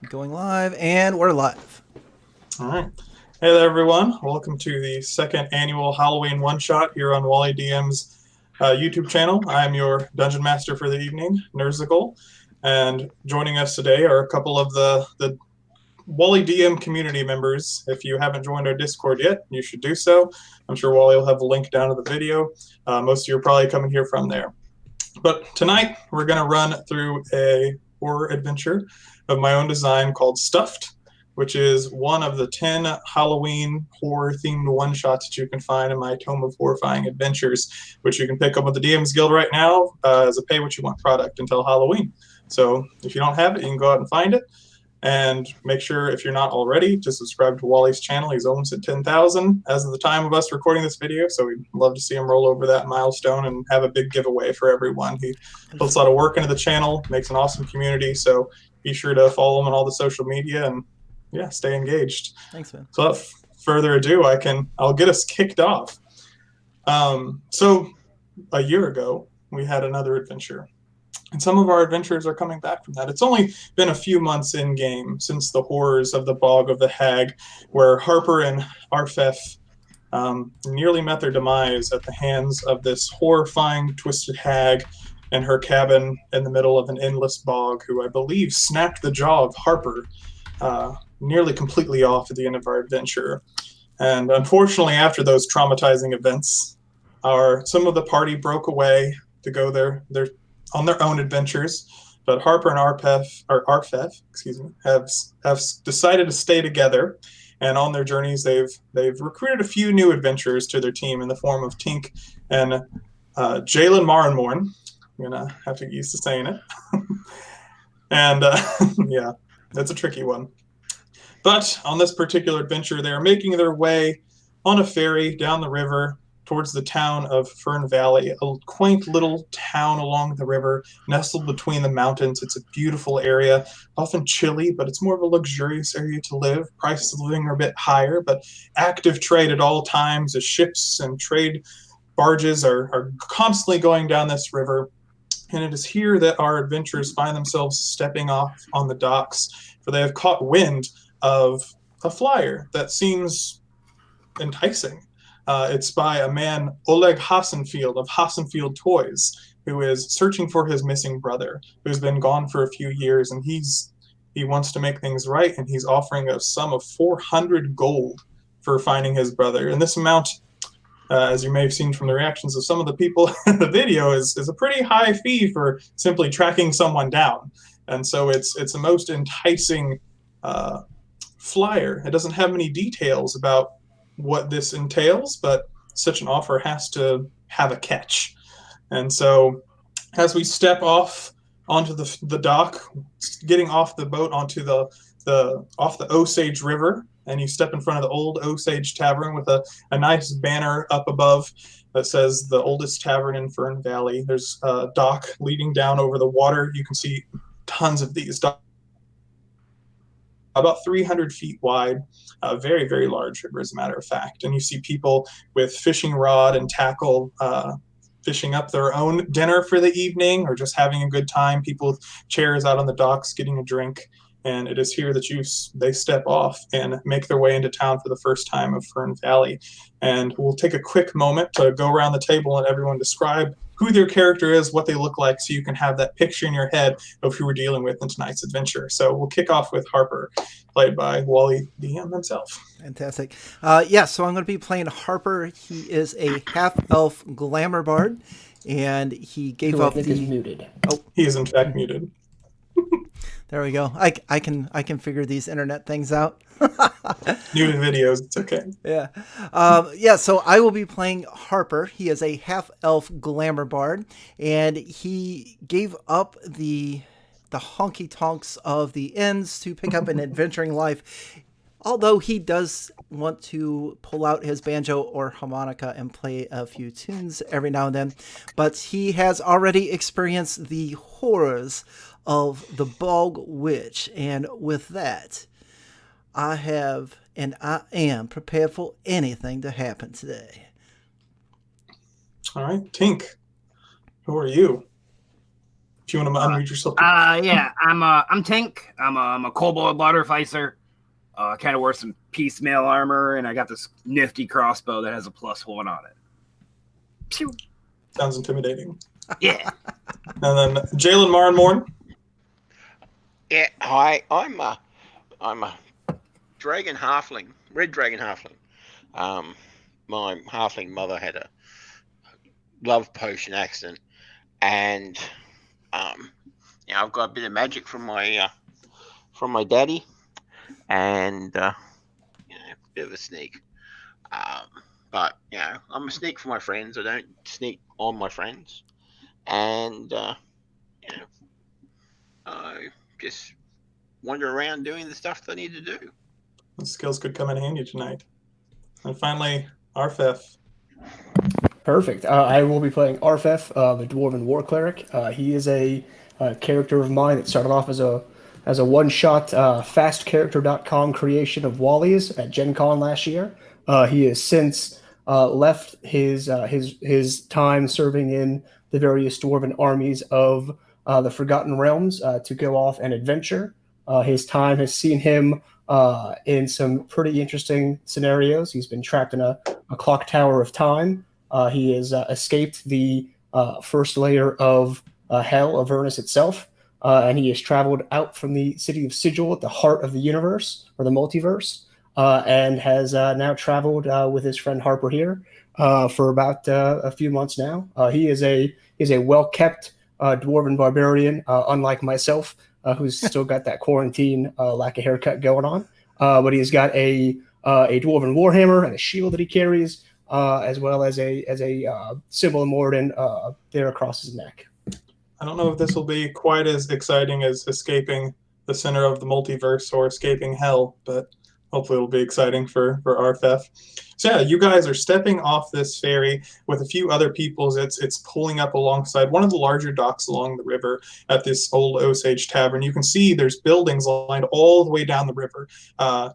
Going live, and we're live. All right. Hey there, everyone. Welcome to the second annual Halloween one-shot here on Wally DM's YouTube channel. I'm your Dungeon Master for the evening, Nerzugal, and joining us today are a couple of the Wally DM community members. If you haven't joined our Discord yet, you should do so. I'm sure Wally will have a link down to the video. Most of you are probably coming here from there. But tonight, we're going to run through a horror adventure of my own design called Stuffed, which is one of the 10 Halloween horror-themed one-shots that you can find in my Tome of Horrifying adventures, which you can pick up with the DM's Guild right now as a pay-what-you-want product until Halloween. So if you don't have it, you can go out and find it. And make sure, if you're not already, to subscribe to Wally's channel. He's almost at 10,000 as of the time of us recording this video, so we'd love to see him roll over that milestone and have a big giveaway for everyone. He puts a lot of work into the channel, makes an awesome community, so be sure to follow him on all the social media and, yeah, stay engaged. Thanks, man. So without further ado, I'll get us kicked off. So a year ago, we had another adventure. And some of our adventures are coming back from that. It's only been a few months in game since the horrors of the Bog of the Hag, where Harper and Arphef nearly met their demise at the hands of this horrifying, twisted hag in her cabin in the middle of an endless bog, who I believe snapped the jaw of Harper nearly completely off at the end of our adventure. And unfortunately, after those traumatizing events, some of the party broke away to go on their own adventures, but Harper and Arphef, have decided to stay together, and on their journeys, they've recruited a few new adventurers to their team in the form of Tink and Jalanmarunmorn. I'm gonna have to get used to saying it, and yeah, that's a tricky one. But on this particular adventure, they are making their way on a ferry down the river towards the town of Fern Valley, a quaint little town along the river, nestled between the mountains. It's a beautiful area, often chilly, but it's more of a luxurious area to live. Prices of living are a bit higher, but active trade at all times as ships and trade barges are constantly going down this river. And it is here that our adventurers find themselves stepping off on the docks, for they have caught wind of a flyer that seems enticing. It's by a man, Oleg Hassenfield of Hassenfield Toys, who is searching for his missing brother, who's been gone for a few years, and he wants to make things right, and he's offering a sum of 400 gold for finding his brother. And this amount, as you may have seen from the reactions of some of the people in the video, is a pretty high fee for simply tracking someone down. And so it's the most enticing flyer. It doesn't have many details about what this entails, but such an offer has to have a catch. And so as we step off onto the dock, getting off the boat onto the Osage River, and you step in front of the old Osage Tavern with a nice banner up above that says the oldest tavern in Fern Valley. There's a dock leading down over the water. You can see tons of these docks, about 300 feet wide, very, very large river, as a matter of fact. And you see people with fishing rod and tackle fishing up their own dinner for the evening, or just having a good time. People with chairs out on the docks getting a drink. And it is here that they step off and make their way into town for the first time of Fern Valley. And we'll take a quick moment to go around the table and everyone describe who their character is, what they look like, so you can have that picture in your head of who we're dealing with in tonight's adventure. So we'll kick off with Harper, played by Wally DM himself. Fantastic. So I'm going to be playing Harper. He is a half-elf glamour bard, and he gave up I think is muted. Oh, he is in fact muted. There we go. I can figure these internet things out. New to videos, it's okay. Yeah. So I will be playing Harper. He is a half-elf glamour bard, and he gave up the honky tonks of the inns to pick up an adventuring life. Although he does want to pull out his banjo or harmonica and play a few tunes every now and then, but he has already experienced the horrors of the Bog Witch, and with that, I am prepared for anything to happen today. All right, Tink, who are you? If you want to unmute yourself. Yeah, I'm Tink. I'm a Kobold Artificer. Kind of wear some piecemeal armor, and I got this nifty crossbow that has a +1 on it. Pew. Sounds intimidating. Yeah. And then Jalanmarunmorn. Yeah, hi. I'm a dragon halfling, red dragon halfling. My halfling mother had a love potion accident, and I've got a bit of magic from my daddy, and a bit of a sneak. But I'm a sneak for my friends. I don't sneak on my friends, and I just wander around doing the stuff that I need to do. The skills could come in handy tonight. And finally, Arphef. Perfect. I will be playing Arphef, the Dwarven War Cleric. He is a character of mine that started off as a one-shot fastcharacter.com creation of Wally's at Gen Con last year. He has since left his time serving in the various Dwarven armies of the Forgotten Realms to go off and adventure. His time has seen him in some pretty interesting scenarios. He's been trapped in a clock tower of time. He has escaped the first layer of hell, Avernus itself, and he has traveled out from the city of Sigil at the heart of the universe, or the multiverse, and has now traveled with his friend Harper here for about a few months now. He is a well-kept Dwarven barbarian, unlike myself, who's still got that quarantine lack of haircut going on. But he's got a Dwarven warhammer and a shield that he carries, as well as a symbol of Morden there across his neck. I don't know if this will be quite as exciting as escaping the center of the multiverse or escaping hell, but hopefully it'll be exciting for Arphef. So yeah, you guys are stepping off this ferry with a few other peoples. It's pulling up alongside one of the larger docks along the river at this old Osage Tavern. You can see there's buildings lined all the way down the river.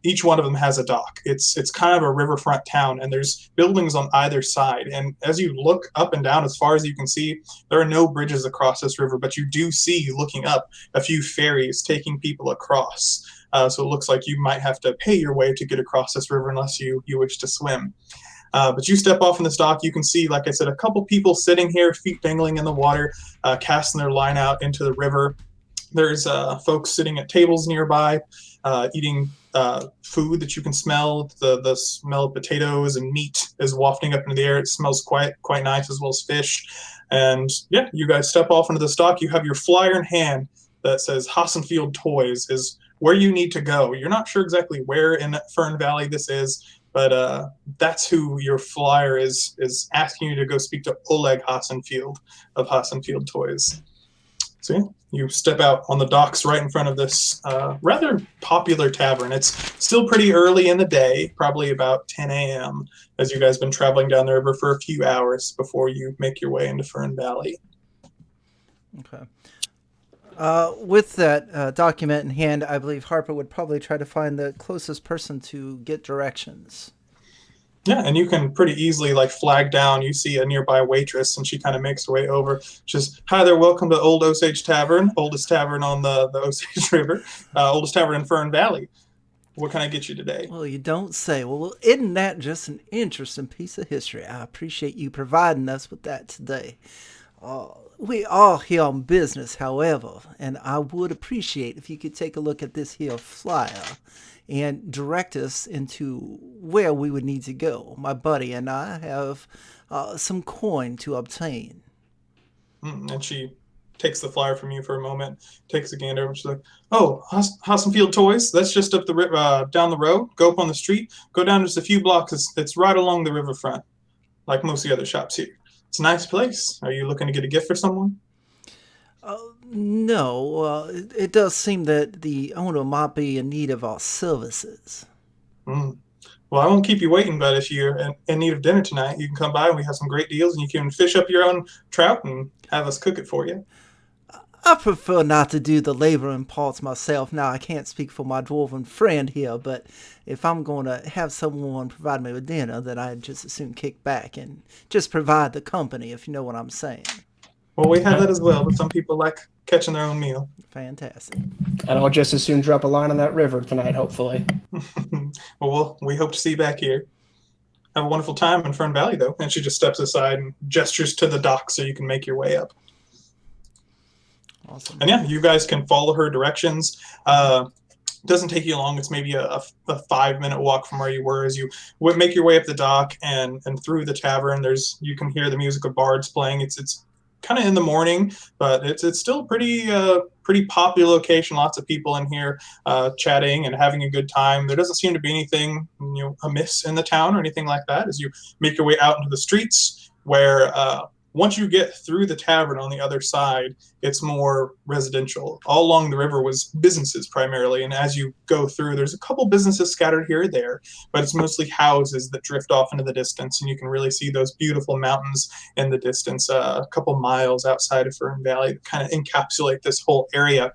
Each one of them has a dock. It's kind of a riverfront town, and there's buildings on either side. And as you look up and down, as far as you can see, there are no bridges across this river, but you do see, looking up, a few ferries taking people across. So it looks like you might have to pay your way to get across this river unless you wish to swim. But you step off in this dock, you can see, like I said, a couple people sitting here, feet dangling in the water, casting their line out into the river. There's folks sitting at tables nearby, eating food that you can smell. The smell of potatoes and meat is wafting up into the air. It smells quite nice, as well as fish. And yeah, you guys step off into the dock. You have your flyer in hand that says Hassenfield Toys is where you need to go. You're not sure exactly where in Fern Valley this is, but that's who your flyer is asking you to go speak to Oleg Hassenfield of Hassenfield Toys. So yeah, you step out on the docks right in front of this rather popular tavern. It's still pretty early in the day, probably about 10 a.m., as you guys have been traveling down the river for a few hours before you make your way into Fern Valley. Okay. With that document in hand, I believe Harper would probably try to find the closest person to get directions. Yeah, and you can pretty easily flag down. You see a nearby waitress, and she kind of makes her way over. She's, "Hi there, welcome to Old Osage Tavern, oldest tavern on the Osage River, oldest tavern in Fern Valley. What can I get you today?" Well, you don't say. Well, isn't that just an interesting piece of history? I appreciate you providing us with that today. We are here on business, however, and I would appreciate if you could take a look at this here flyer and direct us into where we would need to go. My buddy and I have some coin to obtain. And she takes the flyer from you for a moment, takes a gander, and she's like, "Oh, Hassenfield Toys, that's just up the down the road. Go up on the street, go down just a few blocks. It's right along the riverfront, like most of the other shops here. It's a nice place. Are you looking to get a gift for someone?" No, it does seem that the owner might be in need of our services. Well, I won't keep you waiting, but if you're in need of dinner tonight, you can come by and we have some great deals, and you can fish up your own trout and have us cook it for you. I prefer not to do the laboring parts myself. Now, I can't speak for my dwarven friend here, but if I'm going to have someone provide me with dinner, then I'd just as soon kick back and just provide the company, if you know what I'm saying. Well, we have that as well, but some people like catching their own meal. Fantastic. And I'll just as soon drop a line on that river tonight, hopefully. Well, we hope to see you back here. Have a wonderful time in Fern Valley, though. And she just steps aside and gestures to the dock so you can make your way up. Awesome. And yeah, you guys can follow her directions. Doesn't take you long. It's maybe a 5-minute walk from where you were as you make your way up the dock and through the tavern. You can hear the music of bards playing. It's kind of in the morning, but it's still pretty popular location. Lots of people in here chatting and having a good time. There doesn't seem to be anything amiss in the town or anything like that as you make your way out into the streets where once you get through the tavern on the other side, it's more residential. All along the river was businesses primarily, and as you go through, there's a couple businesses scattered here or there, but it's mostly houses that drift off into the distance, and you can really see those beautiful mountains in the distance, a couple miles outside of Fern Valley that kind of encapsulate this whole area.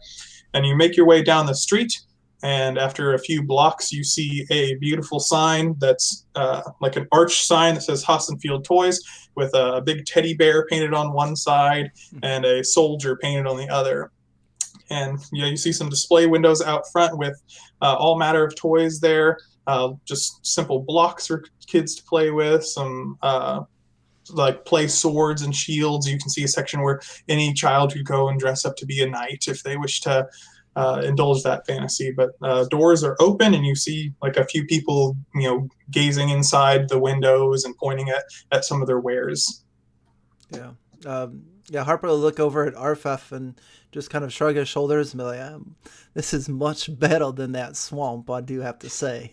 And you make your way down the street, and after a few blocks, you see a beautiful sign that's like an arch sign that says Hassenfield Toys with a big teddy bear painted on one side and a soldier painted on the other. And you see some display windows out front with all matter of toys there, just simple blocks for kids to play with, some like play swords and shields. You can see a section where any child could go and dress up to be a knight if they wish to indulge that fantasy. But doors are open and you see like a few people gazing inside the windows and pointing at some of their wares. Harper will look over at Arphef and just kind of shrug his shoulders and be like, this is much better than that swamp, I do have to say.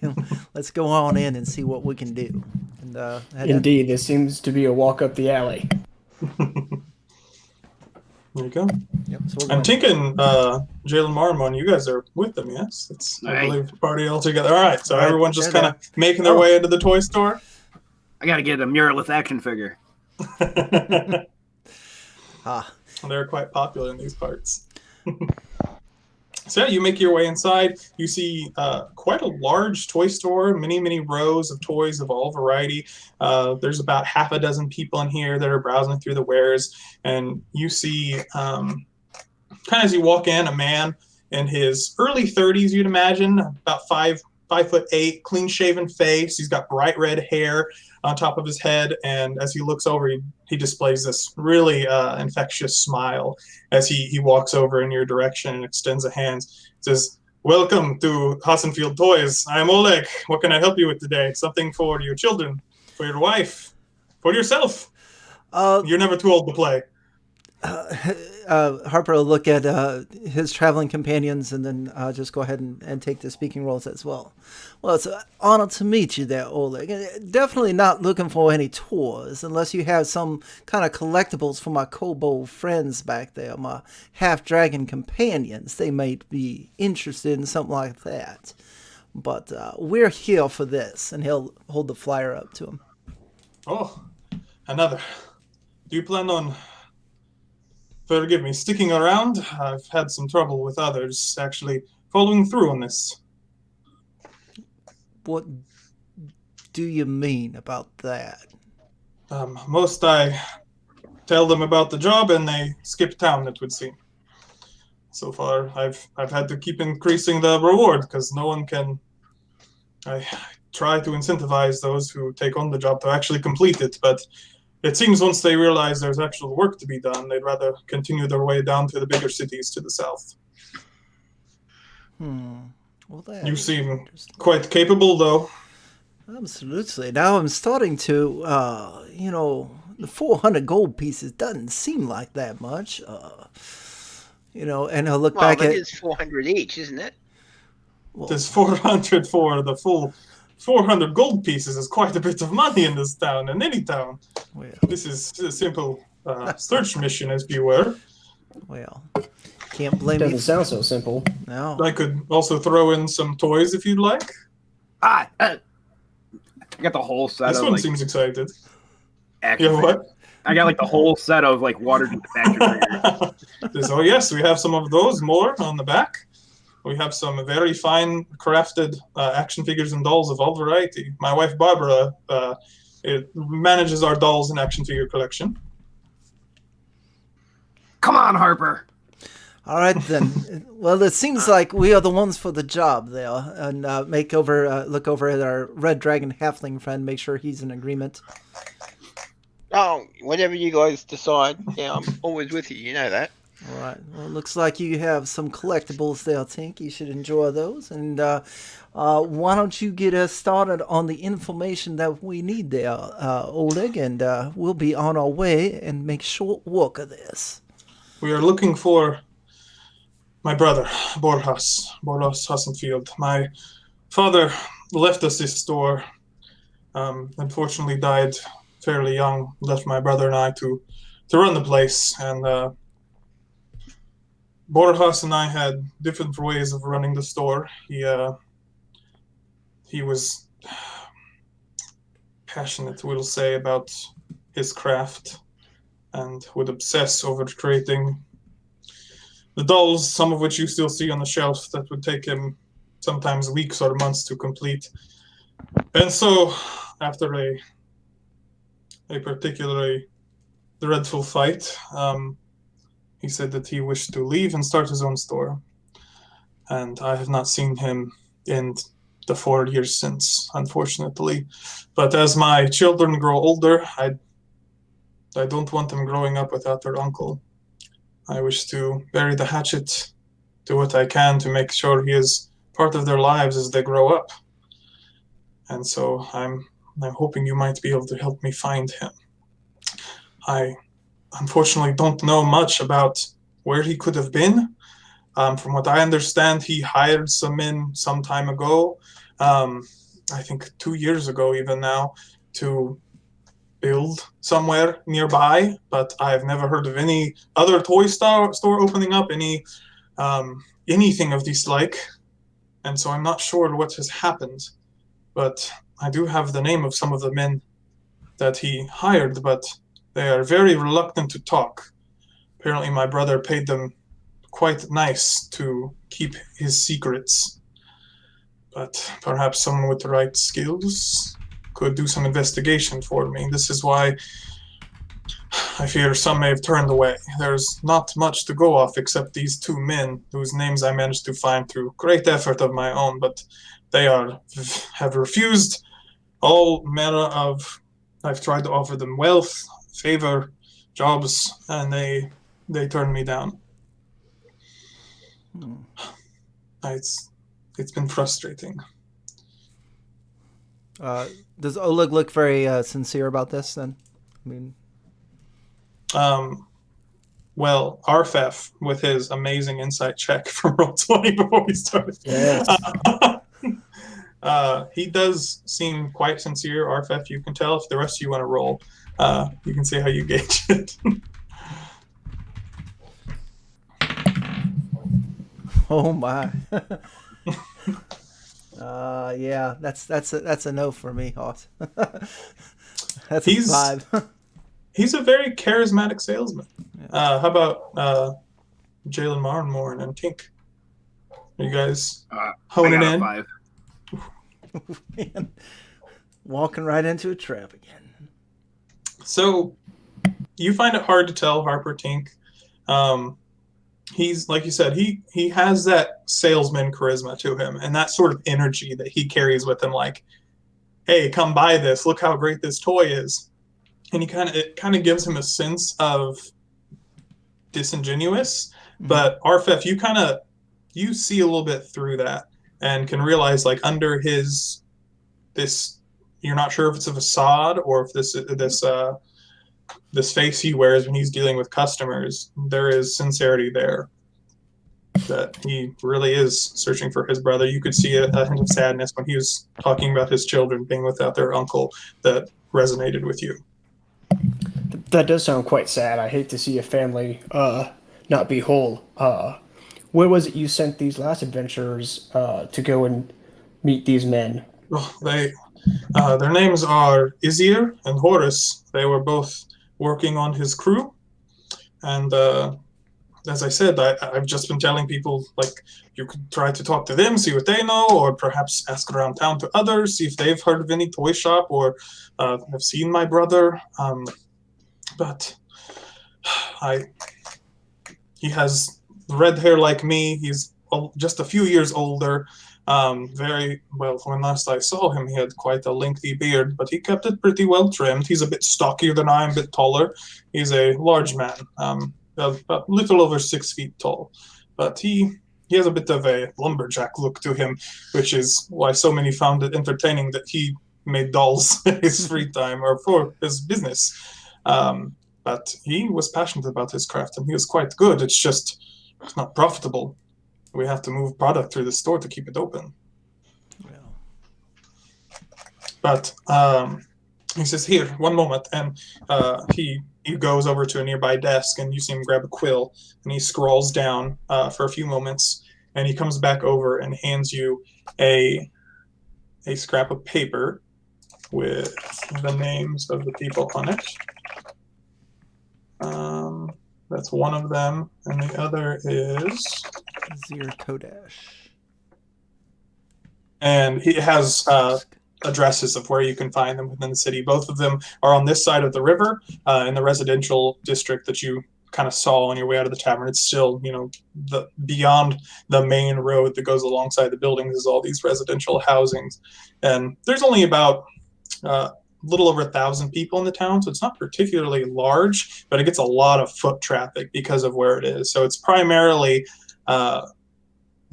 Let's go on in and see what we can do. And, Indeed, this seems to be a walk up the alley. There you go. Yep, so I'm thinking Jalanmarunmorn, you guys are with them, yes? It's, I believe, a party all together. All right, so everyone's just kind of making their way into the toy store. I got to get a muralith action figure. They're quite popular in these parts. So you make your way inside. You see quite a large toy store, many rows of toys of all variety. There's about half a dozen people in here that are browsing through the wares. And you see, kind of as you walk in, a man in his early 30s, you'd imagine, about 5'8", clean-shaven face. He's got bright red hair on top of his head, and as he looks over, he displays this really infectious smile as he walks over in your direction and extends a hand. Says, "Welcome to Hassenfield Toys. I'm Oleg. What can I help you with today? Something for your children, for your wife, for yourself? You're never too old to play." Harper will look at his traveling companions and then just go ahead and take the speaking roles as well. Well, it's an honor to meet you there, Oleg. Definitely not looking for any tours unless you have some kind of collectibles for my kobold friends back there, my half-dragon companions. They might be interested in something like that. But we're here for this, and he'll hold the flyer up to him. Oh, another. Do you plan on... Forgive me, sticking around? I've had some trouble with others actually following through on this. What do you mean about that? Most I tell them about the job and they skip town, it would seem. So far, I've had to keep increasing the reward because no one can... I try to incentivize those who take on the job to actually complete it, but it seems once they realize there's actual work to be done, they'd rather continue their way down to the bigger cities to the south. Well, you seem quite capable, though. Absolutely. Now I'm starting to, the 400 gold pieces doesn't seem like that much. And I'll look back at... Well, it is 400 each, isn't it? Well, there's 400 for the full... 400 gold pieces is quite a bit of money in this town, in any town. Well, this is a simple search mission, as you were. Well, can't blame me. Doesn't sound so simple. No. I could also throw in some toys if you'd like. I got the whole set this of... This one like, seems excited. You have what? I got like the whole set of like water action figures. Oh yes, we have some of those more on the back. We have some very fine crafted action figures and dolls of all variety. My wife Barbara manages our dolls and action figure collection. Come on, Harper. All right then. Well, it seems like we are the ones for the job there, and look over at our red dragon halfling friend, make sure he's in agreement. Oh, whatever you guys decide, yeah, I'm always with you. You know that. All right. Well, it looks like you have some collectibles there, Tink. You should enjoy those. And why don't you get us started on the information that we need there, Oleg, and we'll be on our way and make short work of this. We are looking for my brother, Borjas Hassenfield. My father left us this store. Unfortunately, died fairly young. Left my brother and I to run the place. And Borjas and I had different ways of running the store. He was passionate, we'll say, about his craft and would obsess over creating the dolls, some of which you still see on the shelf, that would take him sometimes weeks or months to complete. And so, after a particularly dreadful fight, he said that he wished to leave and start his own store. And I have not seen him in the 4 years since, unfortunately. But as my children grow older, I don't want them growing up without their uncle. I wish to bury the hatchet, do what I can to make sure he is part of their lives as they grow up. And so I'm hoping you might be able to help me find him. I unfortunately don't know much about where he could have been. From what I understand, he hired some men some time ago, I think 2 years ago even now, to build somewhere nearby, but I've never heard of any other toy store opening up, anything of this like. And so I'm not sure what has happened, but I do have the name of some of the men that he hired, but they are very reluctant to talk. Apparently my brother paid them quite nice to keep his secrets. But perhaps someone with the right skills could do some investigation for me. This is why I fear some may have turned away. There's not much to go off except these 2 men whose names I managed to find through great effort of my own, but they have refused all manner of... I've tried to offer them wealth, favor, jobs, and they turned me down. It's been frustrating. Does Oleg look very sincere about this then? I mean, well, Arphef, with his amazing insight check from Roll20 before we started, Yes. He does seem quite sincere. Arphef, you can tell. If the rest of you want to roll, you can see how you gauge it. oh my. Yeah, that's a no for me, Hoss. That's a 5. He's a very charismatic salesman. Yeah. How about Jalanmarunmorn and Tink? Are you guys honing in? 5. Man, walking right into a trap again. So you find it hard to tell Harper, Tink. He's, like you said, he has that salesman charisma to him, and that sort of energy that he carries with him, like, hey, come buy this, look how great this toy is. And it kind of gives him a sense of disingenuous. Mm-hmm. But Arphef, you see a little bit through that and can realize, like, under this, you're not sure if it's a facade or if this face he wears when he's dealing with customers, there is sincerity there, that he really is searching for his brother. You could see a hint of sadness when he was talking about his children being without their uncle that resonated with you. That does sound quite sad. I hate to see a family not be whole. Where was it you sent these last adventurers to go and meet these men? Oh, their names are Izir and Horus. They were both working on his crew, and as I said, I've just been telling people, like, you could try to talk to them, see what they know, or perhaps ask around town to others, see if they've heard of any toy shop or have seen my brother. But he has red hair like me. He's just a few years older. Very well, when last I saw him, he had quite a lengthy beard, but he kept it pretty well trimmed. He's a bit stockier than I am, a bit taller. He's a large man, a little over 6 feet tall. But he has a bit of a lumberjack look to him, which is why so many found it entertaining that he made dolls in his free time or for his business. But he was passionate about his craft, and he was quite good. It's just not profitable. We have to move product through the store to keep it open. Well. But he says, "Here, one moment," and he goes over to a nearby desk, and you see him grab a quill, and he scrawls down for a few moments, and he comes back over and hands you a scrap of paper with the names of the people on it. That's one of them, and the other is Zir Kodash. And he has addresses of where you can find them within the city. Both of them are on this side of the river, in the residential district that you kind of saw on your way out of the tavern. It's still, beyond the main road that goes alongside the buildings is all these residential housings. And there's only about little over 1,000 people in the town, so it's not particularly large, but it gets a lot of foot traffic because of where it is. So it's primarily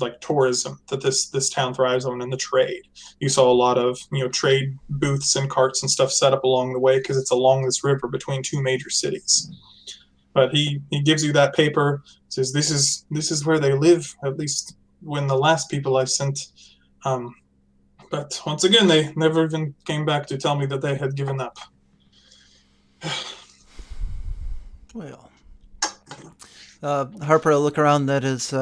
like tourism that this town thrives on, and the trade. You saw a lot of trade booths and carts and stuff set up along the way because it's along this river between two major cities. But he gives you that paper, says this is where they live, at least when the last people I sent. But once again, they never even came back to tell me that they had given up. Well, Harper, look around at his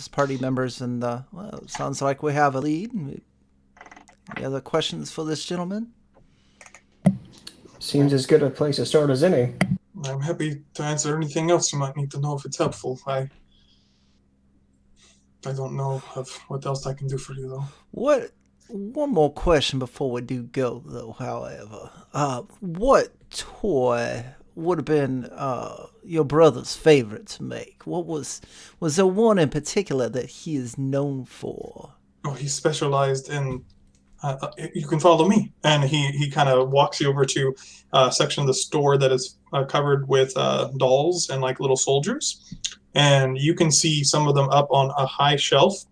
party members, and well, it sounds like we have a lead. Any other questions for this gentleman? Seems as good a place to start as any. I'm happy to answer anything else you might need to know if it's helpful. I don't know of what else I can do for you, though. One more question before we do go, though, however. What toy would have been your brother's favorite to make? Was there one in particular that he is known for? Oh, he specialized in... you can follow me. And he kind of walks you over to a section of the store that is covered with dolls and like little soldiers. And you can see some of them up on a high shelf,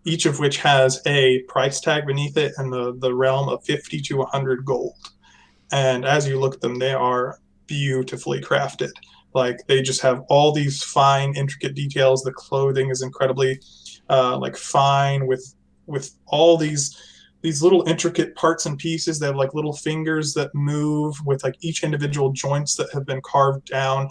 each of which has a price tag beneath it and the realm of 50 to 100 gold. And as you look at them, they are beautifully crafted. Like, they just have all these fine, intricate details. The clothing is incredibly fine with all these little intricate parts and pieces. They have like little fingers that move with like each individual joints that have been carved down.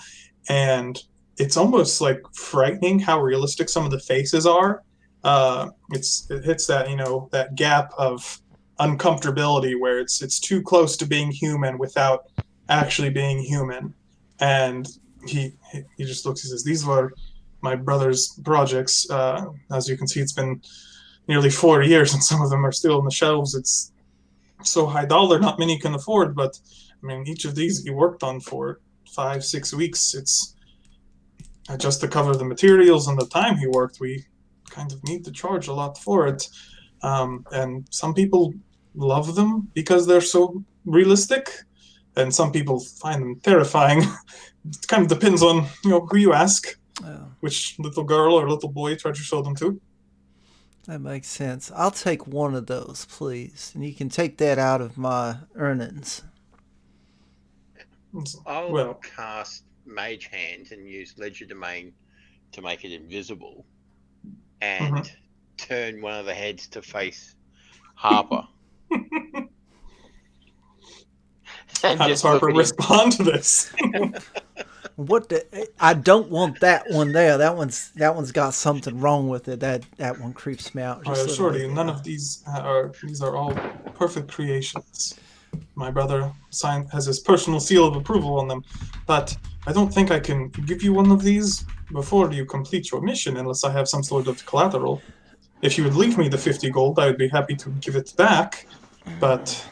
And it's almost like frightening how realistic some of the faces are. It hits that that gap of uncomfortability where it's too close to being human without actually being human. And he just looks, he says, "These were my brother's projects. As you can see, it's been nearly 4 years and some of them are still on the shelves. It's so high dollar, not many can afford, but I mean, each of these he worked on for 5-6 weeks. It's just to cover the materials and the time he worked. We kind of need to charge a lot for it. And some people love them because they're so realistic, and some people find them terrifying. It kind of depends on who you ask, which little girl or little boy you try to show them to." That makes sense. I'll take one of those, please, and you can take that out of my earnings. I'll cast Mage Hand and use Legerdemain to make it invisible, and turn one of the heads to face Harper. How does Harper respond to this? I don't want that one there. That one's got something wrong with it. That one creeps me out. I assure you, none of these are all perfect creations. My brother has his personal seal of approval on them, but I don't think I can give you one of these before you complete your mission unless I have some sort of collateral. If you would leave me the 50 gold, I would be happy to give it back, but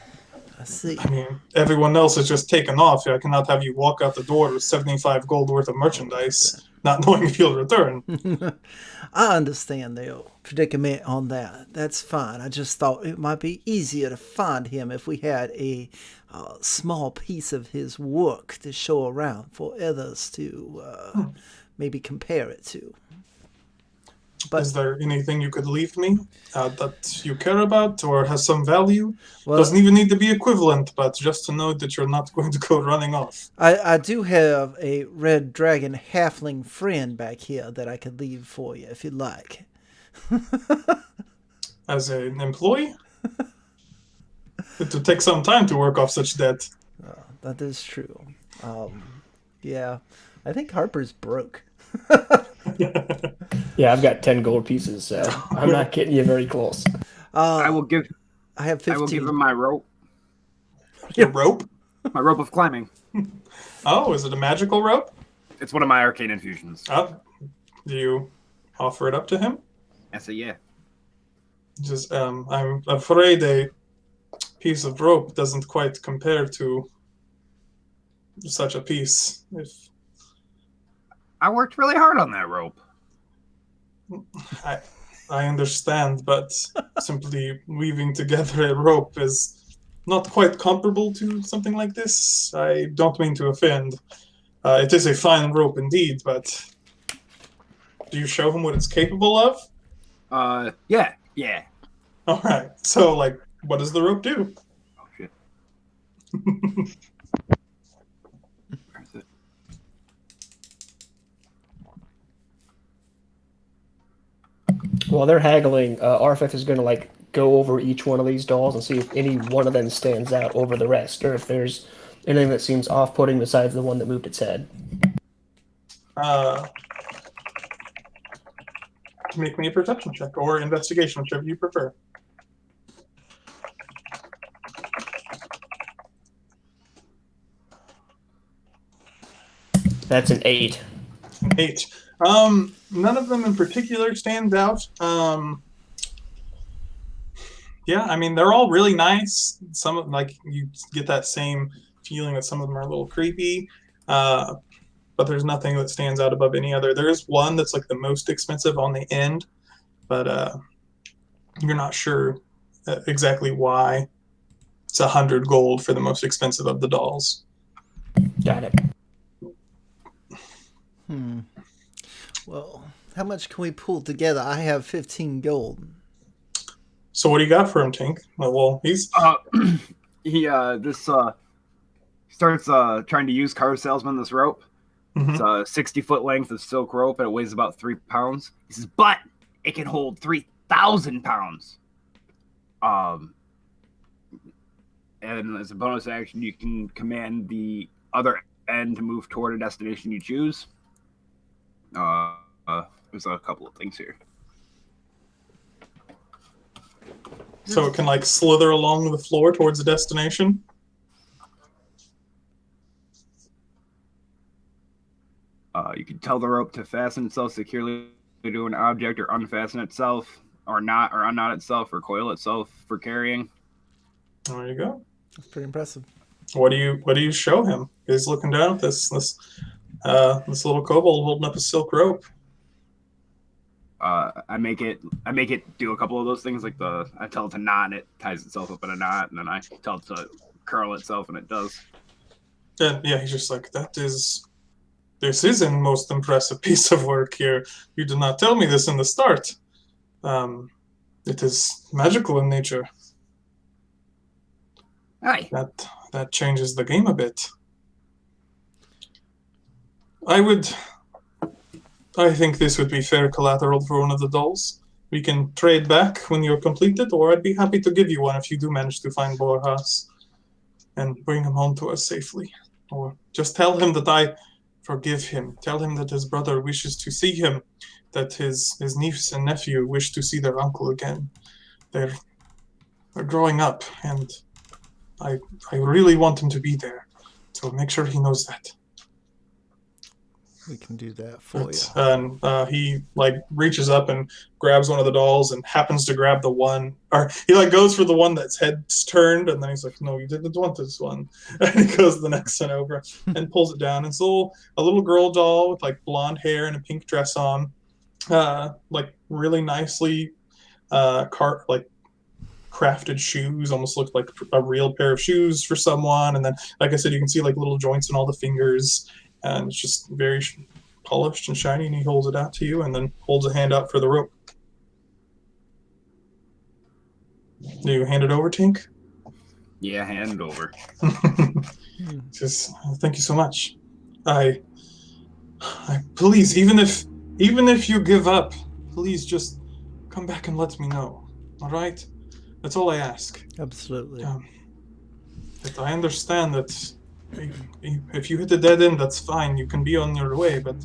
I mean, everyone else has just taken off. I cannot have you walk out the door with 75 gold worth of merchandise. not knowing if you'll return. I understand the predicament on that. That's fine. I just thought it might be easier to find him if we had a small piece of his work to show around for others to maybe compare it to. But is there anything you could leave me that you care about or has some value? Well, Doesn't even need to be equivalent, but just to know that you're not going to go running off. I do have a red dragon halfling friend back here that I could leave for you if you'd like. As an employee? It would take some time to work off such debt. That is true. Yeah, I think Harper's broke. Yeah, I've got 10 gold pieces, so I'm not getting you very close. I will give. I have 15. I will give him my rope. Your rope? My rope of climbing. Oh, is it a magical rope? It's one of my arcane infusions. Do you offer it up to him? I say yeah. Just, I'm afraid a piece of rope doesn't quite compare to such a piece. If I worked really hard on that rope. I understand, but simply weaving together a rope is not quite comparable to something like this. I don't mean to offend. It is a fine rope indeed, but do you show him what it's capable of? Yeah. All right. So, like, what does the rope do? Oh shit. Where's it? While they're haggling, Arphef is going to go over each one of these dolls and see if any one of them stands out over the rest, or if there's anything that seems off-putting besides the one that moved its head. Make me a perception check or investigation, whichever you prefer. That's an 8. 8. None of them in particular stand out. Yeah, I mean, they're all really nice. Some of you get that same feeling that some of them are a little creepy, but there's nothing that stands out above any other. There is one that's like the most expensive on the end, but you're not sure exactly why. It's 100 gold for the most expensive of the dolls. Got it. Well, how much can we pull together? I have 15 gold. So what do you got for him, Tink? Well, he's He starts trying to use car salesman this rope. Mhm. It's a 60-foot length of silk rope, and it weighs about 3 pounds. He says, but it can hold 3,000 pounds. And as a bonus action, you can command the other end to move toward a destination you choose. There's a couple of things here. so it can slither along the floor towards the destination. You can tell the rope to fasten itself securely to an object, or unfasten itself, or not, or unknot itself, or coil itself for carrying. There you go. That's pretty impressive. What do you show him? He's looking down at this little kobold holding up a silk rope. I make it do a couple of those things, I tell it to knot, and it ties itself up in a knot, and then I tell it to curl itself, and it does. And yeah, he's just like, this is a most impressive piece of work here. You did not tell me this in the start. It is magical in nature. Aye. That changes the game a bit. I think this would be fair collateral for one of the dolls. We can trade back when you're completed, or I'd be happy to give you one if you do manage to find Borjas and bring him home to us safely. Or just tell him that I forgive him. Tell him that his brother wishes to see him, that his niece and nephew wish to see their uncle again. They're growing up, and I really want him to be there. So make sure he knows that. We can do that for you. And he like reaches up and grabs one of the dolls and happens to grab the one, or he like goes for the one that's head's turned, and then he's like, "No, you didn't want this one." And he goes to the next one over and pulls it down. It's a little girl doll with like blonde hair and a pink dress on, like really nicely crafted shoes, almost look like a real pair of shoes for someone. And then, like I said, you can see like little joints in all the fingers. And it's just very polished and shiny, and he holds it out to you and then holds a hand out for the rope. Do you hand it over, Tink? Yeah, hand it over. Just thank you so much. I please, even if you give up, please just come back and let me know. All right? That's all I ask. Absolutely. But I understand that if you hit the dead end, that's fine. You can be on your way, but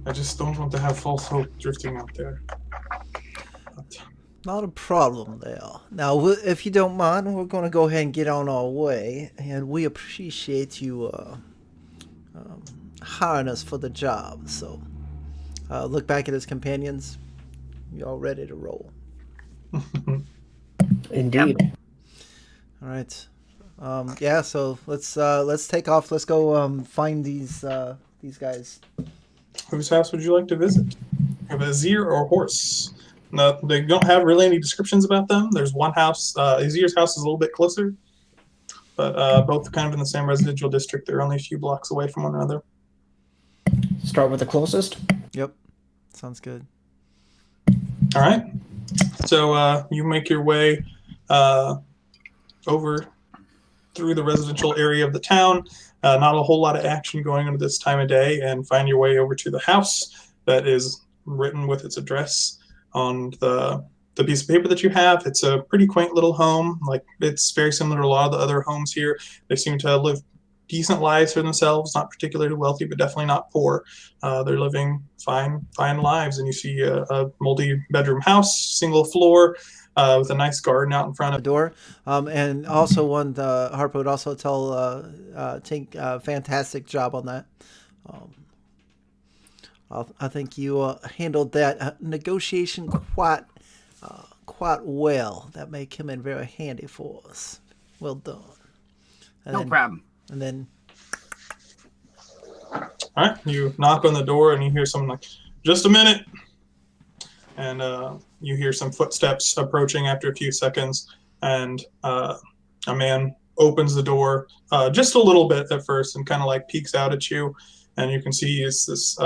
I just don't want to have false hope drifting out there. Not a problem there. Now, if you don't mind, we're going to go ahead and get on our way, and we appreciate you hiring us for the job. So, look back at his companions. You all ready to roll? Indeed. Yep. All right. Yeah. So let's take off. Let's go find these guys. Whose house would you like to visit? Have a Azir or a horse? No, they don't have really any descriptions about them. There's one house. Azir's house is a little bit closer, but both kind of in the same residential district. They're only a few blocks away from one another. Start with the closest. Yep. Sounds good. All right. So you make your way over through the residential area of the town. Not a whole lot of action going on at this time of day, and find your way over to the house that is written with its address on the piece of paper that you have. It's a pretty quaint little home. Like, it's very similar to a lot of the other homes here. They seem to live decent lives for themselves, not particularly wealthy, but definitely not poor. They're living fine lives, and you see a multi-bedroom house, single floor, with a nice garden out in front of The door, and also Harper would also tell Tink, fantastic job on that. I think you handled that negotiation quite well. That may come in very handy for us. Well done. No problem. All And then, right, you knock on the door and you hear someone like, "Just a minute," and you hear some footsteps approaching after a few seconds, and a man opens the door just a little bit at first and kind of like peeks out at you, and you can see he's this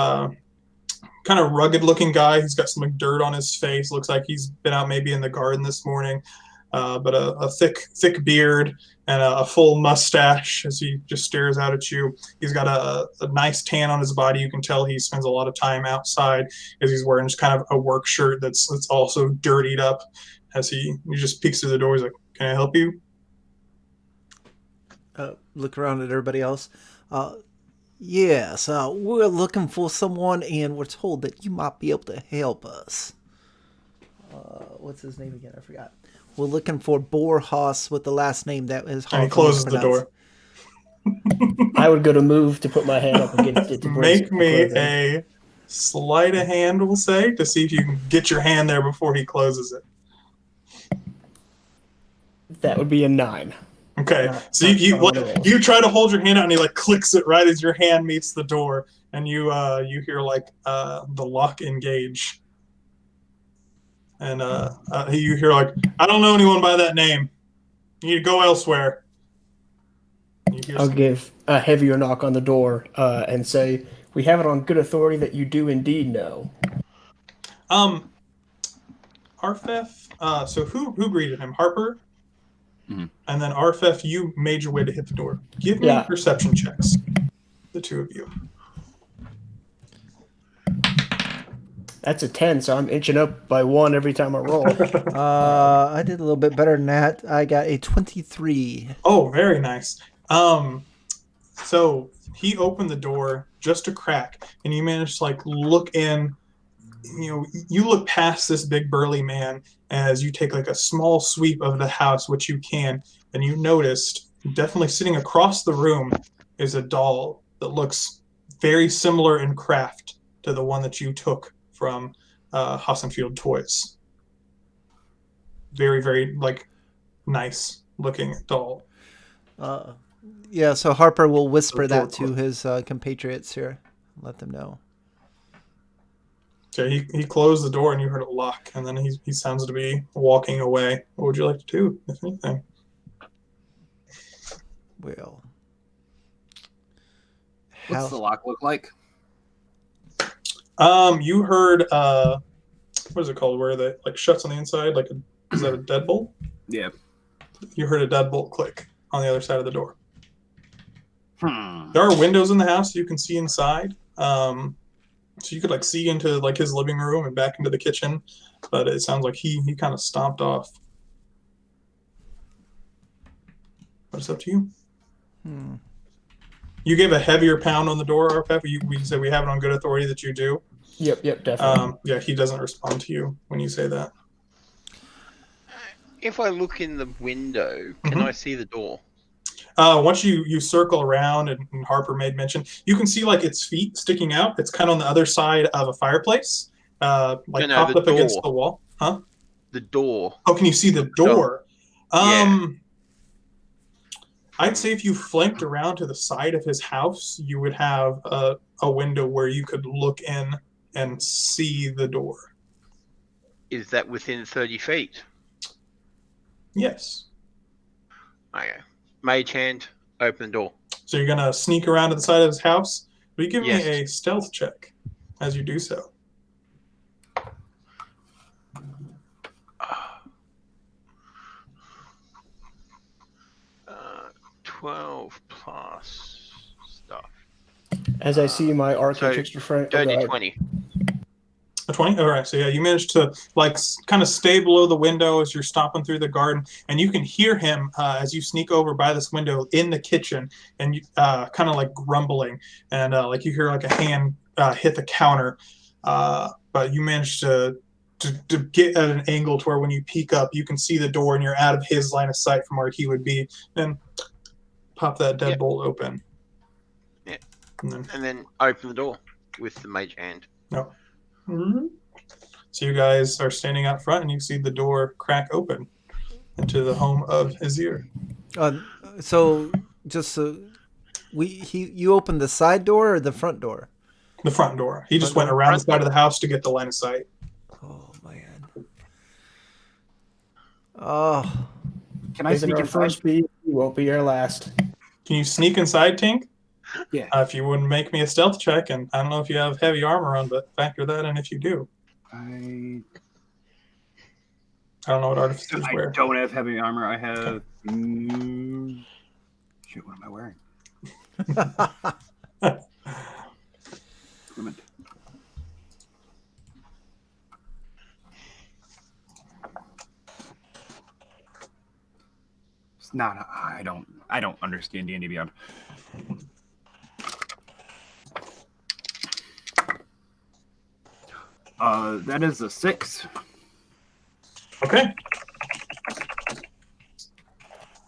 kind of rugged looking guy. He's got some like dirt on his face. Looks like he's been out maybe in the garden this morning, but a thick beard and a full mustache as he just stares out at you. He's got a nice tan on his body. You can tell he spends a lot of time outside, as he's wearing just kind of a work shirt that's also dirtied up. As he just peeks through the door, he's like, "Can I help you?" look around at everybody else. Yes, we're looking for someone, and we're told that you might be able to help us. What's his name again? I forgot. We're looking for Borhaus with the last name that is hard. And he closes the door. I would go to move to put my hand up against it. To Make me a sleight of hand, we'll say, to see if you can get your hand there before he closes it. That would be a 9. Okay, so you try to hold your hand out, and he like clicks it right as your hand meets the door, and you hear like the lock engage, and you hear like, "I don't know anyone by that name. You need to go elsewhere." I'll give a heavier knock on the door and say, "We have it on good authority that you do indeed know." Arphef. So who greeted him? Harper. Mm-hmm. And then Arphef, you made your way to hit the door. Give me perception checks, the two of you. That's a 10, so I'm inching up by 1 every time I roll. I did a little bit better than that. I got a 23. Oh, very nice. So he opened the door just a crack, and you managed to like look in. You look past this big burly man as you take like a small sweep of the house, which you can, and you noticed definitely sitting across the room is a doll that looks very similar in craft to the one that you took from Hassenfield Toys. Very, very like nice looking doll. Yeah, so Harper will whisper The door that to his compatriots here. Let them know. So he closed the door and you heard it lock, and then he sounds to be walking away. What would you like to do, if anything? Well, What's the lock look like? You heard what is it called? Where that like shuts on the inside? Like is that a deadbolt? Yeah. You heard a deadbolt click on the other side of the door. Hmm. There are windows in the house so you can see inside. So you could like see into like his living room and back into the kitchen, but it sounds like he kind of stomped off. But it's up to you. You gave a heavier pound on the door, Arphef. We said we have it on good authority that you do. Yep, definitely. Yeah, he doesn't respond to you when you say that. If I look in the window, can I see the door? Once you circle around, and Harper made mention, you can see like its feet sticking out. It's kind of on the other side of a fireplace, like propped up against the wall. Huh? The door. Oh, can you see the door? Yeah. I'd say if you flanked around to the side of his house, you would have a window where you could look in and see the door. Is that within 30 feet? Yes. Okay. Mage hand, open the door. So you're going to sneak around to the side of his house? Will you give Yes. me a stealth check as you do so? 12 plus stuff. As I see my architecture friend. Dirty 20. A 20? All right. So yeah, you managed to like kind of stay below the window as you're stomping through the garden, and you can hear him as you sneak over by this window in the kitchen, and you kind of like grumbling, and like you hear like a hand hit the counter, but you managed to get at an angle to where when you peek up, you can see the door, and you're out of his line of sight from where he would be, and pop that deadbolt open. Yeah. And then open the door with the mage hand. No. Mm-hmm. So you guys are standing out front, and you see the door crack open into the home of Azir. So just you opened the side door or the front door? The front door. He just went around the side of the house to get the line of sight. Oh man. Oh. Can I sneak our inside? first beat? You won't be our last. Can you sneak inside, Tink? Yeah. If you wouldn't make me a stealth check, and I don't know if you have heavy armor on, but factor that in if you do. I I don't know what artificers wear. don't have heavy armor. I have. Shit, what am I wearing? Equipment. It's not. I don't understand D&D Beyond. That is a 6. Okay.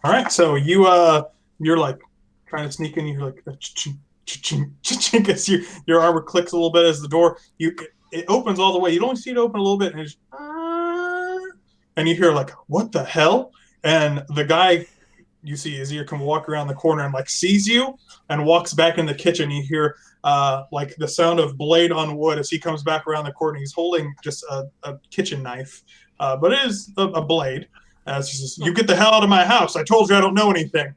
All right. So you're like trying to sneak in. You're like cha-ching, as your armor clicks a little bit as the door. It opens all the way. You only see it open a little bit, and you hear like, "What the hell?" And the guy you see Azir can walk around the corner and like sees you and walks back in the kitchen. You hear like the sound of blade on wood as he comes back around the corner. He's holding just a kitchen knife, but it is a blade. He says, "You get the hell out of my house! I told you I don't know anything.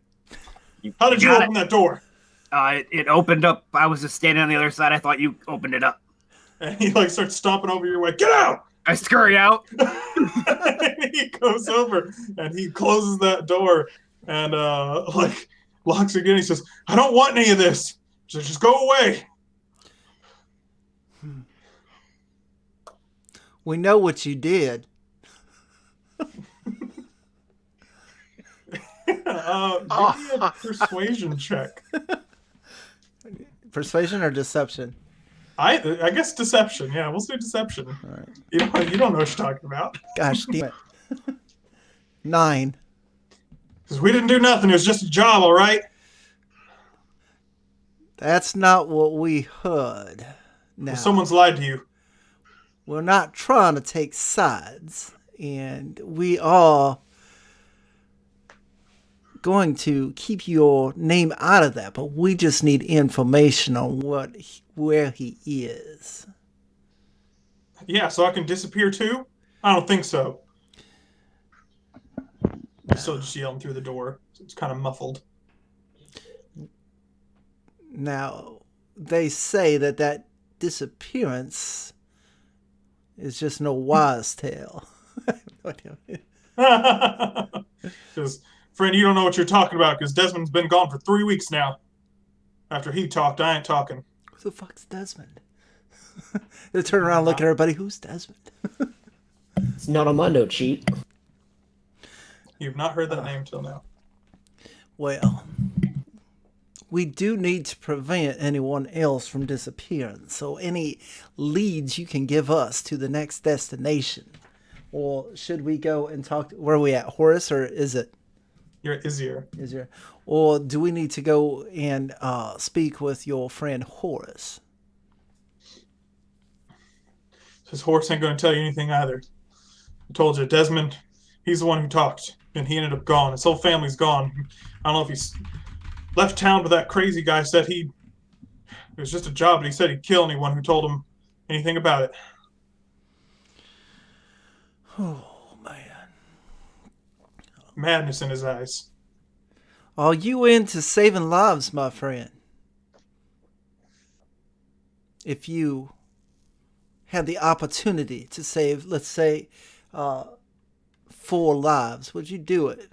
How did you open that door?" It opened up. I was just standing on the other side. I thought you opened it up. And he like starts stomping over your way. "Get out!" I scurry out. And he goes over and he closes that door and like locks it again. He says, "I don't want any of this. Just go away." We know what you did. Give me a persuasion check. Persuasion or deception? I guess deception. Yeah, we'll do deception. All right. You don't know what you're talking about. Gosh damn it. 9. Because we didn't do nothing. It was just a job, all right? That's not what we heard. Now, Well, someone's lied to you. we're not trying to take sides, and we are going to keep your name out of that, but we just need information on where he is. Yeah, so I can disappear too? I don't think so. I'm still just yelling through the door. It's kind of muffled. Now, they say that disappearance is just no wise tale. Because, friend, you don't know what you're talking about, because Desmond's been gone for 3 weeks now. After he talked, I ain't talking. Who the fuck's Desmond? They turn around and look at everybody. Who's Desmond? It's not on my note sheet. You've not heard that name till now. Well, we do need to prevent anyone else from disappearing. So any leads you can give us to the next destination. Or should we go and talk? Where are we at? Horace, or is it? You're at Izier. Izier. Or do we need to go and speak with your friend Horace? His horse ain't going to tell you anything either. I told you, Desmond, he's the one who talked, and he ended up gone. His whole family's gone. I don't know if he's left town, but that crazy guy said it was just a job, but he said he'd kill anyone who told him anything about it. Oh, man. Madness in his eyes. Are you into saving lives, my friend? If you had the opportunity to save, let's say, 4 lives, would you do it?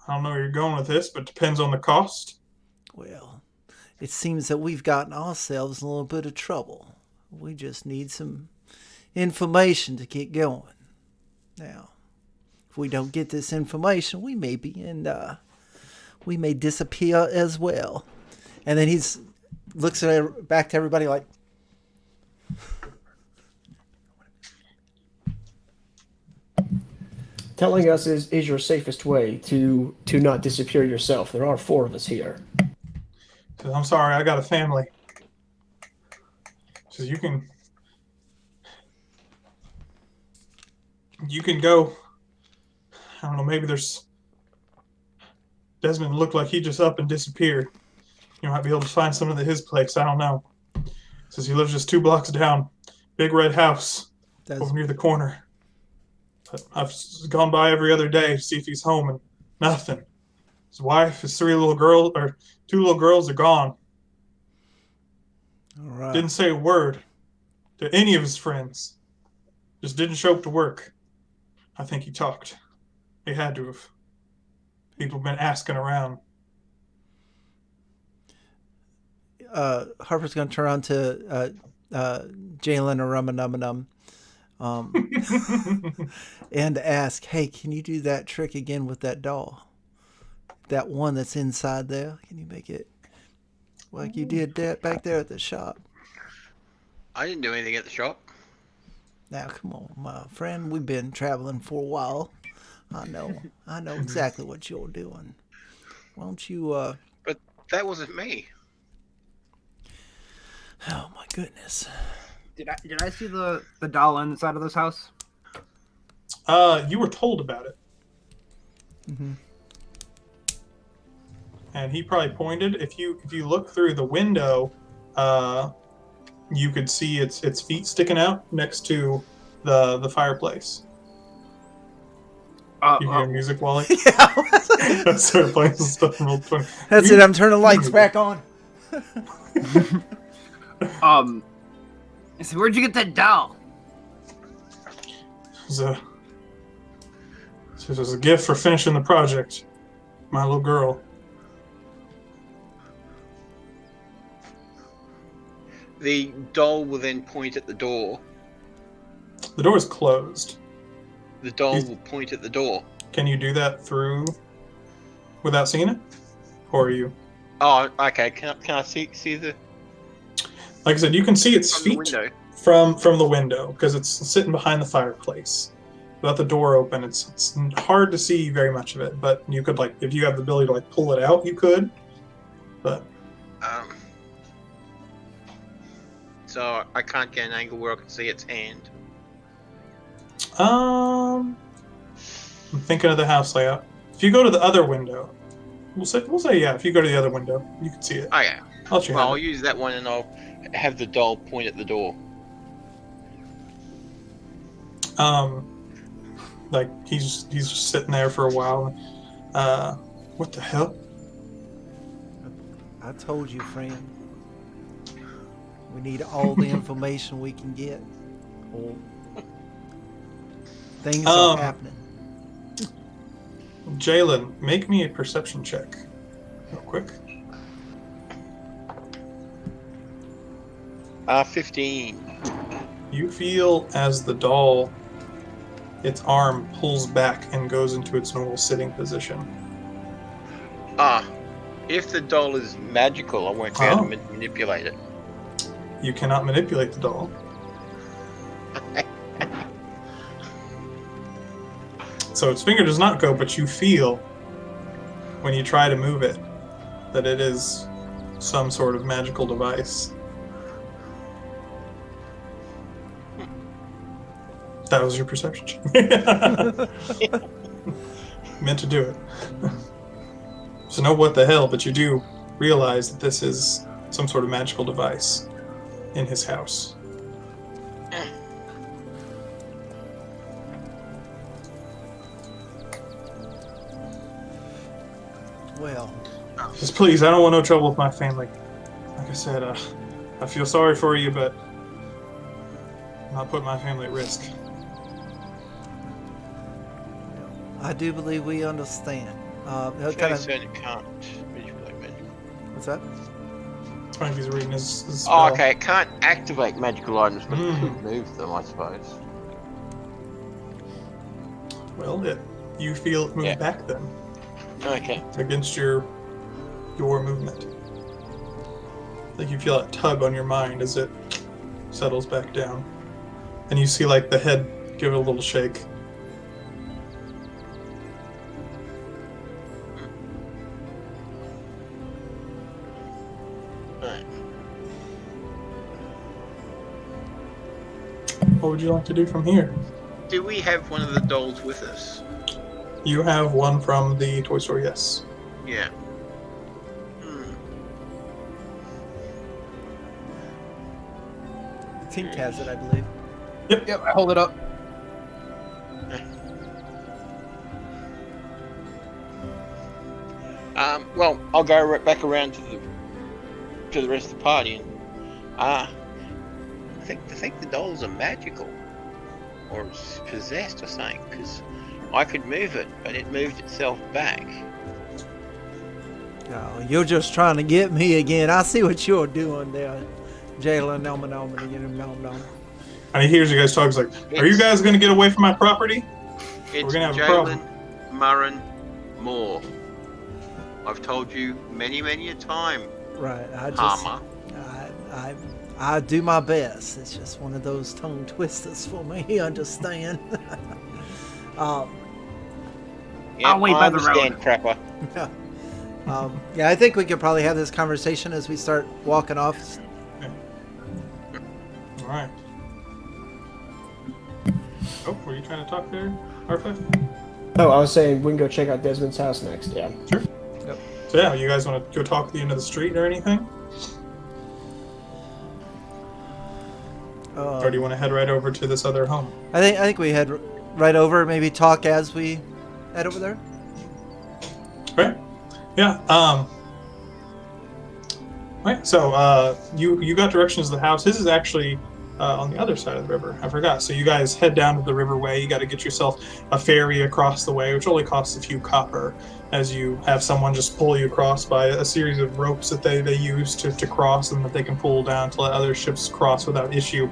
I don't know where you're going with this, but depends on the cost. Well, it seems that we've gotten ourselves in a little bit of trouble. We just need some information to get going. Now, if we don't get this information, we may we may disappear as well. And then he's looks at back to everybody like, Telling us is your safest way to not disappear yourself. There are 4 of us here. I'm sorry, I got a family. So you can go. I don't know, maybe there's Desmond looked like he just up and disappeared. You might be able to find someone at his place. I don't know. Says he lives just 2 blocks down. Big red house over near the corner. But I've gone by every other day to see if he's home, and nothing. His wife, his 2 little girls are gone. all right. Didn't say a word to any of his friends. Just didn't show up to work. I think he talked. He had to have. People have been asking around. Harper's going to turn on to Jalanmarunmorn and ask, hey, can you do that trick again with that doll? That one that's inside there? Can you make it like you did that back there at the shop? I didn't do anything at the shop. Now, come on, my friend. We've been traveling for a while. I know exactly what you're doing. Why don't you, But that wasn't me. Oh, my goodness. Did I see the doll inside of this house? You were told about it. Mm-hmm. And he probably pointed. If you look through the window, you could see its feet sticking out next to the fireplace. You hear music, Wally? Yeah. I started playing some stuff from old 20. That's it. I'm turning lights back on. So where'd you get that doll? It was a gift for finishing the project. My little girl. The doll will then point at the door. The door is closed. The doll will point at the door. Can you do that without seeing it? Or are you? Oh, okay. Can I see the... Like I said, you can see its From the feet window. from the window because it's sitting behind the fireplace. without the door open, it's hard to see very much of it. But you could if you have the ability to pull it out, you could. But so I can't get an angle where I can see its hand. I'm thinking of the house layout. If you go to the other window, we'll say yeah. If you go to the other window, you can see it. Oh yeah. I'll use that one, and I'll have the doll point at the door. He's just sitting there for a while. What the hell? I told you, friend. We need all the information we can get. Or things are happening. Jalen, make me a perception check, real quick. 15. You feel as the doll, its arm pulls back and goes into its normal sitting position. If the doll is magical, I won't be able to manipulate it. You cannot manipulate the doll. So its finger does not go, but you feel, when you try to move it, that it is some sort of magical device. That was your perception check. Meant to do it. So no what the hell, but you do realize that this is some sort of magical device in his house. Well, just please, I don't want no trouble with my family. Like I said, I feel sorry for you, but I'm not putting my family at risk. I do believe we understand. Shelley said it can't manipulate magic. What's that? It's funny if he's reading his Oh, spell. okay. It can't activate magical items, but it can move them, I suppose. Well, you feel it move back then. Okay. Against your movement. Like you feel that tug on your mind as it settles back down. And you see the head give it a little shake. Alright. What would you like to do from here? Do we have one of the dolls with us? You have one from the toy store, yes. Yeah. Tink has it, I believe. Yep, I hold it up. Well, I'll go back around to the rest of the party, and I think the dolls are magical or possessed or something, because I could move it, but it moved itself back. Oh, you're just trying to get me again. I see what you're doing there, Jalen. And he hears you guys talk. He's like, "Are you guys going to get away from my property? It's We're going to have a problem." Jalanmarunmorn. I've told you many a time. Right. Harper. I do my best. It's just one of those tongue twisters for me. You understand? Yeah, I'll wait I by the road. understand, Crapper. Yeah, I think we could probably have this conversation as we start walking off. All right. Oh, were you trying to talk there, Arphef? Oh, I was saying we can go check out Desmond's house next. Yeah. Sure. Yep. So yeah, you guys want to go talk at the end of the street or anything? Or do you want to head right over to this other home? I think we head right over. Maybe talk as we head over there. Right. Yeah. Right. So you got directions to the house. His is actually on the other side of the river. I forgot. So you guys head down to the riverway. You got to get yourself a ferry across the way, which only costs a few copper, as you have someone just pull you across by a series of ropes that they use to cross, and that they can pull down to let other ships cross without issue.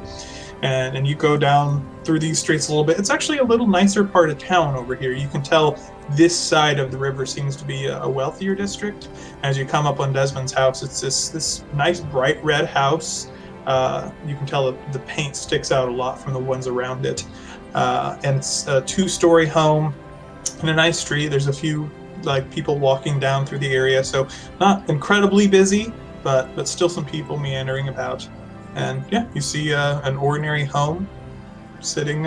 And you go down through these streets a little bit. It's actually a little nicer part of town over here. You can tell this side of the river seems to be a wealthier district. As you come up on Desmond's house, it's this nice bright red house. You can tell that the paint sticks out a lot from the ones around it. and it's a 2-story home in a nice street. There's a few like people walking down through the area, so not incredibly busy, but still some people meandering about. And yeah, you see an ordinary home sitting.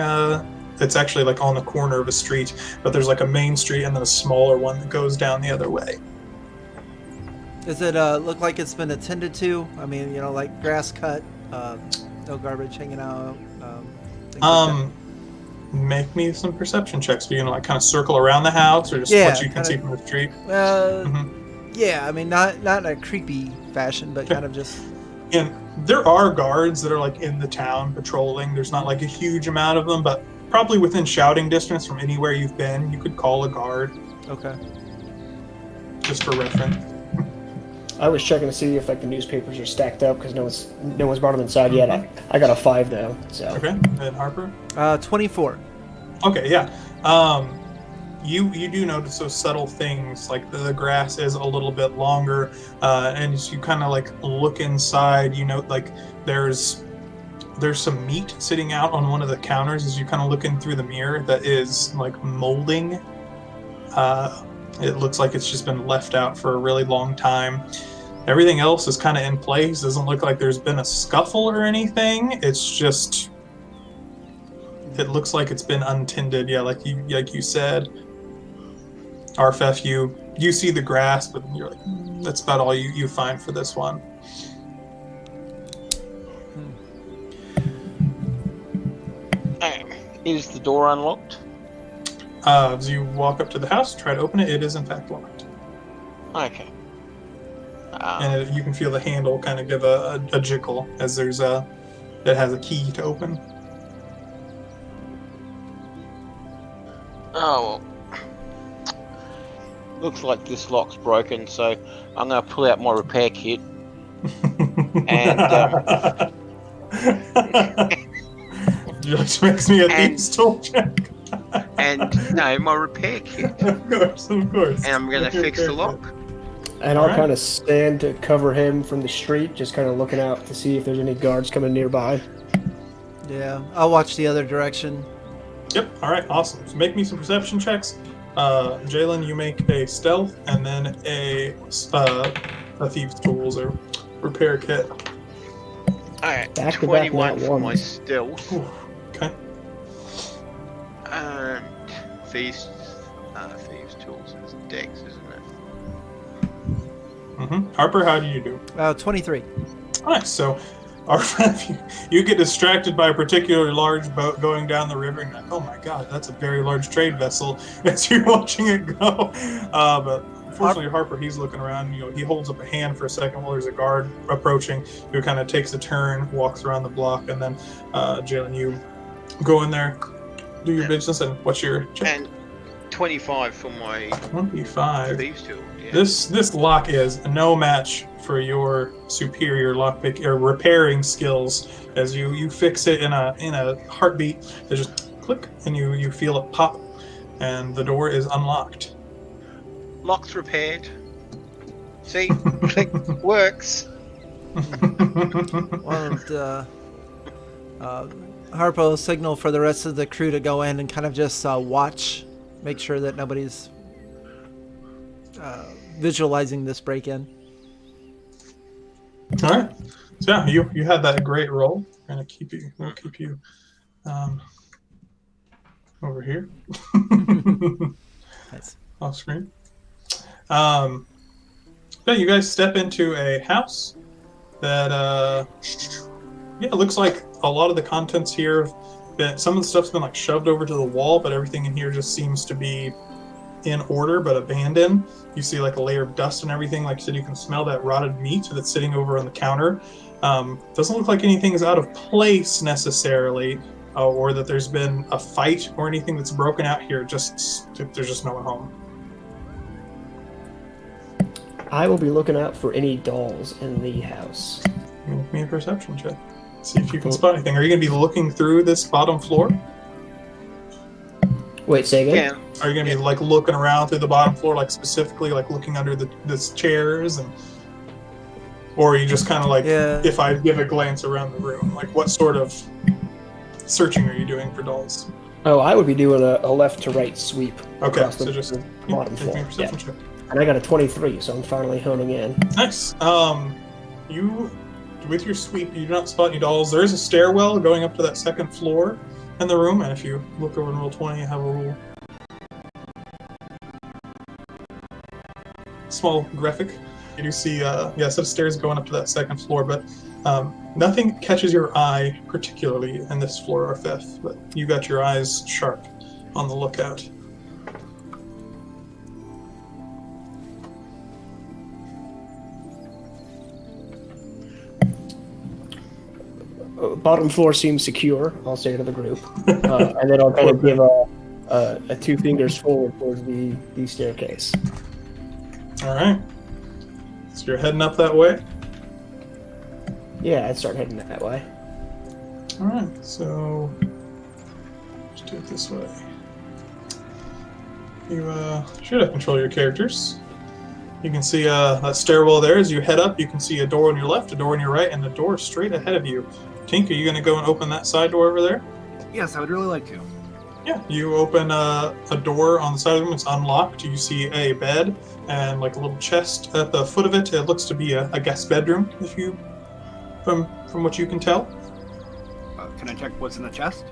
It's actually like on the corner of a street, but there's like a main street and then a smaller one that goes down the other way. Does it look like it's been attended to? I mean, like grass cut, no garbage hanging out. Things like Make me some perception checks. Do you like kind of circle around the house, or just what you can see from the street? Yeah, I mean, not in a creepy fashion, but kind of just. And there are guards that are like in the town patrolling. There's not like a huge amount of them, but probably within shouting distance from anywhere you've been, you could call a guard. Okay. Just for reference. I was checking to see if like the newspapers are stacked up because no one's brought them inside yet. I got a 5 though. So. Okay. And Harper? 24. Okay. Yeah. You do notice those subtle things, like the grass is a little bit longer, and as you kind of like look inside, you note like there's some meat sitting out on one of the counters as you kind of look in through the mirror that is like molding. It looks like it's just been left out for a really long time. Everything else is kind of in place. Doesn't look like there's been a scuffle or anything. It's just, it looks like it's been untended. Yeah, like you said. Arphef, you see the grass, but you're like, that's about all you find for this one. Is the door unlocked? As you walk up to the house, try to open it, it is in fact locked. Okay. And you can feel the handle kind of give a jiggle as it has a key to open. Oh, well. Looks like this lock's broken, so I'm going to pull out my repair kit. And just makes me a thieves tool check. My repair kit. Of course. And I'm going to fix the lock. And I'll kind of stand to cover him from the street, just kind of looking out to see if there's any guards coming nearby. Yeah, I'll watch the other direction. Yep. All right. Awesome. So make me some perception checks. Jalen, you make a stealth and then a thieves tools or repair kit. Alright, Back to 21 back for my ones. stealth. Okay. And thieves tools is Daggers, isn't it? Harper, how do you do? 23. Nice. So, Arphef, you get distracted by a particularly large boat going down the river, and you're like, oh my god, that's a very large trade vessel, as you're watching it go. But unfortunately, Harper, he's looking around, he holds up a hand for a second while there's a guard approaching, who kind of takes a turn, walks around the block, and then, Jalen, you go in there, do your business, and what's your check? And 25 for my 25. thieves tool. Yeah. This lock is no match for your superior lockpick or repairing skills. As you fix it in a heartbeat, it just click, and you feel it pop, and the door is unlocked. Lock's repaired. See, click, works. Well, Harpo will signal for the rest of the crew to go in and kind of just watch, make sure that nobody's visualizing this break-in. All right. So yeah, you had that great roll. We're gonna keep you over here. Nice. Off screen. Yeah, you guys step into a house that it looks like a lot of the contents here some of the stuff's been like shoved over to the wall, but everything in here just seems to be in order but abandoned. You see like a layer of dust and everything. Like you said, you can smell that rotted meat that's sitting over on the counter. Doesn't look like anything is out of place necessarily, or that there's been a fight or anything that's broken out here. Just there's just no one home. I will be looking out for any dolls in the house. Make me a perception check. See if you can spot anything. Are you going to be looking through this bottom floor? Wait, say again? Yeah. Are you going to be like looking around through the bottom floor, like specifically like looking under the chairs, or are you just kind of like, if I give a glance around the room, like what sort of searching are you doing for dolls? Oh, I would be doing a left to right sweep. Okay, across so the just bottom make me floor. a perception check. And I got a 23, so I'm finally honing in. Nice. You, with your sweep, you do not spot any dolls. There is a stairwell going up to that second floor in the room, and if you look over in roll 20, you have a little small graphic. You do see, a set of stairs going up to that second floor, but nothing catches your eye particularly in this floor, Arphef, but you got your eyes sharp on the lookout. Bottom floor seems secure, I'll say to the group. And then I'll kind of give a 2 fingers forward towards the staircase. Alright. So you're heading up that way? Yeah, I'd start heading that way. Alright, so let's do it this way. You should have control of your characters. You can see that stairwell there. As you head up, you can see a door on your left, a door on your right, and a door straight ahead of you. Tink, are you going to go and open that side door over there? Yes, I would really like to. Yeah, you open a door on the side of the room. It's unlocked. You see a bed and like a little chest at the foot of it. It looks to be a guest bedroom, if you, from what you can tell. Can I check what's in the chest?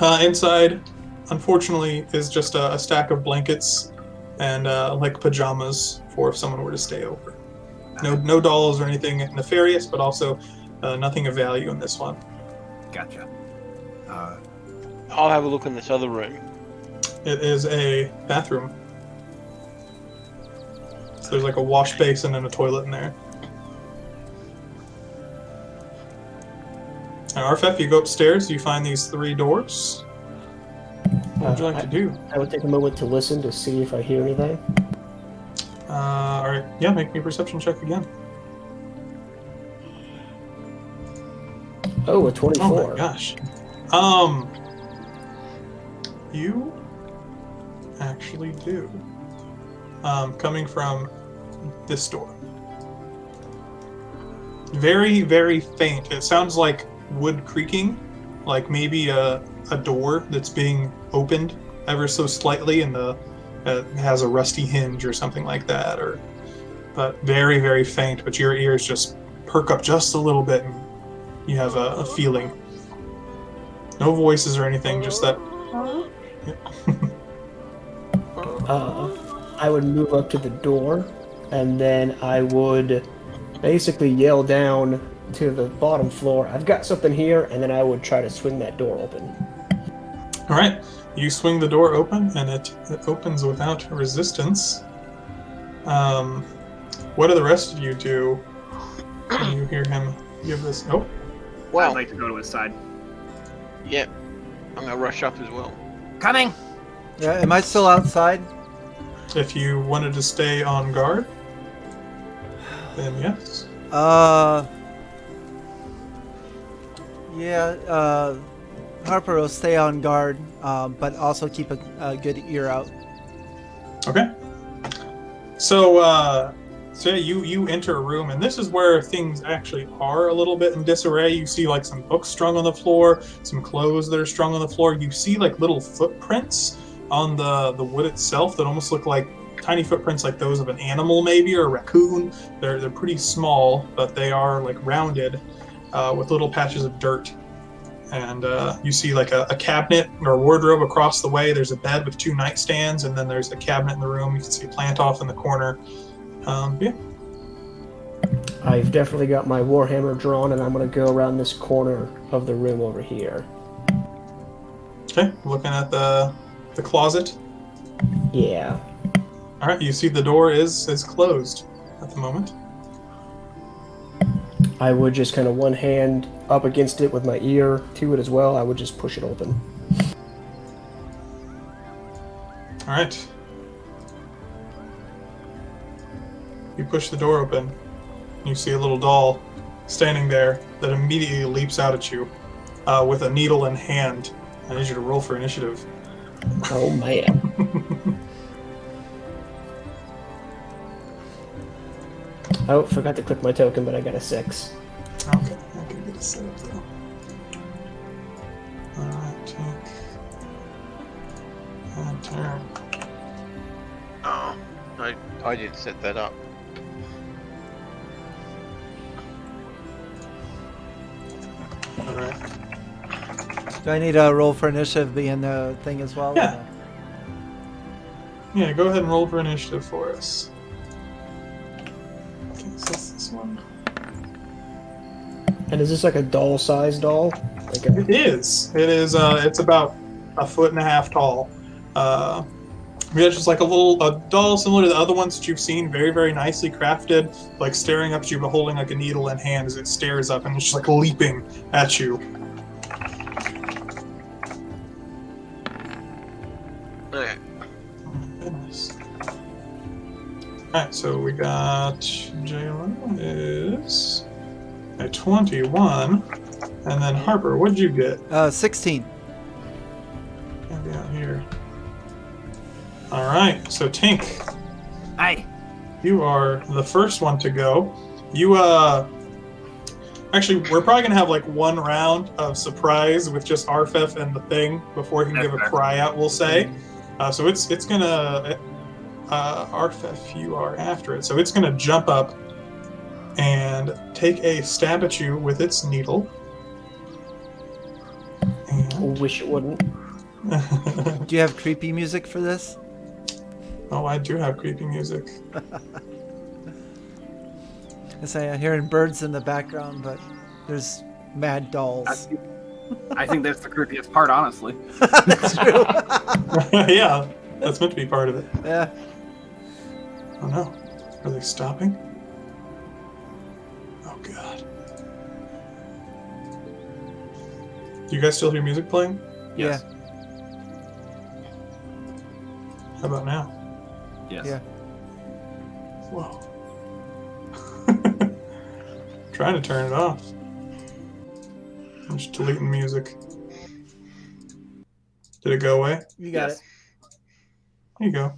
Inside, unfortunately, is just a stack of blankets and like pajamas for if someone were to stay over. No dolls or anything nefarious, but also nothing of value in this one. Gotcha. I'll have a look in this other room. It is a bathroom. So there's like a wash basin and a toilet in there. And Arphef, you go upstairs, you find these 3 doors. What would you like to do? I would take a moment to listen to see if I hear anything. Alright, yeah, make me a perception check again. Oh, a 24. Oh my gosh. You actually do. Coming from this door. Very, very faint. It sounds like wood creaking, like maybe a door that's being opened ever so slightly, and it has a rusty hinge or something like that. But very, very faint. But your ears just perk up just a little bit, and you have a feeling. No voices or anything, just that. I would move up to the door, and then I would basically yell down to the bottom floor, "I've got something here," and then I would try to swing that door open. All right, you swing the door open, and it opens without resistance. What do the rest of you do when you hear him give this? Oh, Well, I'd like to go to his side. yeah, I'm going to rush up as well. Coming! Yeah, am I still outside? if you wanted to stay on guard, then yes. Harper will stay on guard, but also keep a good ear out. Okay. So yeah, you enter a room, and this is where things actually are a little bit in disarray. You see like some books strung on the floor, some clothes that are strung on the floor. You see like little footprints on the wood itself that almost look like tiny footprints, like those of an animal maybe, or a raccoon. They're pretty small, but they are like rounded with little patches of dirt. And you see like a cabinet or a wardrobe across the way. There's a bed with 2 nightstands, and then there's a cabinet in the room. You can see a plant off in the corner. Yeah. I've definitely got my warhammer drawn, and I'm going to go around this corner of the room over here. Okay, looking at the closet. Yeah. All right, you see the door is closed at the moment. I would just kind of one hand up against it with my ear to it as well. I would just push it open. All right. You push the door open. You see a little doll standing there that immediately leaps out at you with a needle in hand. I need you to roll for initiative. Oh, man. Oh, forgot to click my token, but I got a 6. Okay, I can get a set up though. Alright, Tink. And turn. Oh, I didn't set that up. All right. Do I need a roll for initiative being the thing as well? Yeah. Yeah, go ahead and roll for initiative for us. Okay, so that's this one. And is this like a doll-sized doll? Like a... It is. It is. It's about 1.5 feet tall. Yeah, just like a doll similar to the other ones that you've seen, very, very nicely crafted, like staring up at you, but holding like a needle in hand as it stares up and it's just like leaping at you. Okay. Goodness. Alright, so we got Jalen is a 21, and then Harper, what'd you get? 16. Maybe out here. Alright, so Tink, Hi. you are the first one to go. You, actually, we're probably gonna have like one round of surprise with just Arphef and the thing before he can give a cry out, we'll say. So it's gonna, Arphef, you are after it. So it's gonna jump up and take a stab at you with its needle. And... Wish it wouldn't. Do you have creepy music for this? Oh, I do have creepy music. I say I'm hearing birds in the background, but there's mad dolls. I think that's the creepiest part, honestly. That's true. Yeah, that's meant to be part of it. Yeah. Oh no. Are they stopping? Oh god. Do you guys still hear music playing? Yes. How about now? Yes. Yeah. Whoa. Trying to turn it off. I'm just deleting music. Did it go away? You got Yes. it. There you go.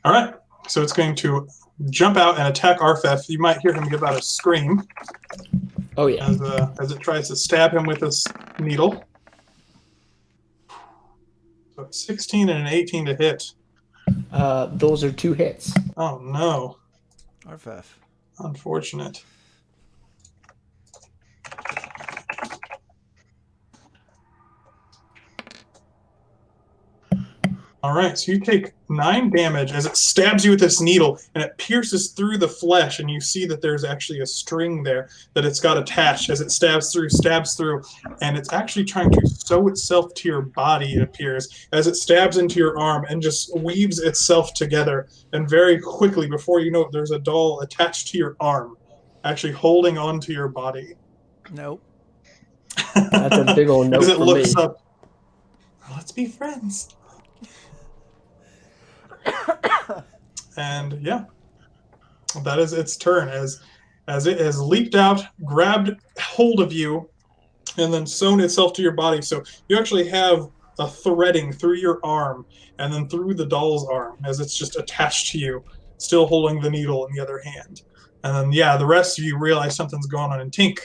All right. So it's going to jump out and attack Arphef. You might hear him give out a scream Oh yeah. as it tries to stab him with this needle. So 16 and an 18 to hit. Those are 2 hits. Oh no. Arphef. Unfortunate. All right, so you take 9 damage as it stabs you with this needle, and it pierces through the flesh, and you see that there's actually a string there that it's got attached as it stabs through, and it's actually trying to sew itself to your body, it appears, as it stabs into your arm and just weaves itself together. And very quickly, before you know it, there's a doll attached to your arm, actually holding on to your body. Nope. That's a big old note As it for looks me. up, let's be friends. And yeah, that is its turn as it has leaped out, grabbed hold of you, and then sewn itself to your body. So you actually have a threading through your arm and then through the doll's arm as it's just attached to you, still holding the needle in the other hand. And then yeah, the rest of you realize something's going on. And Tink,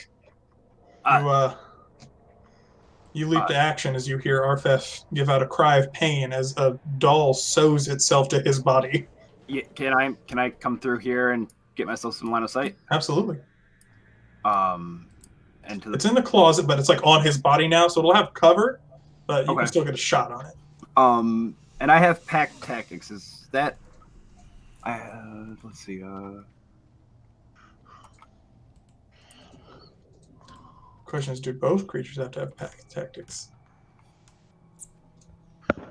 you leap to action as you hear Arphef give out a cry of pain as a doll sews itself to his body. Yeah, can I come through here and get myself some line of sight? Absolutely. And to the... It's in the closet, but it's like on his body now, so it'll have cover, but you can still get a shot on it. And I have pack tactics. Is that? Let's see. Question is, do both creatures have to have pack tactics?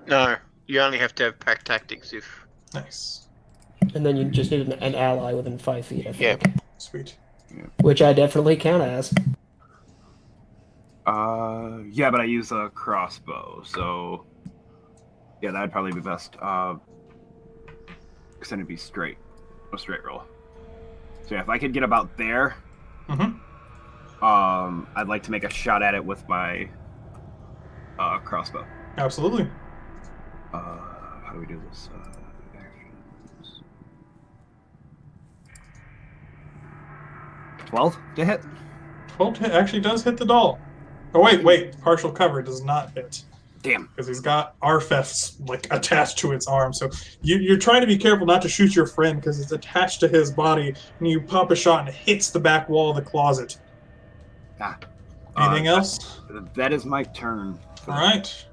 No, you only have to have pack tactics if... Nice. And then you just need an ally within 5 feet, I think. Yeah. Sweet. Which I definitely count as. Yeah, but I use a crossbow, so yeah, that'd probably be best. Because then it'd be a straight roll. So yeah, if I could get about there, I'd like to make a shot at it with my crossbow. Absolutely. How do we do this? Actions. 12 to hit. 12 to hit actually does hit the doll. Oh wait, partial cover does not hit. Damn. Because he's got Arphef's like attached to its arm. So you're trying to be careful not to shoot your friend because it's attached to his body, and you pop a shot and it hits the back wall of the closet. Anything else? That is my turn. All right.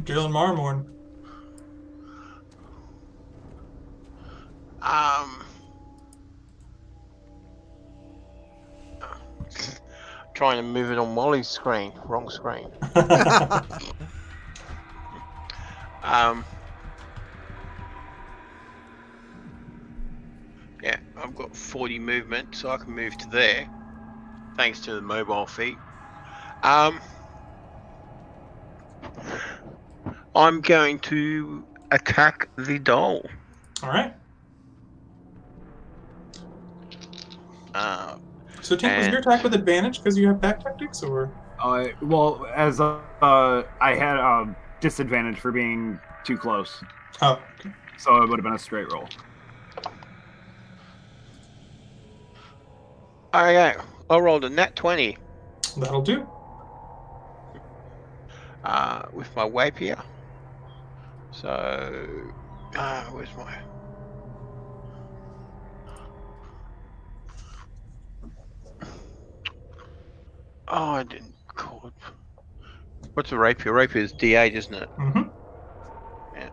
Jalanmarunmorn. Trying to move it on Molly's screen. Wrong screen. Yeah, I've got 40 movement, so I can move to there, thanks to the mobile feat. I'm going to attack the doll. All right. So, Tink, was your attack with advantage because you have back tactics, or? Well, as I had disadvantage for being too close. Oh. Okay. So it would have been a straight roll. Okay, I rolled a nat 20. That'll do. With my rapier. So, where's my... Oh, I didn't call it. What's a rapier? Rapier is D8, isn't it? Mm-hmm. Yeah.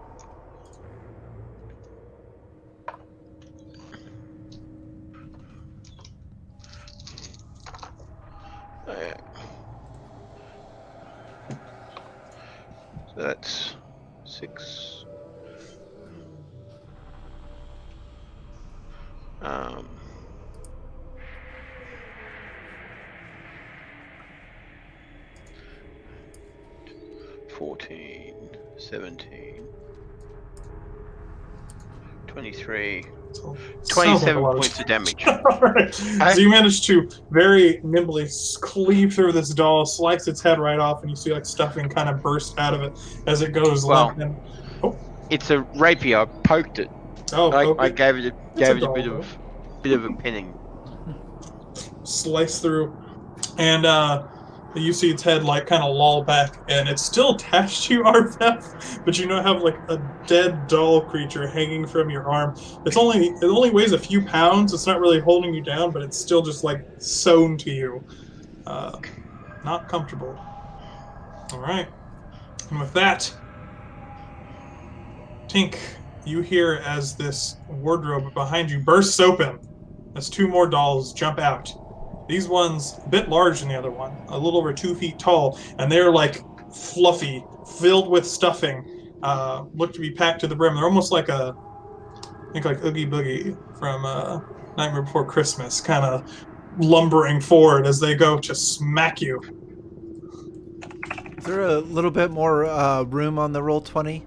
So that's 6. 14, 17, 23, 27 points of damage. Right. So you managed to very nimbly cleave through this doll, slice its head right off, and you see like stuffing kind of burst out of it as it goes limp. It's a rapier. I poked it. I gave it a bit of a pinning. Slice through, and you see its head like kind of loll back, and it's still attached to you, Arphef, but you now have like a dead doll creature hanging from your arm. It only weighs a few pounds. It's not really holding you down, but it's still just like sewn to you. Not comfortable. All right, and with that, Tink, you hear as this wardrobe behind you bursts open as 2 more dolls jump out. These ones, a bit larger than the other one, a little over 2 feet tall, and they're like fluffy, filled with stuffing, look to be packed to the brim. They're almost like like Oogie Boogie from Nightmare Before Christmas, kind of lumbering forward as they go to smack you. Is there a little bit more room on the Roll20?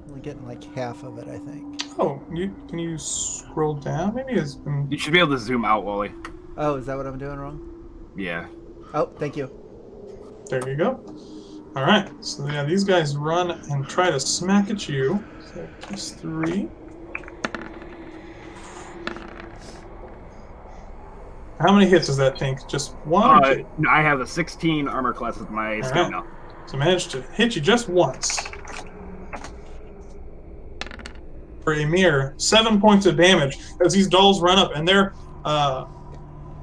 Only getting like half of it, I think. Oh, can you scroll down? Maybe it's... You should be able to zoom out, Wally. Oh, is that what I'm doing wrong? Yeah. Oh, thank you. There you go. All right. So yeah, these guys run and try to smack at you. So +3. How many hits does that think? Just one? Or 2? I have a 16 armor class with my scout now. So managed to hit you just once. For a mere 7 points of damage as these dolls run up, and they're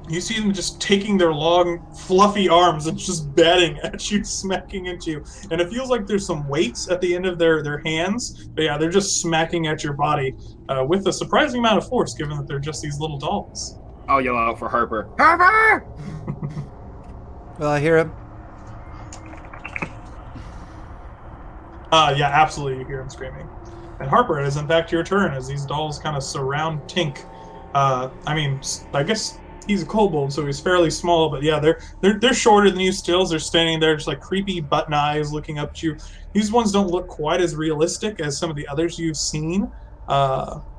you see them just taking their long, fluffy arms and just batting at you, smacking into you. And it feels like there's some weights at the end of their hands. But yeah, they're just smacking at your body with a surprising amount of force, given that they're just these little dolls. I'll yell out for Harper. Harper! Well, I hear him. Yeah, absolutely, you hear him screaming. And Harper, it is in fact your turn as these dolls kind of surround Tink. I guess he's a kobold, so he's fairly small, but yeah, they're shorter than you still. They're standing there just like creepy button eyes looking up at you. These ones don't look quite as realistic as some of the others you've seen.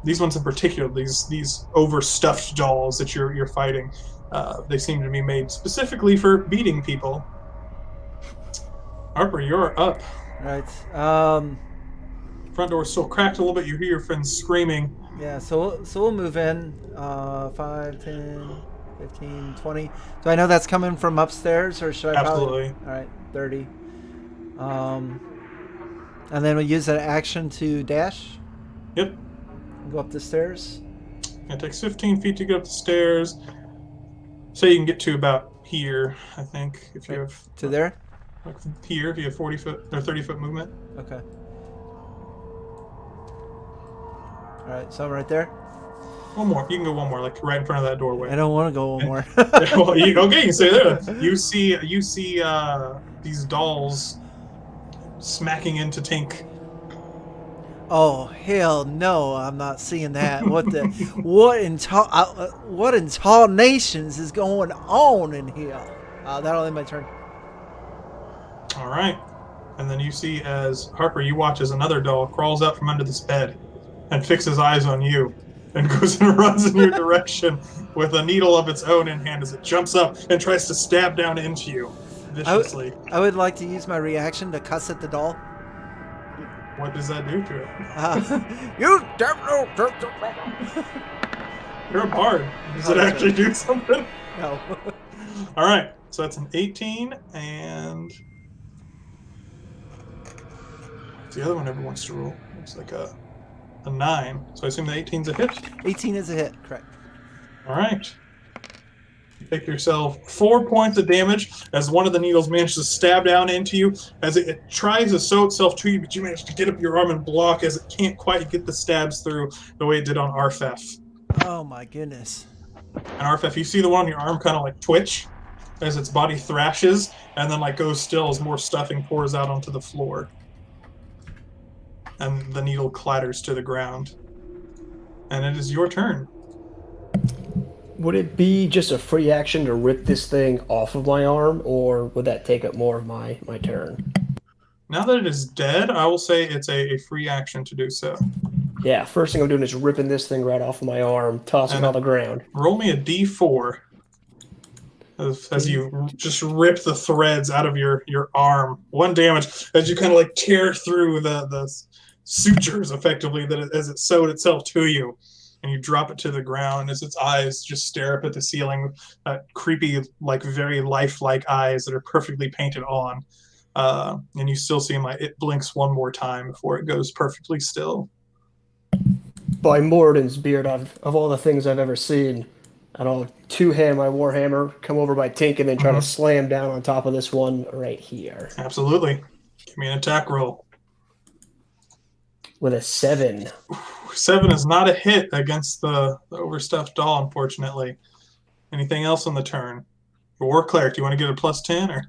These ones in particular, these overstuffed dolls that you're fighting, they seem to be made specifically for beating people. Harper, you're up. Right. Front door's still cracked a little bit. You hear your friends screaming. Yeah, so we'll move in. 5, 10, 15, 20. Do I know that's coming from upstairs, or should I Absolutely. All right, 30. And then we use that action to dash. Yep. Go up the stairs. It takes 15 feet to get up the stairs. So you can get to about here, I think, if you have... To there? Like here, if you have 40 foot or 30 foot movement. Okay. All right, so I'm right there. One more. You can go one more, like right in front of that doorway. I don't want to go one more. Well, okay, you can stay there. You see these dolls smacking into Tink. Oh hell no! I'm not seeing that. What in tall nations is going on in here? That'll end my turn. All right, and then you see as Harper, you watch as another doll crawls out from under this bed and fixes eyes on you, and goes and runs in your direction with a needle of its own in hand as it jumps up and tries to stab down into you viciously. I would like to use my reaction to cuss at the doll. What does that do to it? You devil! You're a bard. Does it actually do something? No. All right, so that's an 18, and the other one never wants to roll. Looks like a 9. So I assume the 18's a hit. 18 is a hit, correct. All right. You take yourself 4 points of damage as one of the needles manages to stab down into you as it tries to sew itself to you, but you manage to get up your arm and block as it can't quite get the stabs through the way it did on Arphef. Oh my goodness. And Arphef, you see the one on your arm kind of like twitch as its body thrashes and then like goes still as more stuffing pours out onto the floor. And the needle clatters to the ground. And it is your turn. Would it be just a free action to rip this thing off of my arm, or would that take up more of my turn? Now that it is dead, I will say it's a free action to do so. Yeah, first thing I'm doing is ripping this thing right off of my arm, tossing it on the ground. Roll me a d4 as you just rip the threads out of your arm. 1 damage as you kind of like tear through the sutures effectively as it sewed itself to you. And you drop it to the ground as its eyes just stare up at the ceiling with creepy, like very lifelike eyes that are perfectly painted on. And you still see it blinks one more time before it goes perfectly still. By Moradin's beard, of all the things I've ever seen, and I'll two-hand my warhammer, come over by Tink, and then try to slam down on top of this one right here. Absolutely. Give me an attack roll. With a 7. 7 is not a hit against the overstuffed doll, unfortunately. Anything else on the turn? War Cleric, do you want to get a +10 or?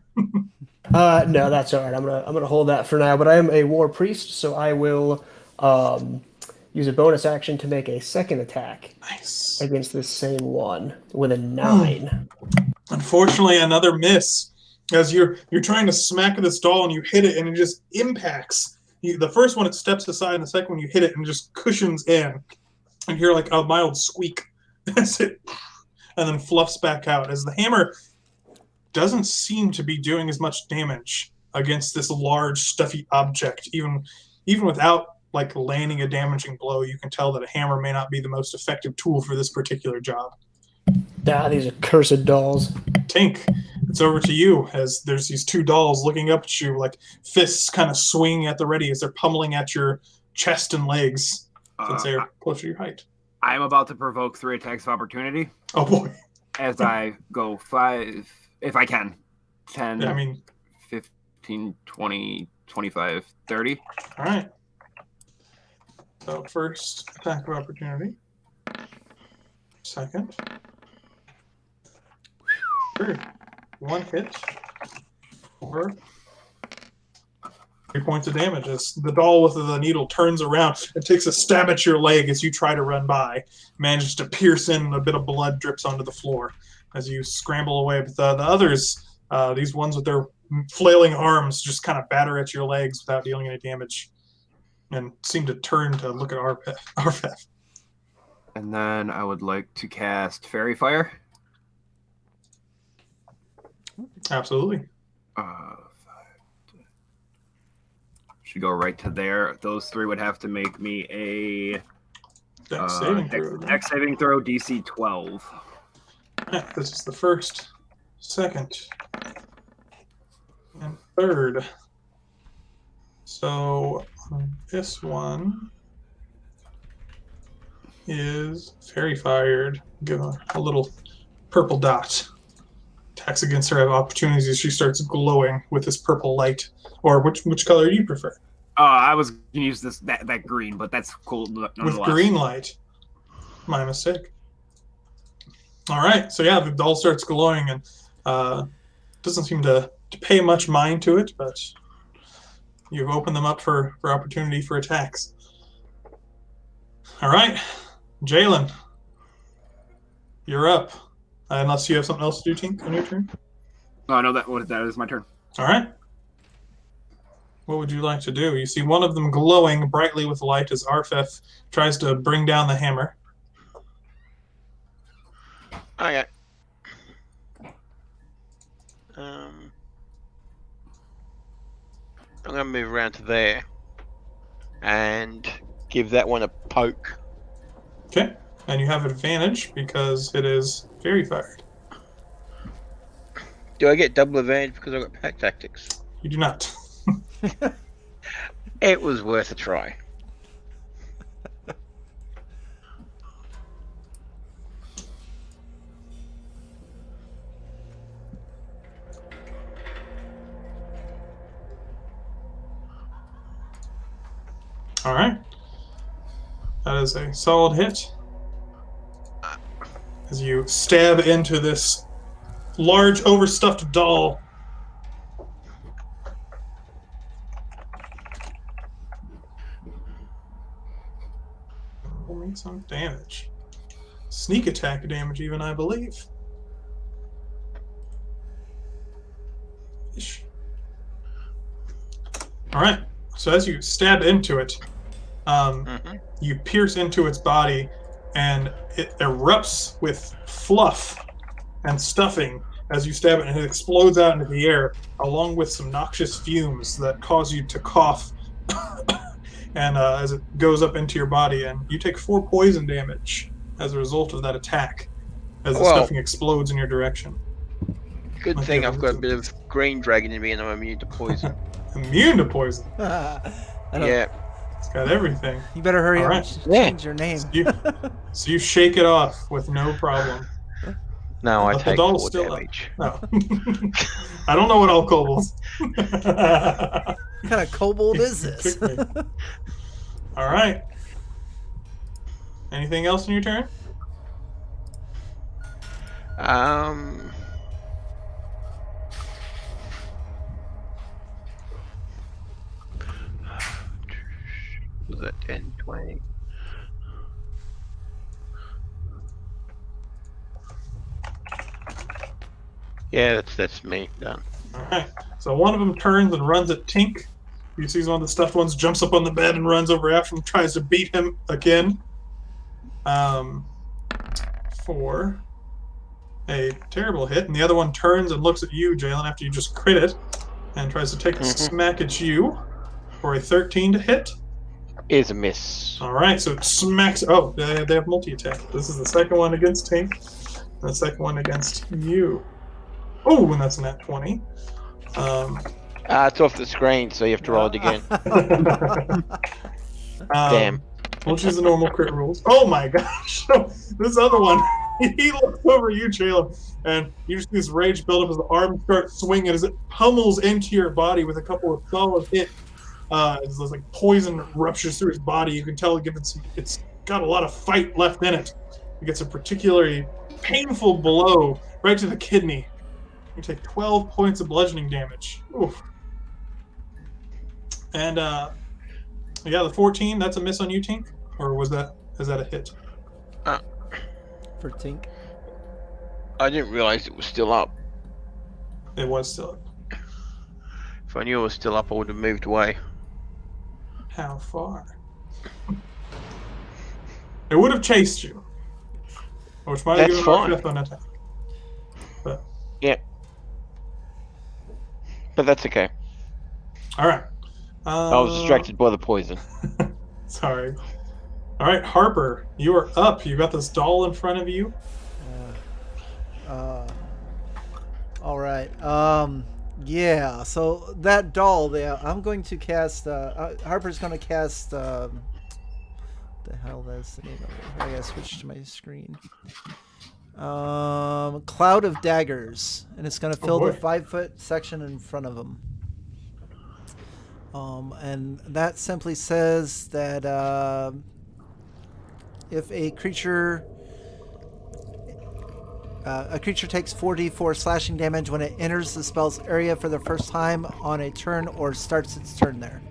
No, that's all right. I'm gonna hold that for now. But I am a war priest, so I will use a bonus action to make a second attack. Nice. Against this same one with a 9. Unfortunately, another miss. As you're trying to smack this doll and you hit it and it just impacts. The first one, it steps aside, and the second one, you hit it and just cushions in. And you hear like a mild squeak as it, and then fluffs back out. As the hammer doesn't seem to be doing as much damage against this large, stuffy object. Even without like landing a damaging blow, you can tell that a hammer may not be the most effective tool for this particular job. These are cursed dolls. Tink, it's over to you as there's these 2 dolls looking up at you, like fists kind of swinging at the ready as they're pummeling at your chest and legs since they're close to your height. I'm about to provoke 3 attacks of opportunity. Oh boy. As I go 5, if I can. 10, Yeah, I mean, 15, 20, 25, 30. all right. So first attack of opportunity. Second. Third. 1 hit. 4. 3 points of damage as the doll with the needle turns around and takes a stab at your leg as you try to run by. Manages to pierce in, and a bit of blood drips onto the floor as you scramble away. But the others, these ones with their flailing arms, just kind of batter at your legs without dealing any damage and seem to turn to look at Arphef. And then I would like to cast Fairy Fire. Absolutely. Should go right to there. Those 3 would have to make me a Dex saving throw. Dex saving throw, DC 12. Yeah, this is the first, second, and third. So this one is fairy fired. Give her a little purple dot. Attacks against her have opportunities as she starts glowing with this purple light. Or which color do you prefer? I was gonna use that green, but that's cool nonetheless. With green light. My mistake. All right, so yeah, the doll starts glowing and doesn't seem to pay much mind to it, but you've opened them up for opportunity for attacks. All right, Jalen, you're up. Unless you have something else to do, Tink, on your turn. Oh no, that is my turn. All right. What would you like to do? You see one of them glowing brightly with light as Arphef tries to bring down the hammer. Okay. I'm going to move around to there and give that one a poke. Okay. And you have advantage because it is fairy fired. Do I get double advantage because I've got pack tactics? You do not. It was worth a try. All right. That is a solid hit. As you stab into this large, overstuffed doll. Will make some damage. Sneak attack damage, even, I believe. Ish. All right. So as you stab into it, you pierce into its body, and it erupts with fluff and stuffing as you stab it, and it explodes out into the air, along with some noxious fumes that cause you to cough. And as it goes up into your body, and you take 4 poison damage as a result of that attack, as the stuffing explodes in your direction. Good thing I've got a bit of green dragon in me, and I'm immune to poison. Immune to poison? Yeah. It's got everything. You better hurry up Right. and change your name. So you shake it off with no problem. No, I But the take doll's 4 still damage. No. I don't know what all kobolds. What kind of kobold is this? All right. Anything else in your turn? Was that 10, 20? Yeah, that's me. Done. Alright, so one of them turns and runs at Tink. You see one of the stuffed ones jumps up on the bed and runs over after him, tries to beat him again. For a terrible hit. And the other one turns and looks at you, Jalen, after you just crit it, and tries to take a smack at you for a 13 to hit. Is a miss. Alright, so it smacks. Oh, they have multi-attack. This is the second one against Tink, and the second one against you. Oh, and that's a nat 20. It's off the screen, so you have to roll it again. Damn. We'll choose the normal crit rules. Oh my gosh! This other one, he looks over you, Jalen, and you just see this rage build up as the arm starts swinging as it pummels into your body with a couple of solid hits. As like poison ruptures through his body, you can tell it's got a lot of fight left in it. It gets a particularly painful blow right to the kidney. You take 12 points of bludgeoning damage. Oof. And yeah, the 14, that's a miss on you, Tink? Or is that a hit? For Tink. I didn't realize it was still up. It was still up. If I knew it was still up, I would have moved away. How far? It would have chased you. Which might have That's given fine. Arphef an attack. But Yeah. But that's okay. alright. I was distracted by the poison. Sorry. Alright, Harper, you are up. You got this doll in front of you. All right. Yeah, so that doll there, I'm going to cast, Harper's going to cast, the hell that's the name of it? I gotta switch to my screen. Cloud of Daggers, and it's going to fill the 5-foot section in front of him. And that simply says that if a creature takes 4d4 slashing damage when it enters the spell's area for the first time on a turn or starts its turn there.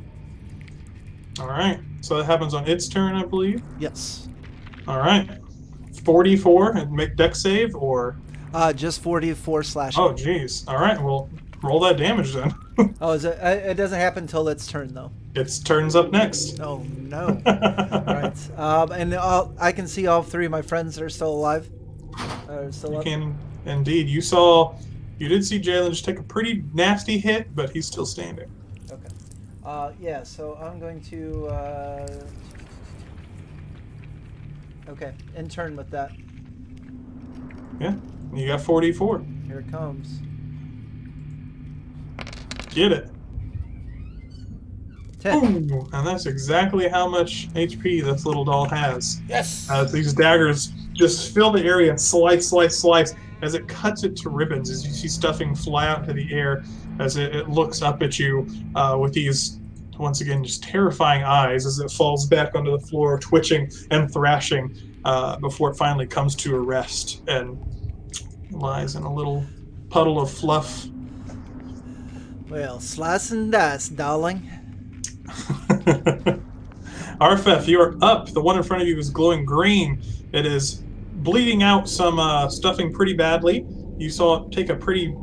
All right. So that happens on its turn, I believe. Yes. All right. 44 and make dex save, or just 4d4 slashing. oh, geez. All right. Well, roll that damage then. Oh, is it? It doesn't happen until its turn, though. Its turn's up next. Oh no! Right. And I can see all three of my friends that are still alive. You can indeed. You did see Jalen just take a pretty nasty hit, but he's still standing. Okay. Yeah. So I'm going to. Okay. In turn with that. Yeah. You got 44. Here it comes. Get it. 10. Ooh, and that's exactly how much HP this little doll has. Yes. These daggers just fill the area and slice as it cuts it to ribbons, as you see stuffing fly out into the air as it looks up at you with these, once again, just terrifying eyes as it falls back onto the floor, twitching and thrashing before it finally comes to a rest and lies in a little puddle of fluff. Well, slice and dice, darling. Arphef, you are up. The one in front of you is glowing green. It is bleeding out some stuffing pretty badly. You saw it take a pretty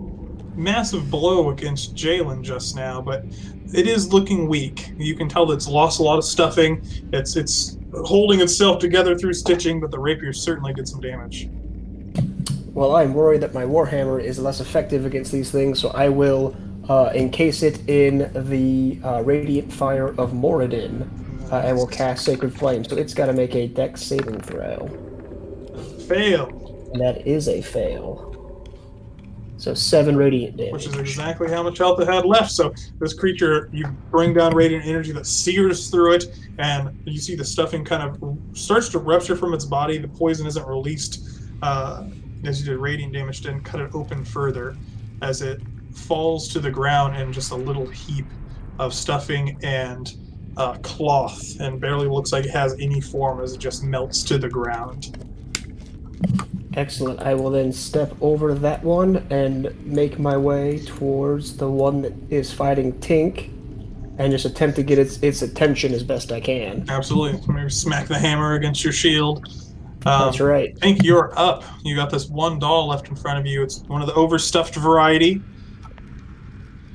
massive blow against Jalen just now, but it is looking weak. You can tell that it's lost a lot of stuffing. It's holding itself together through stitching, but the rapier certainly did some damage. Well, I'm worried that my Warhammer is less effective against these things, so I will encase it in the Radiant Fire of Moradin, and will cast Sacred Flame. So it's got to make a Dex saving throw. Fail. And that is a fail. So 7 Radiant damage. Which is exactly how much health it had left. So this creature, you bring down Radiant energy that sears through it, and you see the stuffing kind of starts to rupture from its body. The poison isn't released as you did Radiant damage, didn't cut it open further as it falls to the ground in just a little heap of stuffing and cloth, and barely looks like it has any form as it just melts to the ground. Excellent. I will then step over that one and make my way towards the one that is fighting Tink and just attempt to get its attention as best I can. Absolutely. Maybe smack the hammer against your shield. That's right. Tink, you're up. You got this one doll left in front of you. It's one of the overstuffed variety.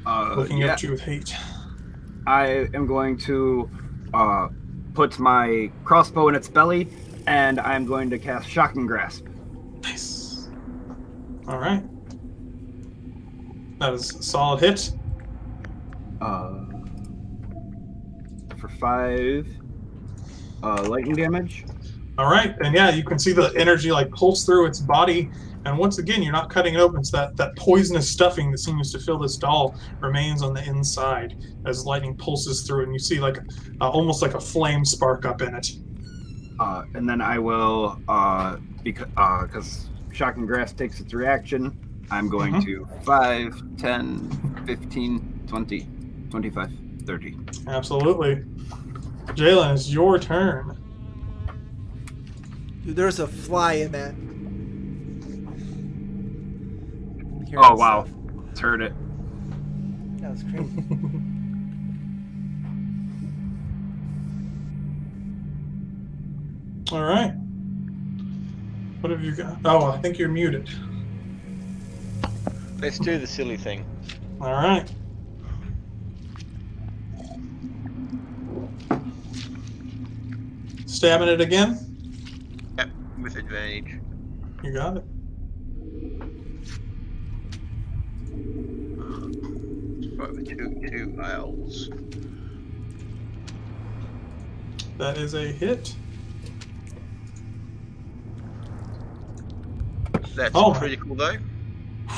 Looking at you with hate. I am going to put my crossbow in its belly, and I'm going to cast Shocking Grasp. Nice. All right. That is a solid hit. For 5 lightning damage. All right, and yeah, you can see the energy like pulse through its body, and once again, you're not cutting it open. So that poisonous stuffing that seems to fill this doll remains on the inside as lightning pulses through it, and you see like almost like a flame spark up in it. And then I will, because Shocking Grasp takes its reaction, I'm going to 5, 10, 15, 20, 25, 30. Absolutely. Jalen, it's your turn. Dude, there's a fly in that. Oh, wow. It's heard it. That was crazy. All right. What have you got? Oh, I think you're muted. Let's do the silly thing. All right. Stabbing it again? Yep, with advantage. You got it. Right, with two owls. That is a hit. That's critical though.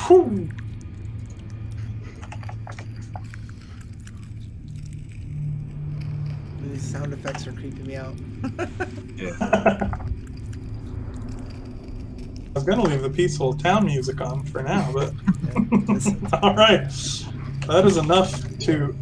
Whew. These sound effects are creeping me out. Yeah. I was going to leave the peaceful town music on for now, but... Yeah, All right. That is enough to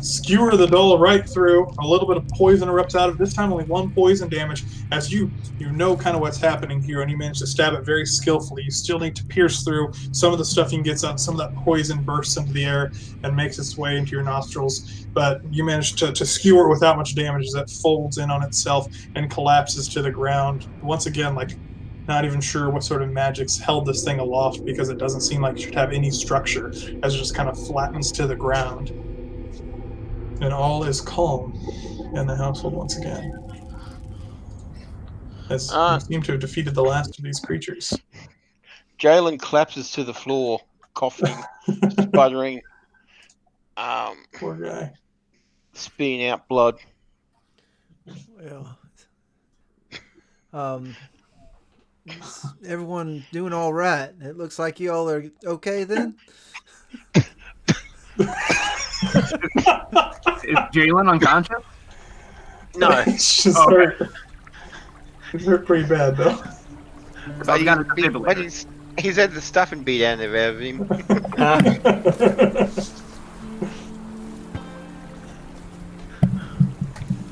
skewer the doll right through. A little bit of poison erupts out of it. This time only 1 poison damage. As you know kind of what's happening here, and you manage to stab it very skillfully. You still need to pierce through. Some of the stuff you can get out, some of that poison bursts into the air and makes its way into your nostrils. But you manage to skewer it without much damage as it folds in on itself and collapses to the ground. Once again, like, not even sure what sort of magic's held this thing aloft because it doesn't seem like it should have any structure as it just kind of flattens to the ground. And all is calm in the household once again. As you seem to have defeated the last of these creatures. Jalen collapses to the floor, coughing, sputtering, Poor guy. spitting out blood. Well, is everyone doing all right? It looks like you all are okay then. Is Jalen unconscious? No, It's just hurt. It hurt pretty bad though. but got a defibrillator. he's had the stuffing beat out of him.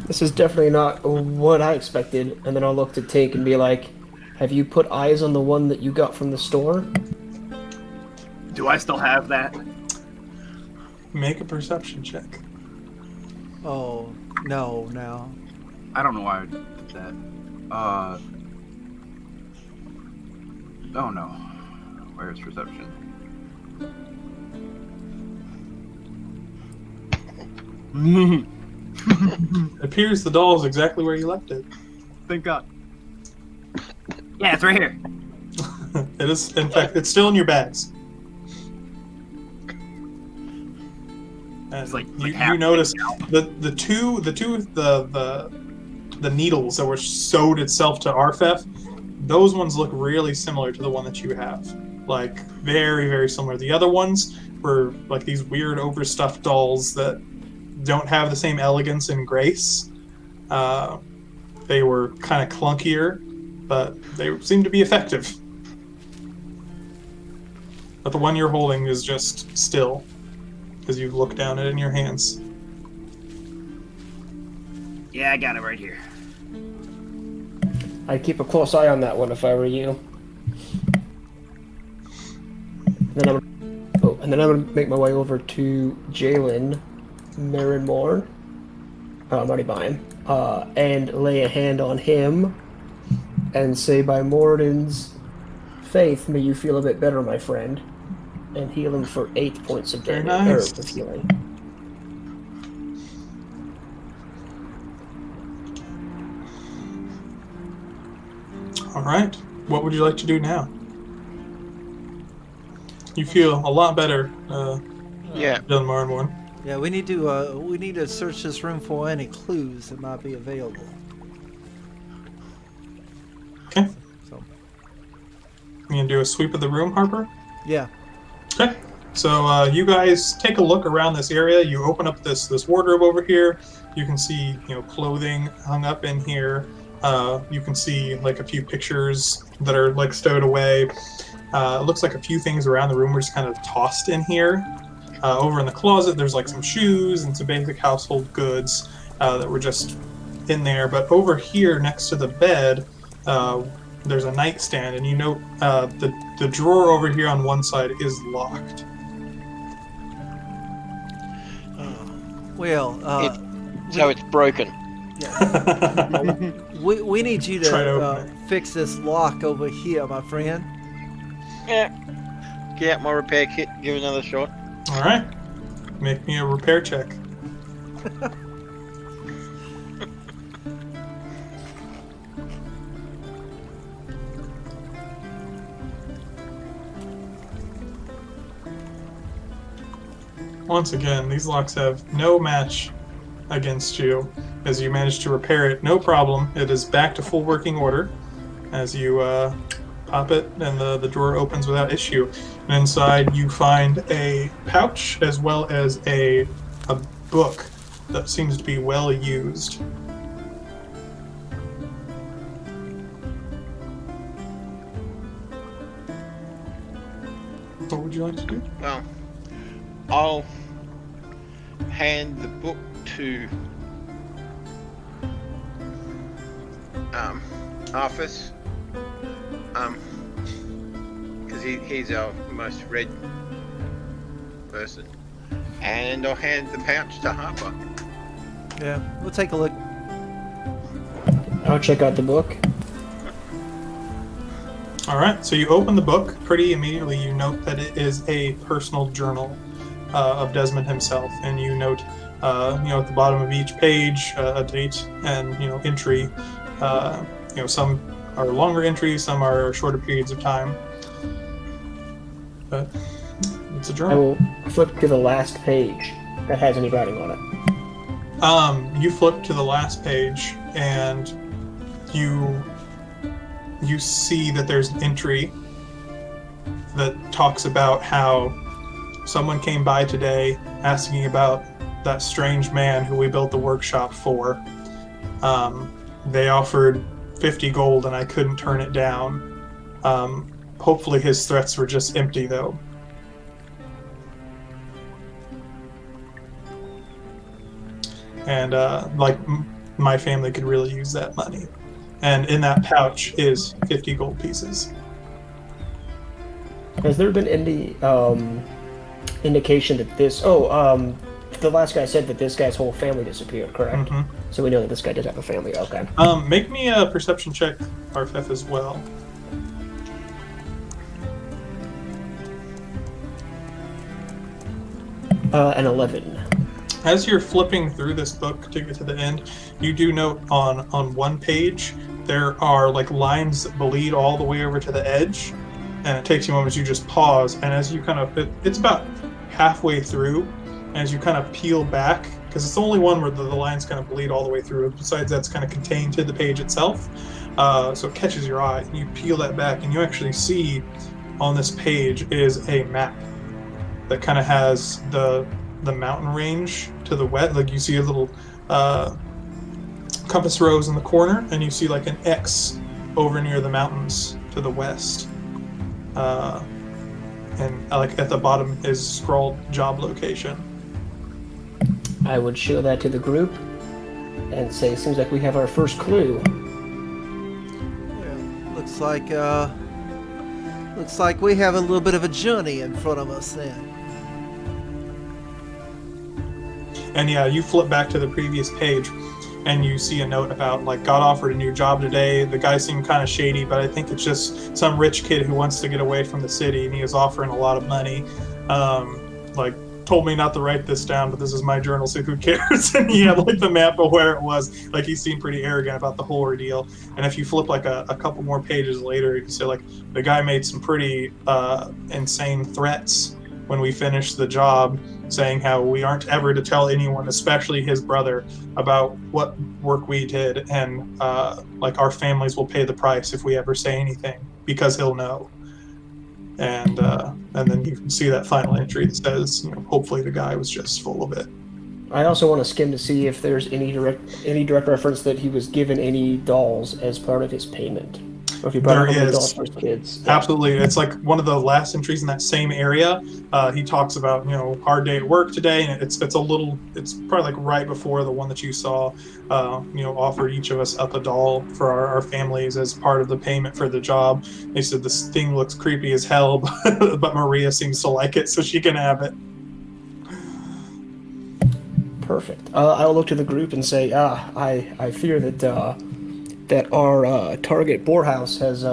This is definitely not what I expected. And then I'll look to Tink and be like, have you put eyes on the one that you got from the store? Do I still have that? Make a perception check. Oh no, no. I don't know why I did that. Oh no. Where's perception? It appears the doll is exactly where you left it. Thank God. Yeah, it's right here. It is, in fact, it's still in your bags. And It's like you notice the needles that were sewed itself to Arphef. Those ones look really similar to the one that you have, like very, very similar. The other ones were like these weird overstuffed dolls that don't have the same elegance and grace. They were kind of clunkier, but they seem to be effective. But the one you're holding is just still, as you look down at it in your hands. Yeah, I got it right here. I'd keep a close eye on that one if I were you. And then I'm gonna make my way over to Jalanmarunmorn. I'm already by him. And lay a hand on him and say, by Moradin's faith, may you feel a bit better, my friend. And heal him for 8 points of Very damage. nice. Of healing. All right. What would you like to do now? You feel a lot better, Yeah. Jalanmarunmorn. Yeah, we need to search this room for any clues that might be available. Okay. So, You gonna do a sweep of the room, Harper? yeah. Okay. So you guys take a look around this area. You open up this wardrobe over here. You can see clothing hung up in here. You can see like a few pictures that are like stowed away. It looks like a few things around the room were just kind of tossed in here. Over in the closet, there's like some shoes and some basic household goods that were just in there. But over here, next to the bed, there's a nightstand, and you note the drawer over here on one side is locked. Well, So it's broken. yeah. we need you Try to to open fix this lock over here, my friend. Yeah. Get out my repair kit. Give it another shot. All right. Make me a repair check. Once again, these locks have no match against you, as you manage to repair it. No problem. It is back to full working order as you pop it, and the drawer opens without issue. And inside you find a pouch as well as a book that seems to be well used. What would you like to do? Well, I'll hand the book to Arphef, because he's our most read person, and I'll hand the pouch to Harper. Yeah, we'll take a look. I'll check out the book. All right, so you open the book. Pretty immediately you note that it is a personal journal of Desmond himself, and you note, at the bottom of each page, a date and, entry. Some are longer entries, some are shorter periods of time. But it's a I journal. will flip to the last page that has any writing on it. You flip to the last page, and you see that there's an entry that talks about how someone came by today asking about that strange man who we built the workshop for. They offered 50 gold and I couldn't turn it down. Hopefully his threats were just empty, though. And my family could really use that money. And in that pouch is 50 gold pieces. Has there been any indication that the last guy said that this guy's whole family disappeared, correct? Mm-hmm. So we know that this guy did have a family, okay. Make me a perception check, Arphef, as well. An 11. As you're flipping through this book to get to the end, you do note on one page there are lines that bleed all the way over to the edge, and it takes you moments. You just pause, and as you it's about halfway through, and as you kind of peel back, because it's the only one where the lines kind of bleed all the way through. Besides, that's kind of contained to the page itself, so it catches your eye. And you peel that back, and you actually see on this page is a map that kind of has the mountain range to the west. You see a little compass rose in the corner, and you see an X over near the mountains to the west. And at the bottom is scrawled job location. I would show that to the group and say, seems like we have our first clue. Yeah, looks like we have a little bit of a journey in front of us then. And yeah, you flip back to the previous page, and you see a note about God offered a new job today. The guy seemed kind of shady, but I think it's just some rich kid who wants to get away from the city, and he is offering a lot of money. Told me not to write this down, but this is my journal, so who cares? And he had the map of where it was. He seemed pretty arrogant about the whole ordeal. And if you flip a couple more pages later, you say the guy made some pretty insane threats when we finished the job, saying how we aren't ever to tell anyone, especially his brother, about what work we did, and our families will pay the price if we ever say anything, because he'll know. And then you can see that final entry that says, hopefully the guy was just full of it. I also want to skim to see if there's any direct reference that he was given any dolls as part of his payment. Or if he brought home dolls for his kids. Yeah. Absolutely. It's one of the last entries in that same area. He talks about, hard day at work today, and it's probably right before the one that you saw, offered each of us up a doll for our families as part of the payment for the job. They said this thing looks creepy as hell, but Maria seems to like it, so she can have it. Perfect. I will look to the group and say, I fear that our target Borehouse has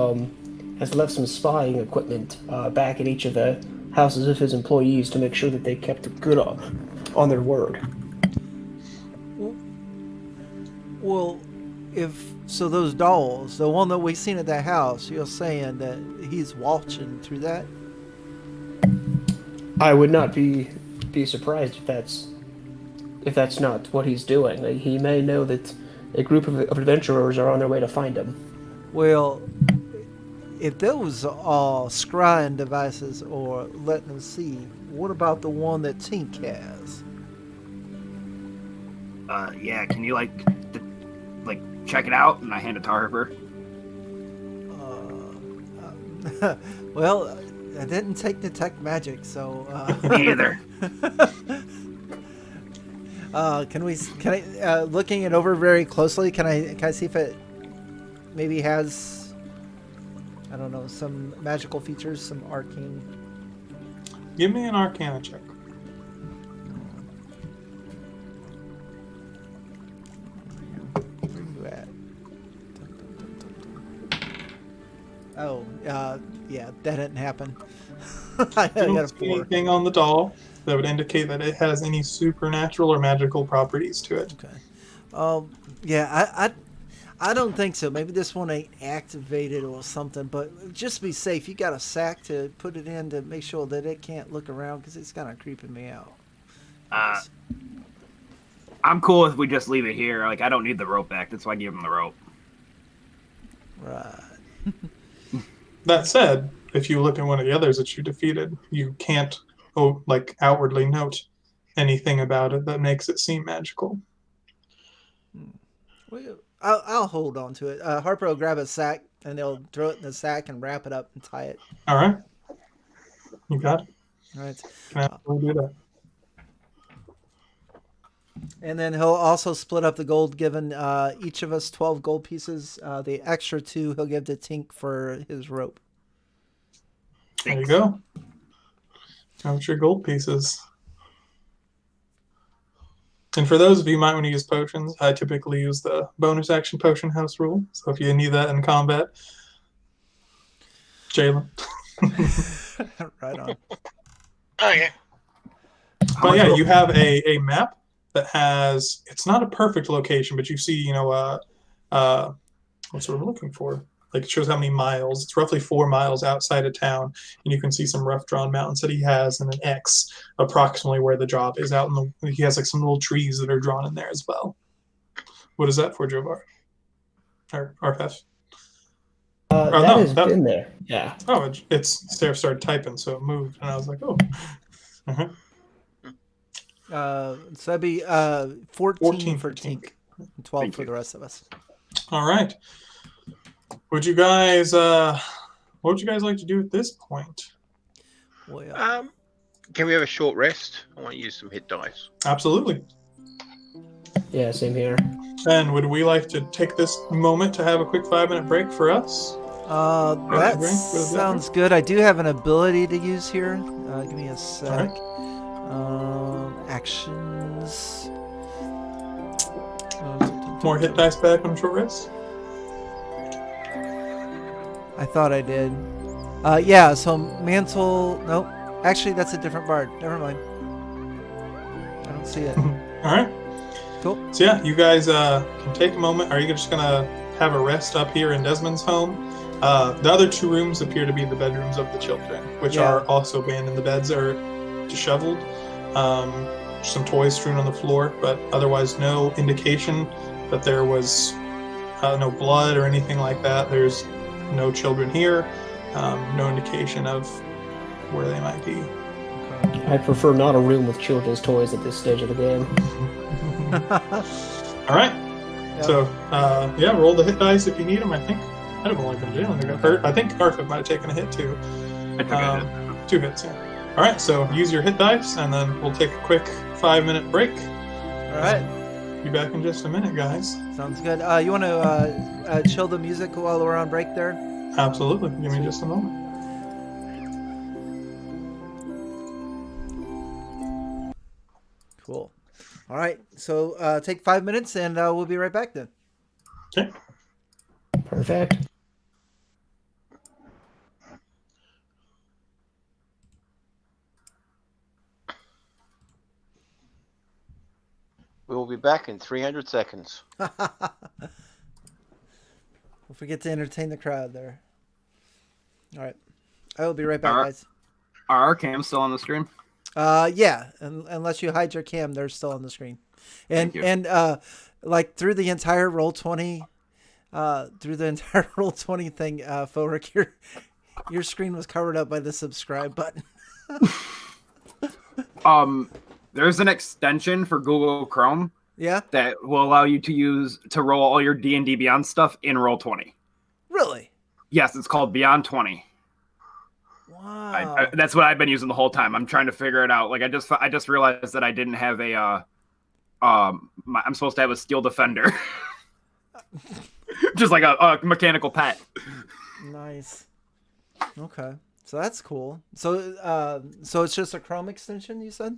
left some spying equipment back at each of the houses of his employees to make sure that they kept good on their word. Well, so those dolls, the one that we seen at that house, you're saying that he's watching through that? I would not be surprised if that's not what he's doing. He may know that a group of adventurers are on their way to find him. Well, if those are scrying devices or letting them see, what about the one that Tink has? Yeah, can you like check it out? And I hand it to Harper. Well, I didn't take detect magic, so. Me either. Can I looking it over very closely? Can I see if it maybe has, I don't know, some magical features, some arcane? Give me an Arcana check. Where you at? Oh, yeah, that didn't happen. I You got a don't see 4. anything on the doll that would indicate that it has any supernatural or magical properties to it. Okay. Yeah, I don't think so. Maybe this one ain't activated or something, but just be safe. You got a sack to put it in to make sure that it can't look around because it's kind of creeping me out. I'm cool if we just leave it here. Like, I don't need the rope back. That's why I give him the rope. Right. That said, if you look at one of the others that you defeated, you can't outwardly note anything about it that makes it seem magical. Well, I'll hold on to it. Harper will grab a sack and they'll throw it in the sack and wrap it up and tie it. All right. You got it. All right. We'll do that. And then he'll also split up the gold, giving each of us 12 gold pieces. The extra 2 he'll give to Tink for his rope. There you go. Count your gold pieces. And for those of you who might want to use potions, I typically use the bonus action potion house rule. So if you need that in combat, Jalen. Right on. Oh yeah. But yeah, you have a map that has, it's not a perfect location, but you see, what's what we're looking for. Like, it shows how many miles. It's roughly 4 miles outside of town, and you can see some rough drawn mountains that he has, and an X approximately where the drop is out in the. He has like some little trees that are drawn in there as well. What is that for, Jovar? Or Arphef? That has been there. Yeah. Oh, it's Seraph started typing, so it moved, and I was like, oh. Uh-huh. So that'd be 14 for Tink, and 12 for the rest of us. All right. What would you guys like to do at this point? Well, Can we have a short rest? I want to use some hit dice. Absolutely. Yeah, same here. And would we like to take this moment to have a quick 5-minute break for us? that sounds good. I do have an ability to use here. Give me a sec. Actions. More hit dice back on short rest? I thought I did. Yeah, so Mantle... Nope. Actually, that's a different bard. Never mind. I don't see it. All right. Cool. So yeah, you guys can take a moment. Are you just going to have a rest up here in Desmond's home? The other 2 rooms appear to be the bedrooms of the children, which are also abandoned. The beds are disheveled. Some toys strewn on the floor, but otherwise no indication that there was no blood or anything like that. There's no children here. No indication of where they might be. I prefer not a room with children's toys at this stage of the game. All right. Yep. So, roll the hit dice if you need them. I think I don't know if Jalen got hurt. I think Arphef might have taken a hit too. I took a hit. 2 hits, yeah. All right, so use your hit dice, and then we'll take a quick 5-minute break. All right. Be back in just a minute, guys. Sounds good. You want to chill the music while we're on break there? Absolutely. Give me just a moment. Cool. All right. So take 5 minutes, and we'll be right back then. Okay. Perfect. We will be back in 300 seconds. Don't forget to entertain the crowd there. All right. I will be right back, guys. Are our cams still on the screen? Yeah. Unless you hide your cam, they're still on the screen. And like through the entire Roll20, thing, Foerick, your screen was covered up by the subscribe button. There's an extension for Google Chrome Yeah. that will allow you to roll all your D&D Beyond stuff in Roll20. Really? Yes, it's called Beyond 20. Wow. That's what I've been using the whole time. I'm trying to figure it out. Like I just realized that I didn't have a I'm supposed to have a steel defender. Just like a mechanical pet. Nice. Okay. So that's cool. So it's just a Chrome extension, you said?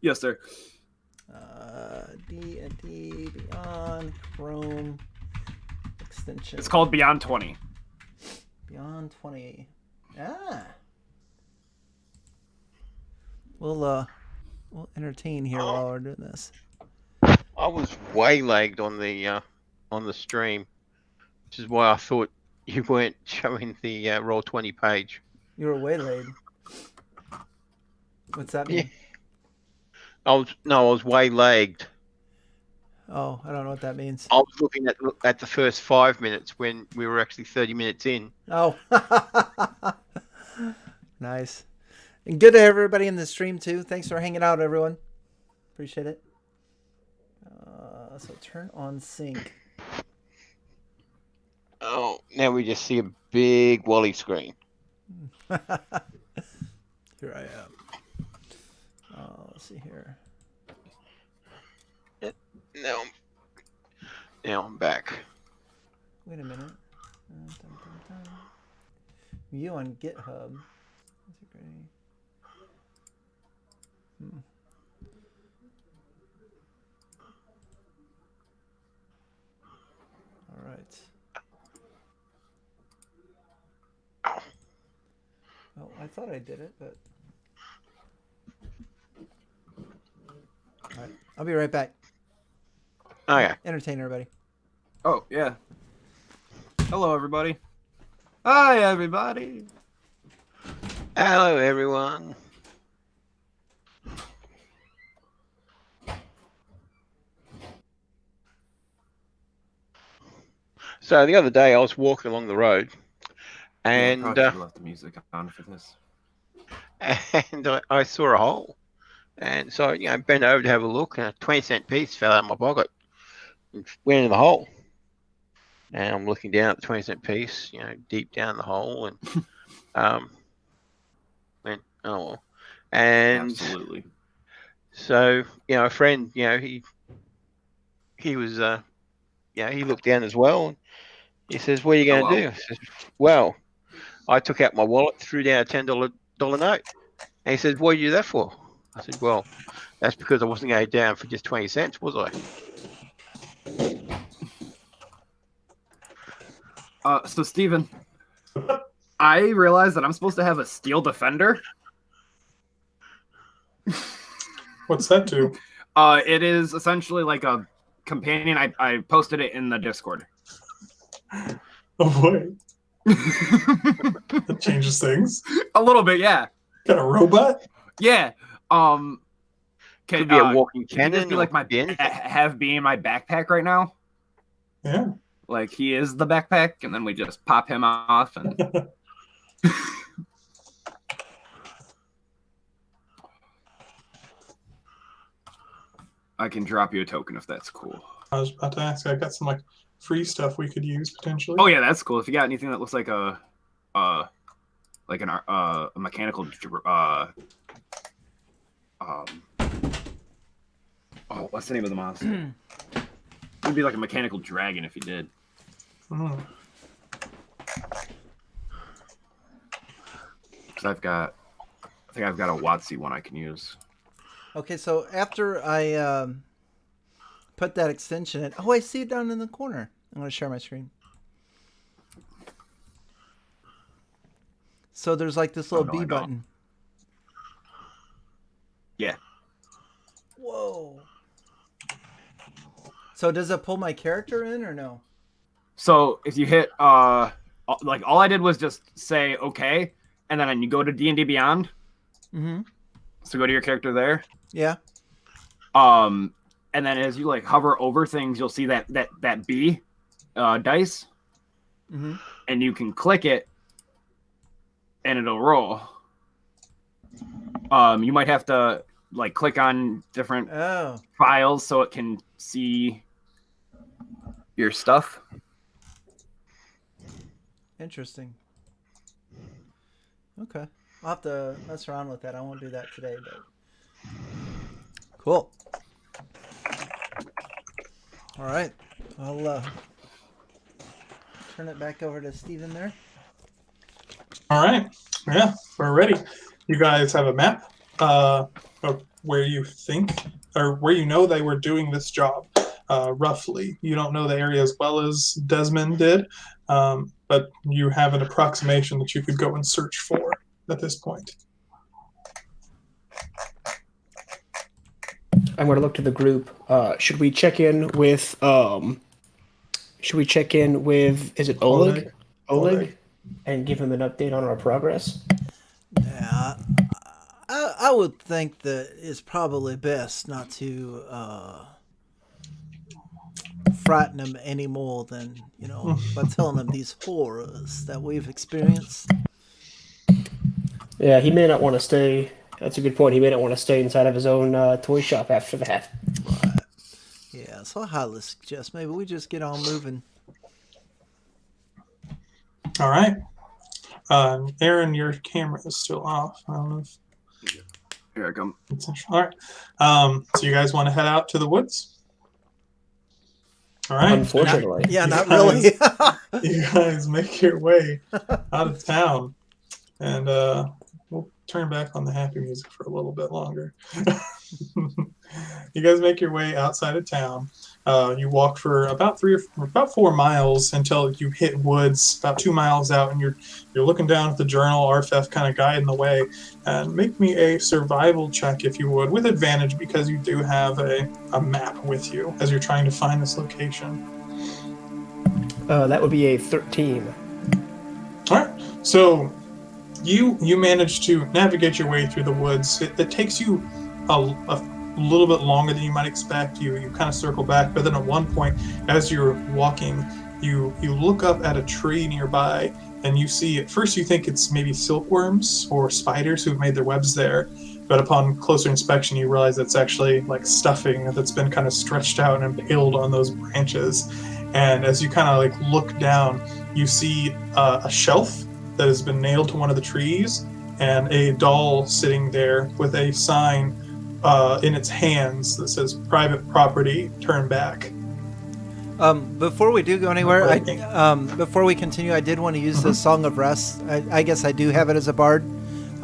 Yes, sir. D&D Beyond Chrome extension. It's called Beyond 20. Beyond 20. We'll entertain here while we're doing this. I was waylagged on the stream, which is why I thought you weren't showing the Roll20 page. You were waylaid. What's that mean? Yeah. I was waylagged. Oh, I don't know what that means. I was looking at the first 5 minutes when we were actually 30 minutes in. Oh. Nice. And good to everybody in the stream, too. Thanks for hanging out, everyone. Appreciate it. So turn on sync. Oh, now we just see a big Wally screen. Here I am. Let's see here. Now I'm back. Wait a minute. View on GitHub. That's great. All right. Well, I thought I did it, but... All right. I'll be right back. Okay. Entertain everybody. Oh, yeah. Hello, everybody. Hi, everybody. Hello, everyone. So the other day I was walking along the road, and probably should have left the music on for this. and I saw a hole, and so bent over to have a look, and a 20-cent piece fell out of my pocket and went in the hole. And I'm looking down at the 20-cent piece, deep down the hole, and went, oh well. And Absolutely. so a friend, he was he looked down as well, and he says, "What are you going to do?" I says, "Well, I took out my wallet, threw down a $10 note." And he says, "What did you do that for?" I said, "Well, that's because I wasn't going down for just 20 cents, was I?" So Steven, I realized that I'm supposed to have a steel defender. What's that do? It is essentially like a companion. I posted it in the Discord. Oh boy. That changes things. A little bit, yeah. Got a robot? Yeah. Could be a walking Can cannon. just be like my have be in my backpack right now? Yeah. Like he is the backpack, and then we just pop him off and. I can drop you a token if that's cool. I was about to ask. I got some free stuff we could use potentially. Oh yeah, that's cool. If you got anything that looks like a mechanical what's the name of the monster? It'd be like a mechanical dragon if you did. Mm. Because I think I've got a WotC one I can use. Okay, so after I put that extension in... Oh, I see it down in the corner. I'm going to share my screen. So there's like this little B button. Yeah. Whoa. So does it pull my character in or no? So if you hit all I did was just say okay, and then you go to D&D Beyond. Mm-hmm. So go to your character there. Yeah. And then as you hover over things, you'll see that B dice. Mm-hmm. And you can click it and it'll roll. You might have to like click on different Oh, files so it can see your stuff. interesting. Okay. I'll have to mess around with that. I won't do that today, but cool. All right. I'll turn it back over to Steven there. All right. Yeah, we're ready. You guys have a map of where you think or where you know they were doing this job, roughly. You don't know the area as well as Desmond did, but you have an approximation that you could go and search for at this point. I'm going to look to the group. Should we check in with? Is it Oleg? Oleg, and give him an update on our progress. Yeah, I would think that it's probably best not to frighten him any more than, by telling him these horrors that we've experienced. Yeah, he may not want to stay. That's a good point. He may not want to stay inside of his own toy shop after that. Right. Yeah, so I highly suggest maybe we just get on moving. All right. Aaron, your camera is still off. I don't know if... Here I come. All right. So you guys want to head out to the woods? All right. Unfortunately. Not really. You guys make your way out of town. And we'll turn back on the happy music for a little bit longer. You guys make your way outside of town. You walk for about 4 miles until you hit woods, about 2 miles out, and you're looking down at the journal, Arphef kind of guiding the way. And make me a survival check, if you would, with advantage, because you do have a map with you as you're trying to find this location. That would be a 13. All right. So you manage to navigate your way through the woods. It takes you a little bit longer than you might expect. You kind of circle back, but then at one point, as you're walking, you look up at a tree nearby, and you see, at first you think it's maybe silkworms or spiders who've made their webs there, but upon closer inspection you realize it's actually like stuffing that's been kind of stretched out and impaled on those branches. And as you kind of like look down, you see a shelf that has been nailed to one of the trees, and a doll sitting there with a sign in its hands that says "Private Property, Turn Back." Before we do go anywhere, before we continue, I did want to use the Song of Rest. I guess I do have it as a bard.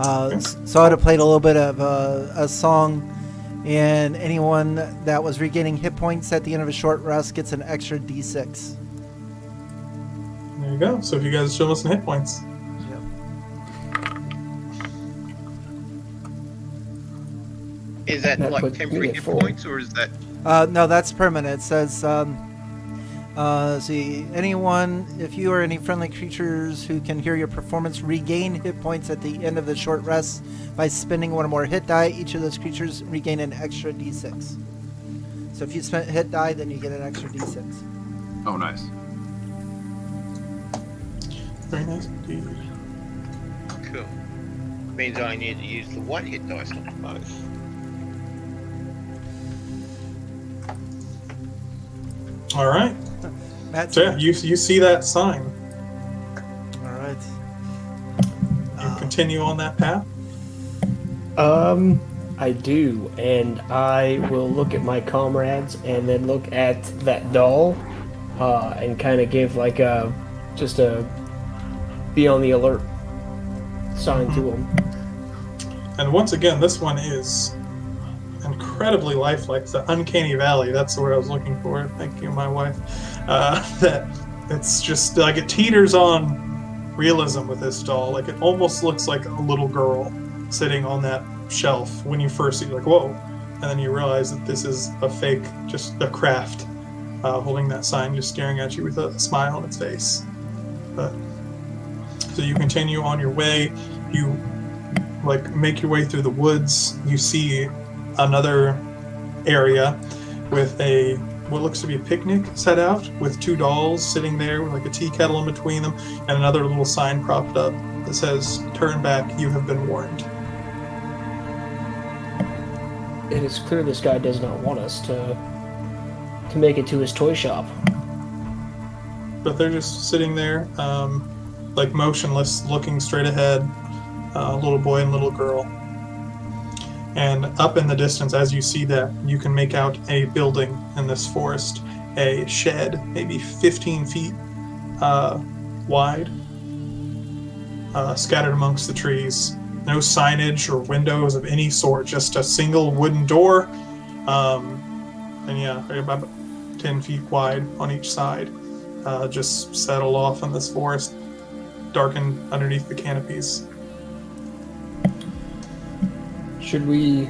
So I'd have played a little bit of a song, and anyone that was regaining hit points at the end of a short rest gets an extra D6. There you go. So if you guys show us some hit points. Is that like temporary hit points, or is that... No, that's permanent. It says, see, anyone, if you or any friendly creatures who can hear your performance regain hit points at the end of the short rest by spending one or more hit die, each of those creatures regain an extra D6. So if you spend hit die, then you get an extra D6. Oh, nice. Very nice indeed. Cool. Means I need to use the 1 hit dice, not both. All right. Matt, So yeah, you see that sign. all right. You continue on that path. I do, and I will look at my comrades and then look at that doll, and kind of give like just a be on the alert sign to them. And once again, this one is incredibly lifelike. It's the uncanny valley. That's the word I was looking for. Thank you, my wife. That it's just like it teeters on realism with this doll. Like it almost looks like a little girl sitting on that shelf when you first see it, like, whoa. And then you realize that this is a fake, just a craft, holding that sign, just staring at you with a smile on its face. So you continue on your way. You like make your way through the woods. You see another area with what looks to be a picnic set out with 2 dolls sitting there with like a tea kettle in between them, and another little sign propped up that says "Turn back, you have been warned." It is clear this guy does not want us to make it to his toy shop. But they're just sitting there, like motionless, looking straight ahead. Little boy and little girl. And up in the distance, as you see that, you can make out a building in this forest, a shed, maybe 15 feet wide, scattered amongst the trees. No signage or windows of any sort, just a single wooden door, and yeah, about 10 feet wide on each side, just settled off in this forest, darkened underneath the canopies. Should we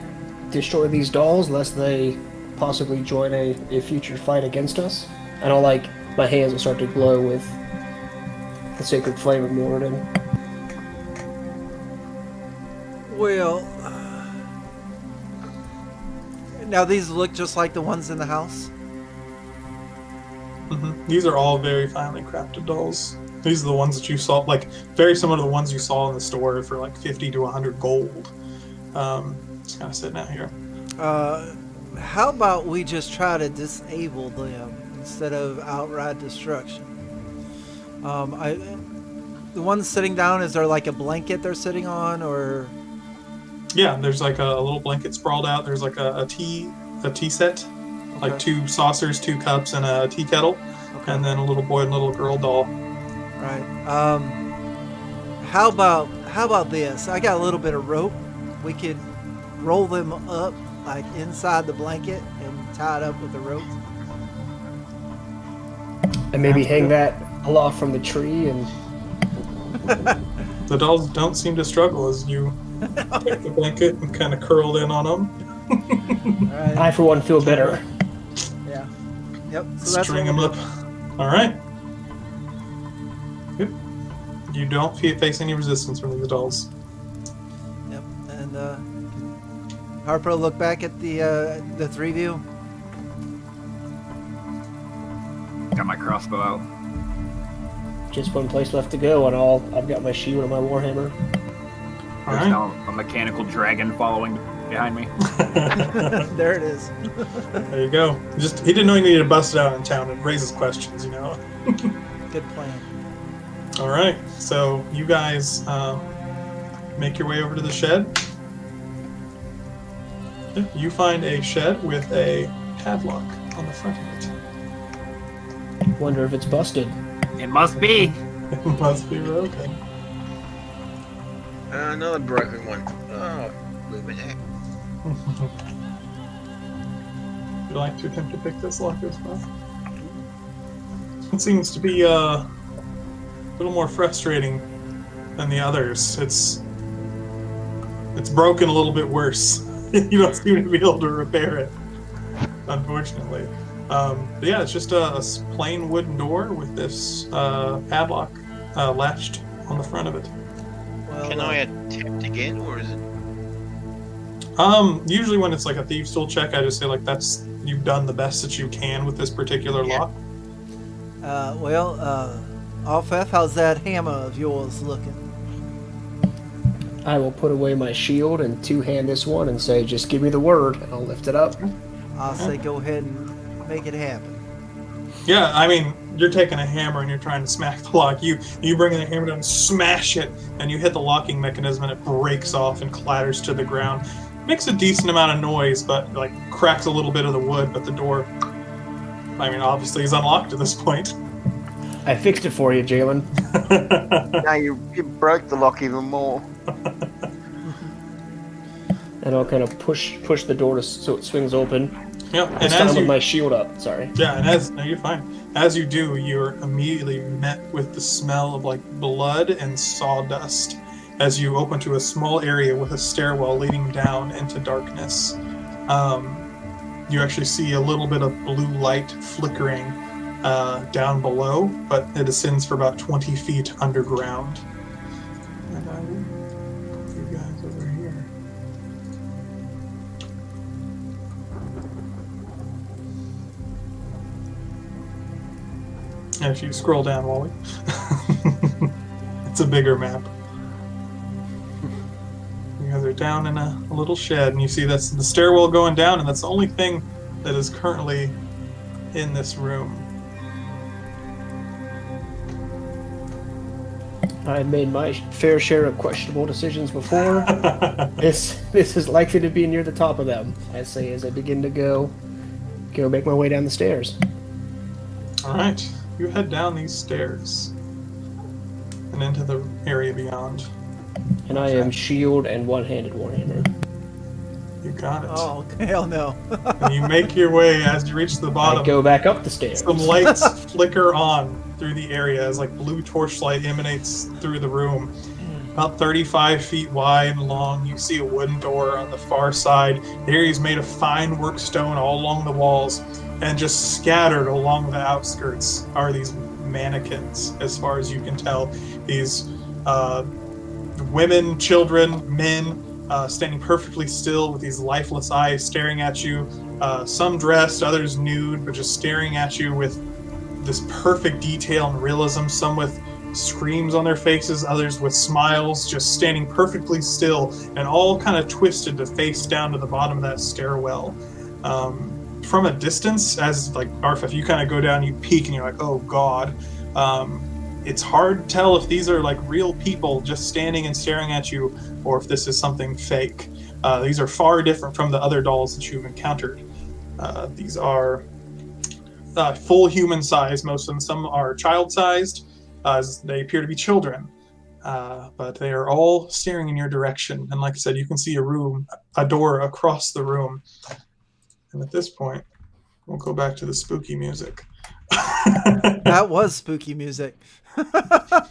destroy these dolls lest they possibly join a future fight against us? I don't like my hands will start to glow with the sacred flame of Moradin. Well, now these look just like the ones in the house. Mm-hmm. These are all very finely crafted dolls. These are the ones that you saw, like very similar to the ones you saw in the store for like 50 to 100 gold. Just kind of sitting out here. How about we just try to disable them instead of outright destruction? The ones sitting down, is there like a blanket they're sitting on, or? Yeah, there's like a little blanket sprawled out. There's like a tea set, Okay. like 2 saucers, 2 cups, and a tea kettle, Okay. and then a little boy and little girl doll. Right. How about this? I got a little bit of rope. We could roll them up like inside the blanket and tie it up with the rope. And maybe hang that aloft from the tree and... The dolls don't seem to struggle as you take the blanket and kind of curled in on them. All right. I, for one, feel better. Yeah. Yep. So that's String what them we'll up. All right. Good. You don't face any resistance from these dolls. do. Yep. And Harper will look back at the 3 of you. Got my crossbow out. Just one place left to go, and I've got my shield and my warhammer. All There's right. now a mechanical dragon following behind me. There it is. There you go. He didn't know he needed to bust it out in town and raises questions, you know. Good plan. All right. So you guys make your way over to the shed. You find a shed with a padlock on the front of it. Wonder if it's busted. It must be. It must be broken. Another broken one. Oh, blooming heck. Would you like to attempt to pick this lock as well? It seems to be a little more frustrating than the others. It's broken a little bit worse. You don't seem to be able to repair it, unfortunately. But yeah, it's just a plain wooden door with this padlock latched on the front of it. Well, Can I attempt again, or is it? Usually when it's like a thieves' tool check, I just say like you've done the best that you can with this particular lock. Arphef, how's that hammer of yours looking? I will put away my shield and two-hand this one and say, just give me the word, and I'll lift it up. I'll say go ahead and make it happen. Yeah, I mean, you're taking a hammer and you're trying to smack the lock. You bring in the hammer down and smash it, and you hit the locking mechanism and it breaks off and clatters to the ground. Makes a decent amount of noise, but like cracks a little bit of the wood, but the door, I mean, obviously is unlocked at this point. I fixed it for you, Jalen. Now you broke the lock even more. And I'll kind of push the door so it swings open. Yeah, and This time with my shield up, sorry. Yeah, and no, you're fine. As you do, you're immediately met with the smell of like blood and sawdust as you open to a small area with a stairwell leading down into darkness. You actually see a little bit of blue light flickering down below, but it ascends for about 20 feet underground. And I will put you guys over here. And if you scroll down, Wally, it's a bigger map. You guys are down in a little shed, and you see that's the stairwell going down, and that's the only thing that is currently in this room. I've made my fair share of questionable decisions before. This is likely to be near the top of them. I say as I begin to go make my way down the stairs. All right, you head down these stairs and into the area beyond. And I am shield and one-handed warhammer. You got it. Oh, hell no. And you make your way as you reach the bottom. I go back up the stairs. Some lights flicker on through the area as like blue torchlight emanates through the room. About 35 feet wide and long, you see a wooden door on the far side. The area is made of fine work stone all along the walls, and just scattered along the outskirts are these mannequins, as far as you can tell. These women, children, men, standing perfectly still with these lifeless eyes staring at you. Some dressed, others nude, but just staring at you with this perfect detail and realism. Some with screams on their faces, others with smiles, just standing perfectly still, and all kind of twisted to face down to the bottom of that stairwell. From a distance, as like Arphef, you kind of go down, you peek, and you're like, oh god. It's hard to tell if these are like real people just standing and staring at you, or if this is something fake. These are far different from the other dolls that you've encountered. These are full human size, most of them. Some are child-sized, as they appear to be children. But they are all staring in your direction. And like I said, you can see a door across the room. And at this point, we'll go back to the spooky music. That was spooky music. I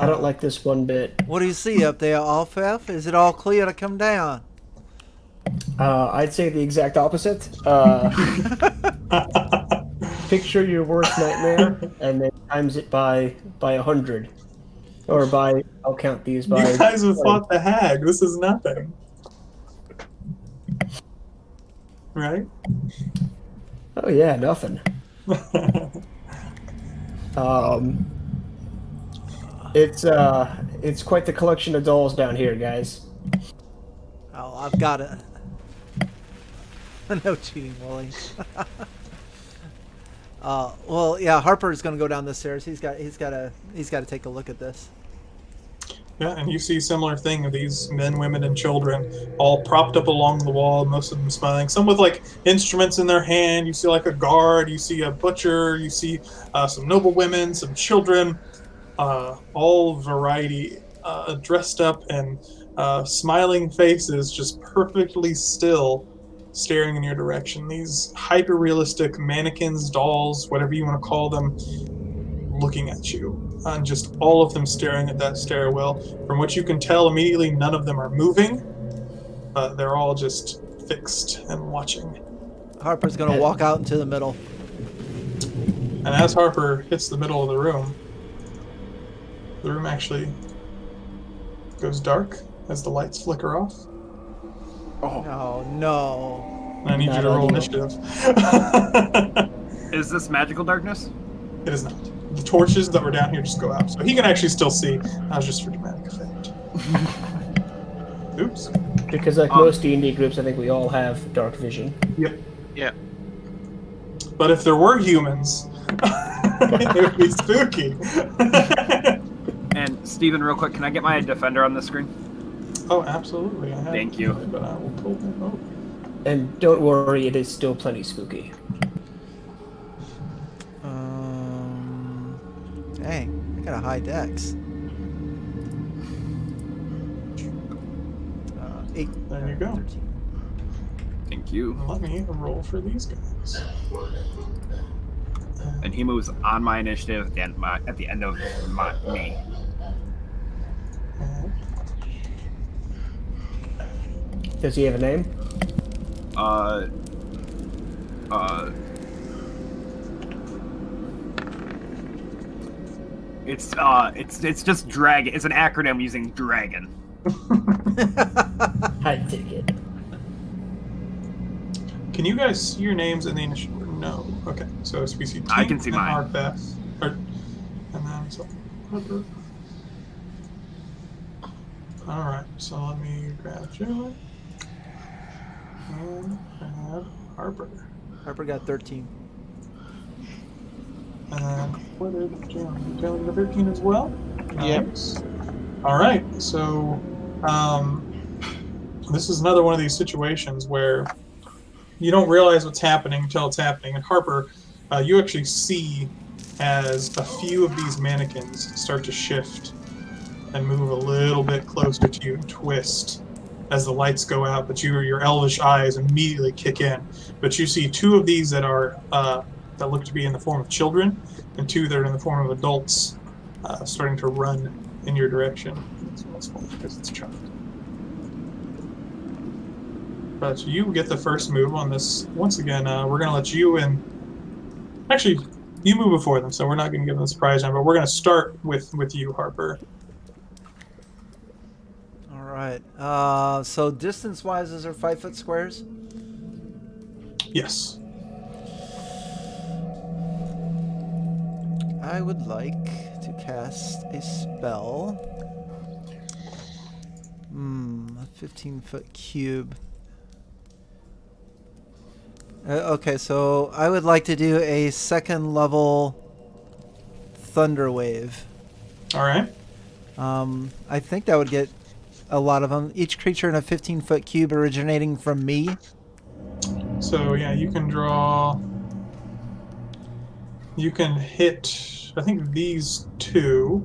don't like this one bit. What do you see up there, Arphef? Is it all clear to come down? I'd say the exact opposite. Picture your worst nightmare and then times it by 100. Or by, I'll count these by... You guys have fought the hag. This is nothing. Right? Oh yeah, nothing. It's quite the collection of dolls down here, guys. Oh, I've got it. No cheating, Wally. Well, yeah, Harper's gonna go down the stairs. He's got to take a look at this. Yeah, and you see a similar thing of these men, women, and children all propped up along the wall, most of them smiling. Some with like instruments in their hand. You see like a guard, you see a butcher, you see some noble women, some children, all variety, dressed up and smiling faces, just perfectly still, staring in your direction. These hyper-realistic mannequins, dolls, whatever you want to call them, looking at you. And just all of them staring at that stairwell. From what you can tell immediately, none of them are moving. They're all just fixed and watching. Harper's gonna walk out into the middle. And as Harper hits the middle of the room actually goes dark as the lights flicker off. Oh no. And I need you to roll initiative. Is this magical darkness? It is not. The torches that were down here just go out. So he can actually still see. That was just for dramatic effect. Oops. Because like most D&D groups, I think we all have dark vision. Yep. Yeah. But if there were humans, it would be spooky. And Steven, real quick, can I get my defender on the screen? Oh, absolutely. I have Thank you. But I will pull them over. And don't worry, it is still plenty spooky. Dang, I got a high dex. 8. There you go. 13. Thank you. Let me roll for these guys. And he moves on my initiative and at the end of me. Does he have a name? It's just dragon. It's an acronym using dragon. I take it. Can you guys see your names in the initial? No. Okay. So we see Tink I can see mine. Arphef, and then so Harper. Alright, so let me grab Jovar. And grab Harper. Harper got 13. And then what did Jalen? Jalen got 13 as well? Yep. Nice. Alright, so this is another one of these situations where you don't realize what's happening until it's happening. And Harper, you actually see as a few of these mannequins start to shift and move a little bit closer to you and twist as the lights go out, but your elvish eyes immediately kick in. But you see two of these that are that look to be in the form of children, and two that are in the form of adults starting to run in your direction. This one's full because it's chopped. But you get the first move on this. Once again, we're going to let you in. Actually, you move before them, so we're not going to give them the surprise round, but we're going to start with you, Harper. All right. So distance-wise, is there 5-foot squares? Yes. I would like to cast a spell. A 15-foot cube. Okay, so I would like to do a second level thunder wave. All right. I think that would get a lot of them. Each creature in a 15-foot cube originating from me. So yeah, you can draw. You can hit. I think these two.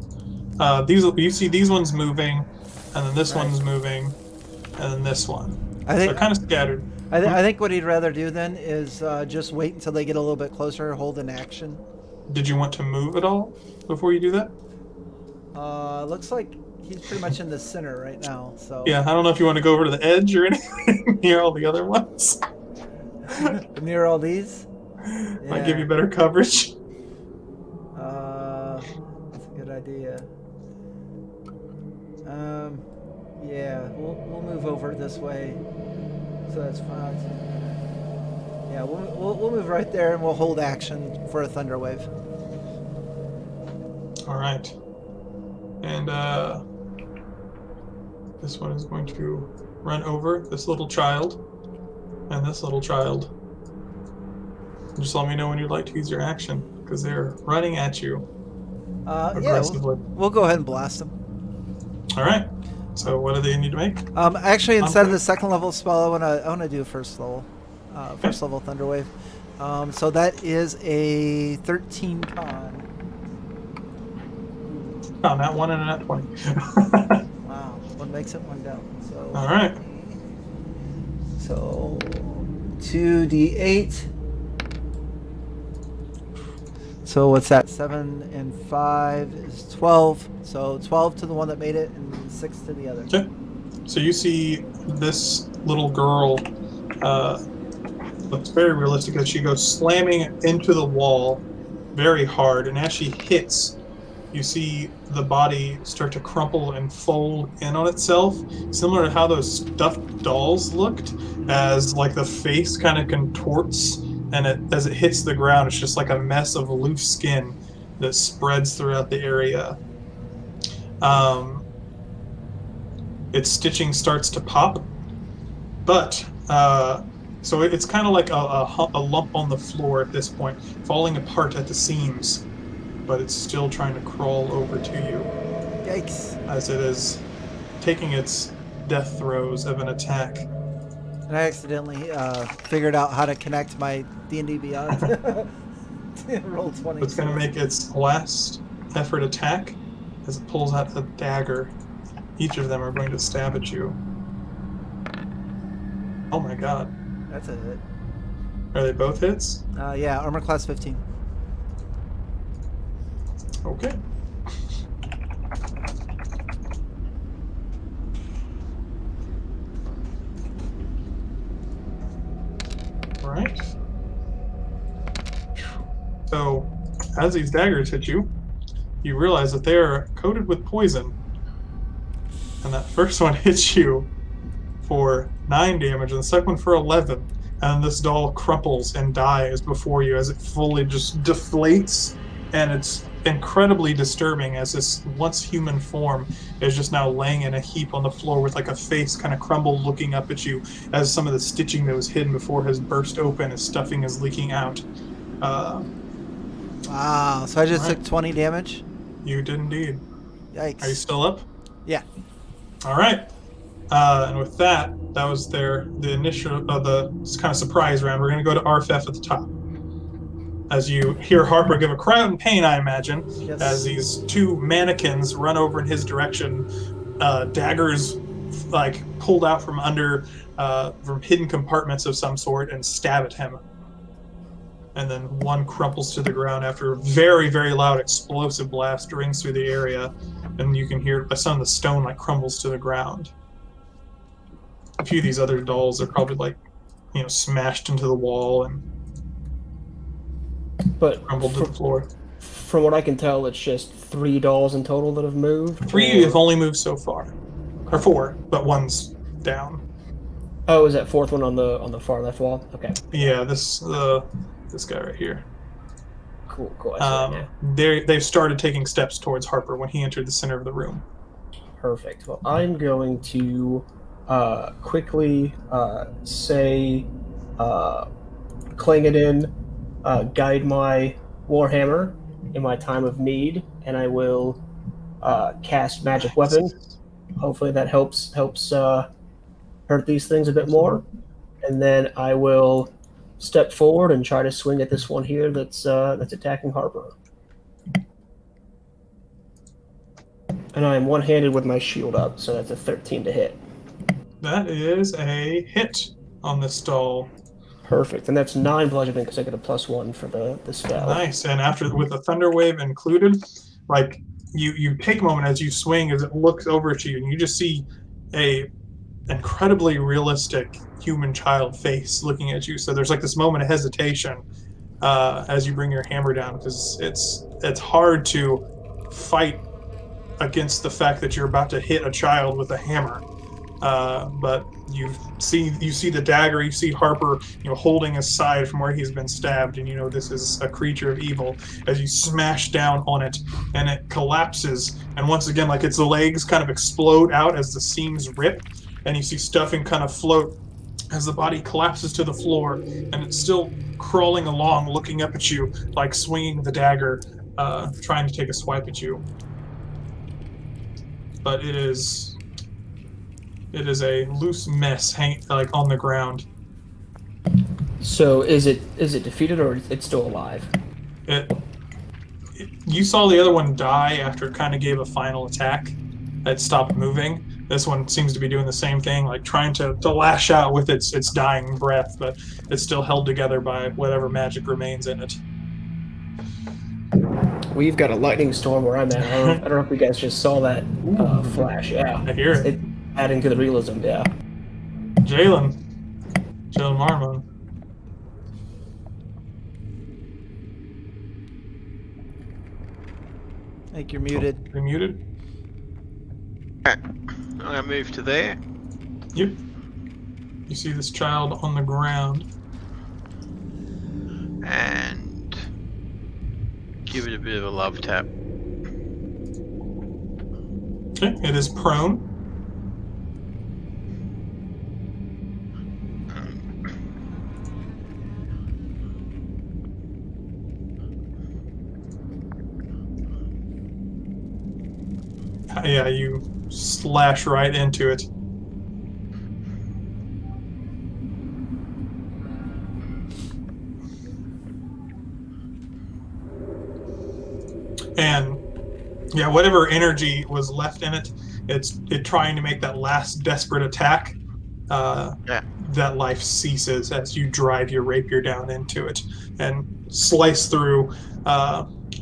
These you see these ones moving, and then this one's moving, and then this one. I think they're kind of scattered. I think what he'd rather do then is just wait until they get a little bit closer, hold an action. Did you want to move at all before you do that? Looks like he's pretty much in the center right now. So Yeah, I don't know if you want to go over to the edge or anything near all the other ones. near all these. Might give you better coverage. That's a good idea. Yeah, we'll move over this way. So that's fine. Yeah, we'll move right there and we'll hold action for a thunder wave. All right. And this one is going to run over this little child and this little child. Just let me know when you'd like to use your action, because they're running at you aggressively. We'll go ahead and blast them. All right. So what do they need to make? Actually, instead of the second level spell, I wanna do first level thunder wave. So that is a 13 con. Oh, not one and a not 20. Wow, one makes it, one down. So All right. So 2d8. So what's that? 7 and 5 is 12. So 12 to the one that made it, and 6 to the other. Okay. So you see this little girl looks very realistic as she goes slamming into the wall very hard, and as she hits, you see the body start to crumple and fold in on itself, similar to how those stuffed dolls looked, as like the face kind of contorts, and as it hits the ground, it's just like a mess of loose skin that spreads throughout the area. Its stitching starts to pop, but so it's kind of like a lump on the floor at this point, falling apart at the seams, but it's still trying to crawl over to you. Yikes. As it is taking its death throes of an attack. And I accidentally figured out how to connect my D&D Beyond. Roll 20. It's going to make its last effort attack as it pulls out a dagger. Each of them are going to stab at you. Oh my god. That's a hit. Are they both hits? Yeah, armor class 15. Okay. Alright. So, as these daggers hit you, you realize that they are coated with poison. And that first one hits you for 9 damage, and the second one for 11. And this doll crumples and dies before you as it fully just deflates, and its incredibly disturbing as this once human form is just now laying in a heap on the floor with like a face kind of crumbled looking up at you as some of the stitching that was hidden before has burst open as stuffing is leaking out. Wow, so I just took 20 damage? You did indeed. Yikes. Are you still up? Yeah. All right. And with that was the initial, the kind of surprise round. We're going to go to Arphef at the top. As you hear Harper give a cry out in pain, I imagine, Yes. as these two mannequins run over in his direction, daggers like pulled out from under, from hidden compartments of some sort, and stab at him. And then one crumples to the ground after a very, very loud explosive blast rings through the area, and you can hear some of the stone like crumbles to the ground. A few of these other dolls are probably like, smashed into the wall and crumbled to the floor. From what I can tell, it's just 3 dolls in total that have moved. 3 have only moved so far, or 4, but one's down. Oh, is that 4th one on the far left wall? Okay. Yeah, this guy right here. Cool. I see that, yeah. They've started taking steps towards Harper when he entered the center of the room. Perfect. Well, I'm going to quickly say, clang it in, guide my Warhammer in my time of need, and I will cast Magic Weapon. Hopefully that helps hurt these things a bit more. And then I will step forward and try to swing at this one here that's attacking Harper. And I am one-handed with my shield up, so that's a 13 to hit. That is a hit on this doll. Perfect, and that's 9 bludgeoning because I get a +1 for the spell. Nice, and after with the thunder wave included, like you take a moment as you swing, as it looks over at you, and you just see a incredibly realistic human child face looking at you. So there's like this moment of hesitation as you bring your hammer down, because it's hard to fight against the fact that you're about to hit a child with a hammer. But you see the dagger, you see Harper, holding aside from where he's been stabbed, and this is a creature of evil. As you smash down on it, and it collapses, and once again, like its legs kind of explode out as the seams rip, and you see stuffing kind of float as the body collapses to the floor, and it's still crawling along, looking up at you, like swinging the dagger, trying to take a swipe at you. But it is a loose mess like on the ground. So is it defeated, or it's still alive? You saw the other one die after it kind of gave a final attack. It stopped moving. This one seems to be doing the same thing, like trying to lash out with its dying breath, but it's still held together by whatever magic remains in it. We've got a lightning storm where I'm at. I don't know if you guys just saw that flash. Yeah, I hear it. It's adding to the realism. Yeah. Jalanmarunmorn. I think you're muted. You're muted? I'm going to move to there. Yep. You see this child on the ground. And give it a bit of a love tap. Okay, it is prone. Yeah, you slash right into it. And yeah, whatever energy was left in it, it's trying to make that last desperate attack. That life ceases as you drive your rapier down into it and slice through,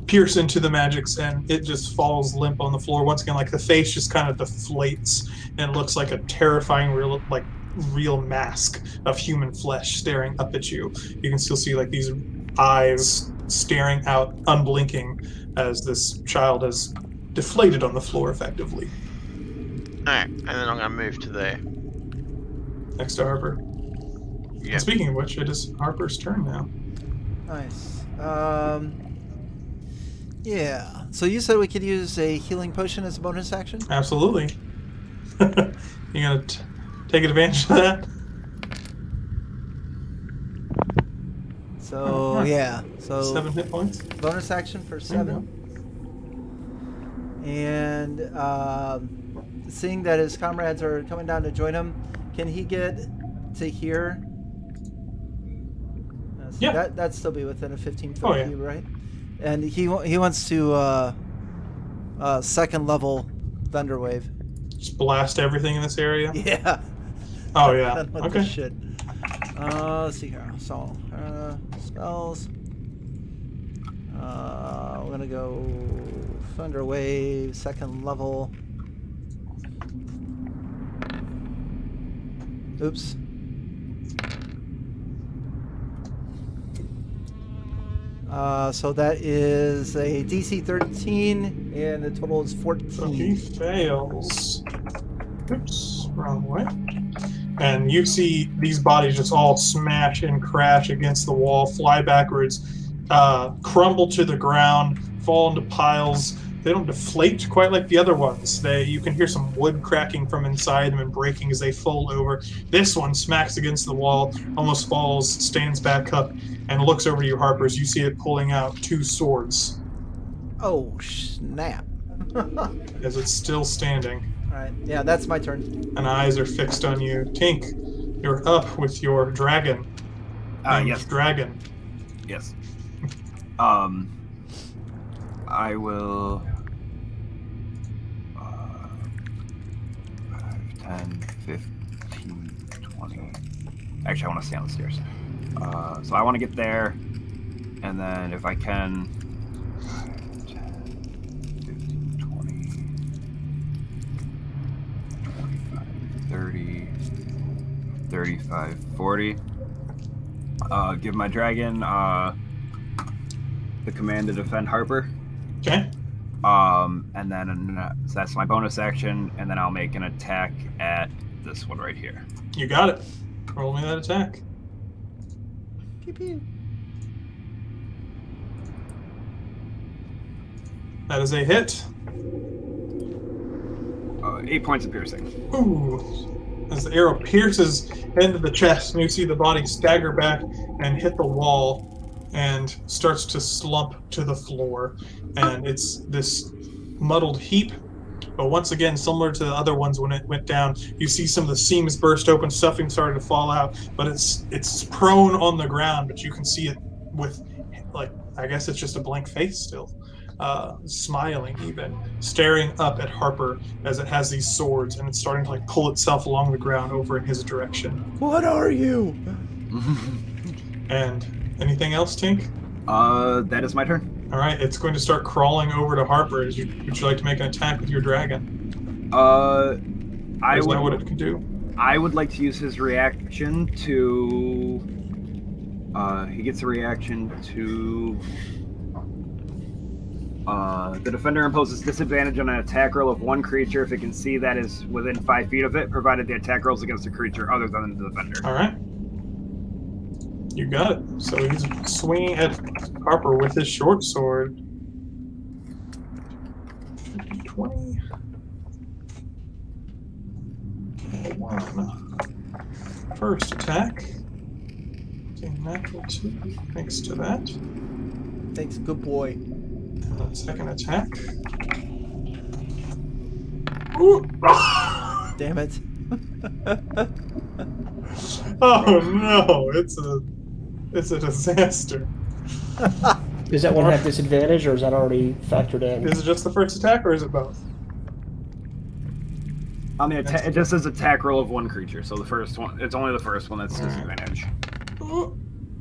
pierce into the magics, and it just falls limp on the floor. Once again, like the face just kind of deflates and it looks like a terrifying real mask of human flesh staring up at you. You can still see like these eyes staring out, unblinking, as this child has deflated on the floor effectively. Alright, and then I'm going to move to there. Next to Harper. Yeah. And speaking of which, it is Harper's turn now. Nice. Yeah. So you said we could use a healing potion as a bonus action? Absolutely. You gonna take advantage of that? So, yeah. So 7 hit points. bonus action for There you 7. And seeing that his comrades are coming down to join him, can he get to here? So Yeah. That'd still be within a 15-foot Oh, yeah. cube, right? And he wants to second level Thunderwave. Just blast everything in this area. Yeah. Oh yeah. Done with Okay. this shit. Let's see here. So, spells. We're gonna go Thunder Wave, second level. Oops. So that is a DC 13, and the total is 14. So he fails. Oops, wrong way. And you see these bodies just all smash and crash against the wall, fly backwards, crumble to the ground, fall into piles. They don't deflate quite like the other ones. You can hear some wood cracking from inside them and breaking as they fold over. This one smacks against the wall, almost falls, stands back up, and looks over to you, Harper, as you see it pulling out 2 swords Oh, snap. as it's still standing. Alright, yeah, that's my turn. And eyes are fixed on you. Tink, you're up with your dragon. Named Yes. Dragon. Yes. I will. 5, 10, 15, 20. Actually, I want to stay on the stairs. So I want to get there, and then if I can. 5, 10, 15, 20, 25, 30, 35, 40. Give my dragon the command to defend Harper. Okay. And then so that's my bonus action, and then I'll make an attack at this one right here. You got it. Roll me that attack. Pew pew. That is a hit. 8 points of piercing. Ooh. As the arrow pierces into the chest, and you see the body stagger back and hit the wall and starts to slump to the floor. And it's this muddled heap. But once again, similar to the other ones when it went down, you see some of the seams burst open, stuffing started to fall out, but it's prone on the ground, but you can see it with, like, I guess it's just a blank face still. Smiling even, staring up at Harper as it has these swords, and it's starting to like pull itself along the ground over in his direction. What are you? And anything else, Tink? That is my turn. All right, it's going to start crawling over to Harper. Would you like to make an attack with your dragon? Is that what it can do? I would like to use his reaction to. He gets a reaction to. The defender imposes disadvantage on an attack roll of one creature if it can see that is within 5 feet of it, provided the attack rolls against a creature other than the defender. All right. You got it. So he's swinging at Harper with his short sword. 20. 1. First attack. Natural 2. Thanks to that. Thanks, good boy. Second attack. Ooh. Damn it. Oh no! It's a disaster. Does that one have disadvantage, or is that already factored in? Is it just the first attack, or is it both? On the attack, it just says attack roll of one creature, so the first one, it's only the first one that's disadvantage.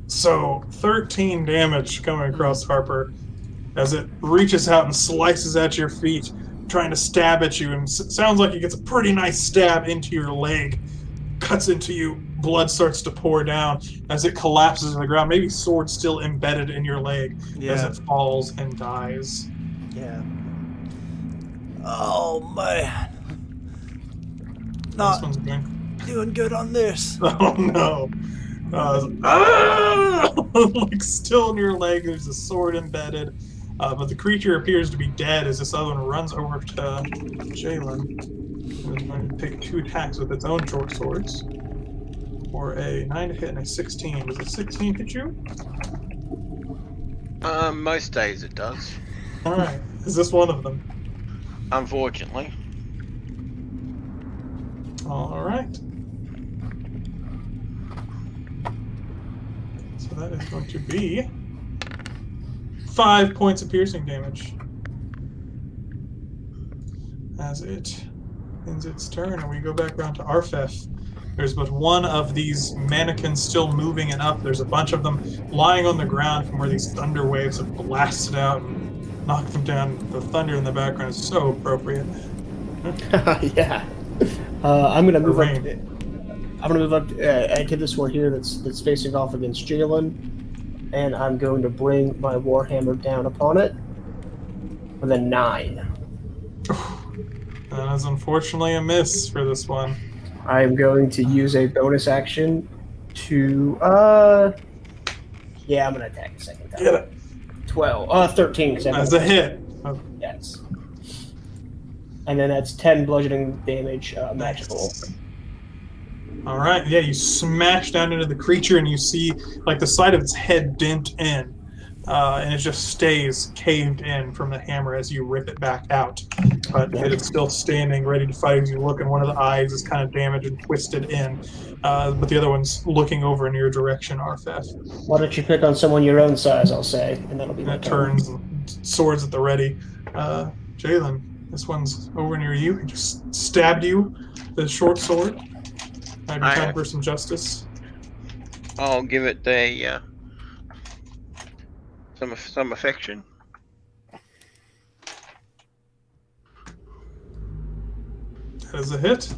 So 13 damage coming across Harper as it reaches out and slices at your feet, trying to stab at you, and sounds like it gets a pretty nice stab into your leg, cuts into you, blood starts to pour down as it collapses to the ground, maybe sword still embedded in your leg as it falls and dies. Yeah. Oh man. This Not one's going. doing good on this. Oh no. Like still in your leg, there's a sword embedded. But the creature appears to be dead as this other one runs over to Jalen. And is going to take 2 attacks with its own short swords. For a 9 to hit and a 16. Does a 16 hit you? Most days it does. Alright. Is this one of them? Unfortunately. Alright. So that is going to be 5 points of piercing damage. As it ends its turn, and we go back around to Arphef. There's but one of these mannequins still moving and up. There's a bunch of them lying on the ground from where these thunder waves have blasted out and knocked them down. The thunder in the background is so appropriate. Yeah. I'm gonna move up. Rain. I'm gonna move up to this one here that's facing off against Jalen, and I'm going to bring my warhammer down upon it with a 9. That is unfortunately a miss for this one. I am going to use a bonus action to yeah, I'm gonna attack the second time. Get it. 13. That's a hit. Yes. And then that's 10 bludgeoning damage, magical. All right, yeah, you smash down into the creature and you see like the side of its head dent in, and it just stays caved in from the hammer as you rip it back out. But it is still standing, ready to fight as you look, and one of the eyes is kind of damaged and twisted in, but the other one's looking over in your direction, Arphef. Why don't you pick on someone your own size, I'll say, and that'll be my turn. Turns, swords at the ready. Jalen, this one's over near you. He just stabbed you with a short sword. Have you time for some justice? I'll give it a some affection. That is a hit.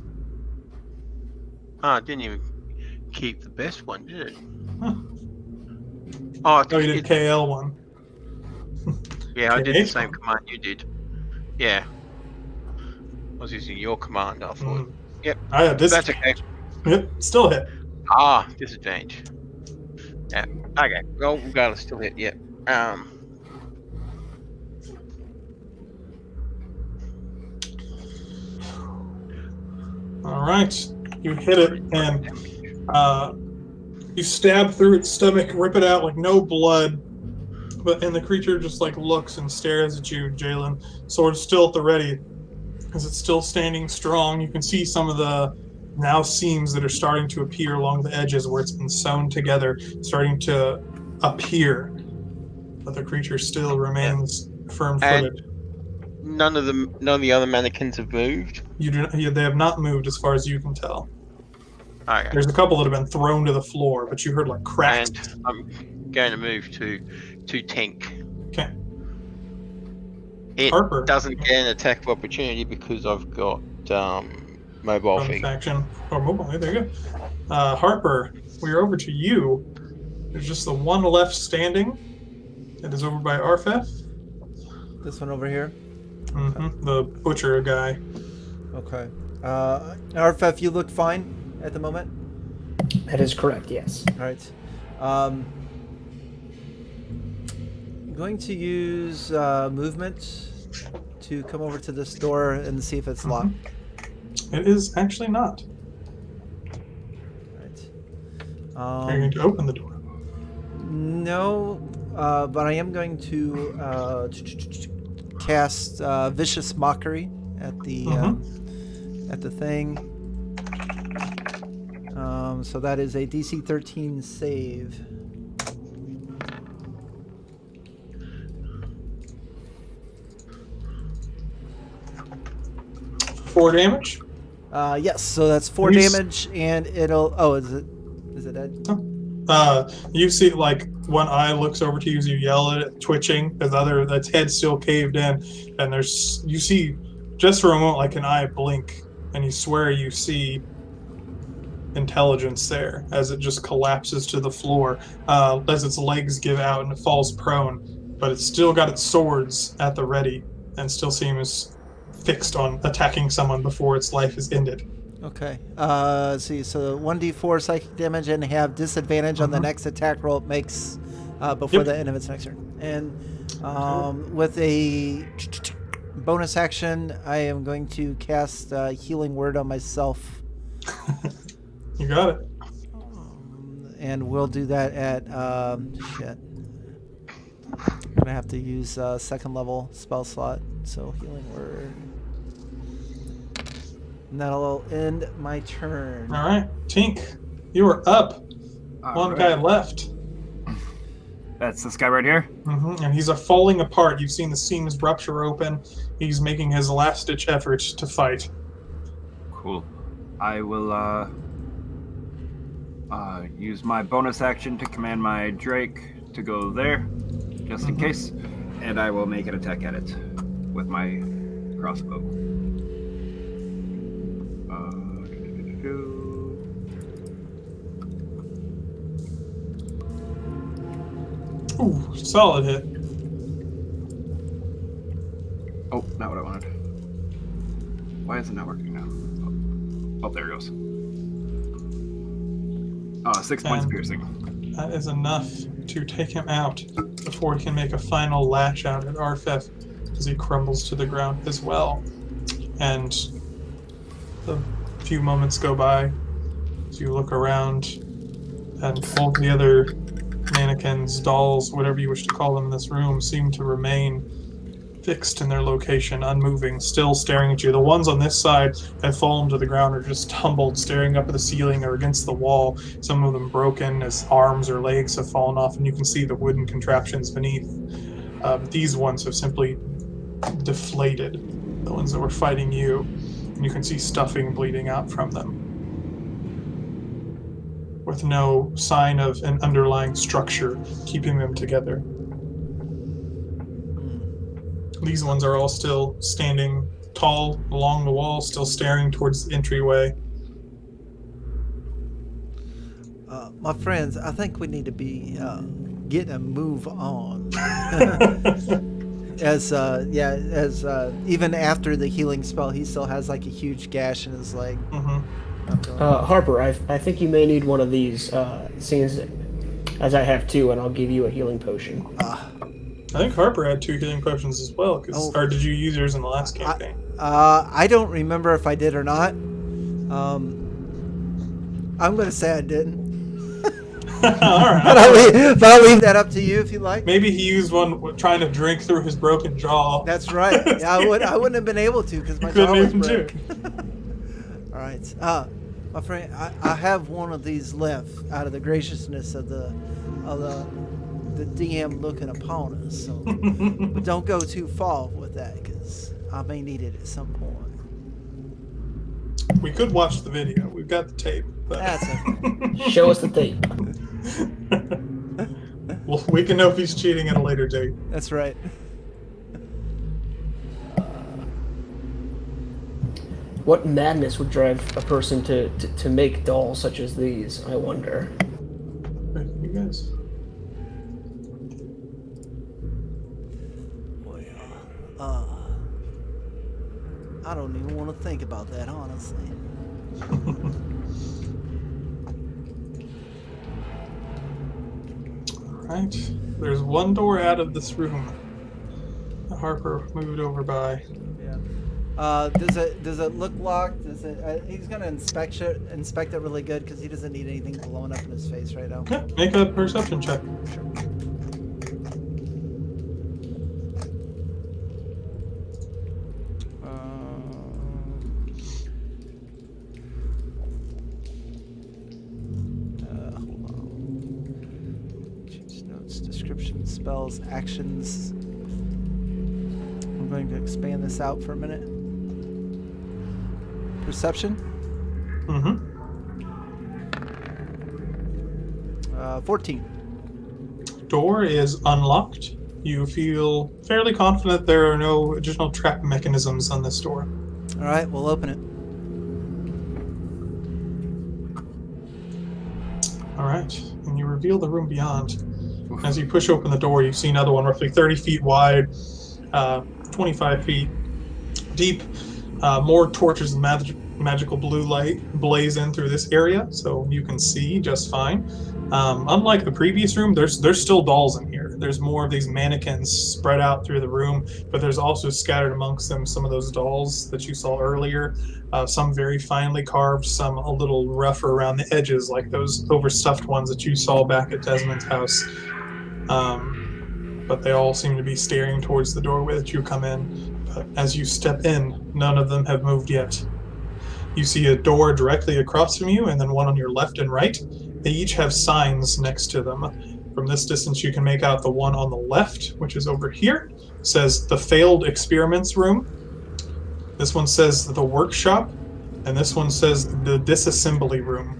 Ah, it didn't even keep the best one, did it? Huh. Oh, Oh, you did KL one. Yeah, I did Okay. the same command you did. Yeah. I was using your command, I thought. Yep. I had this. That's okay. Yep, still a hit. Ah, disadvantage. Yeah. Okay. Well, regardless, still hit. Yeah. All right, you hit it, and you stab through its stomach, rip it out like no blood. And the creature just like looks and stares at you, Jalen. Sword still at the ready, as it's still standing strong. You can see some of the now seams that are starting to appear along the edges where it's been sewn together, starting to appear. But the creature still remains firm-footed. None of the other mannequins have moved. They have not moved as far as you can tell. Okay. There's a couple that have been thrown to the floor, but you heard like cracks. And I'm going to move to Tink. Okay. It Harper. doesn't get an attack of opportunity because I've got mobile Bonus feet. action. Oh, mobile. Yeah, there you go. Harper, we're over to you. There's just the one left standing. It is over by Arphef. This one over here. Mm-hmm. The butcher guy. Okay. Arphef, you look fine at the moment? That is correct, yes. All right. I'm going to use movement to come over to this door and see if it's locked. It is actually not. All Are you right. going to open the door? No, but I am going to cast Vicious Mockery at the thing. So that is a DC 13 save. Four damage? Yes, so that's 4 You damage, and it'll. Oh, is it dead? You see, like, one eye looks over to you as you yell at it, twitching. Its head's still caved in, and you see, just for a moment, like an eye blink, and you swear you see intelligence there as it just collapses to the floor, as its legs give out and it falls prone. But it's still got its swords at the ready, and still seems fixed on attacking someone before its life is ended. Okay. Let's see. So 1d4 psychic damage and have disadvantage on the next attack roll it makes before the end of its next turn. And with a bonus action, I am going to cast Healing Word on myself. You got it. And we'll do that at shit. I'm gonna have to use second level spell slot. So Healing Word. And that'll end my turn. All right, Tink, you are up. One guy left. That's this guy right here? And he's falling apart. You've seen the seams rupture open. He's making his last-ditch efforts to fight. Cool. I will use my bonus action to command my Drake to go there, just in case, and I will make an attack at it with my crossbow. Ooh, solid hit. Oh, not what I wanted. Why is it not working now? Oh, there it goes. 6 points piercing. That is enough to take him out before he can make a final lash out at Arphef as he crumbles to the ground as well. And a few moments go by as you look around, and all the other mannequins, dolls, whatever you wish to call them in this room, seem to remain fixed in their location, unmoving, still staring at you. The ones on this side have fallen to the ground or just tumbled, staring up at the ceiling or against the wall, some of them broken as arms or legs have fallen off, and you can see the wooden contraptions beneath. These ones have simply deflated, the ones that were fighting you, and you can see stuffing bleeding out from them, with no sign of an underlying structure keeping them together. These ones are all still standing tall along the wall, still staring towards the entryway. My friends, I think we need to be getting a move on. Even after the healing spell, he still has like a huge gash in his leg. Harper, I think you may need one of these, seeing as I have two, and I'll give you a healing potion. I think Harper had 2 healing potions as well, or did you use yours in the last campaign? I don't remember if I did or not. I'm going to say I didn't. All right. But I'll leave that up to you if you like. Maybe he used one trying to drink through his broken jaw. That's right. Yeah, I wouldn't have been able to because my jaw was broke. All right. My friend, I have one of these left out of the graciousness of the DM looking upon us. So but don't go too far with that because I may need it at some point. We could watch the video. We've got the tape. But... That's okay. Show us the tape. Well, we can know if he's cheating at a later date. That's right. What madness would drive a person to make dolls such as these, I wonder? You guys. I don't even want to think about that, honestly. Alright. There's one door out of this room. Harper moved over by. Yeah. Does it look locked? Does it? He's gonna inspect it really good because he doesn't need anything blowing up in his face right now. Okay. Make a perception check. Sure. Hold on. Change notes, description, spells, actions. I'm going to expand this out for a minute. Perception? 14. Door is unlocked. You feel fairly confident there are no additional trap mechanisms on this door. All right, we'll open it. All right, and you reveal the room beyond. As you push open the door, you see another one roughly 30 feet wide, 25 feet deep. More torches and magical blue light blaze in through this area, so you can see just fine. Unlike the previous room, there's still dolls in here. There's more of these mannequins spread out through the room, but there's also scattered amongst them some of those dolls that you saw earlier. Some very finely carved, some a little rougher around the edges, like those overstuffed ones that you saw back at Desmond's house. But they all seem to be staring towards the doorway that you come in. But as you step in, none of them have moved yet. You see a door directly across from you, and then one on your left and right. They each have signs next to them. From this distance, you can make out the one on the left, which is over here, says the Failed Experiments Room. This one says the Workshop, and this one says the Disassembly Room.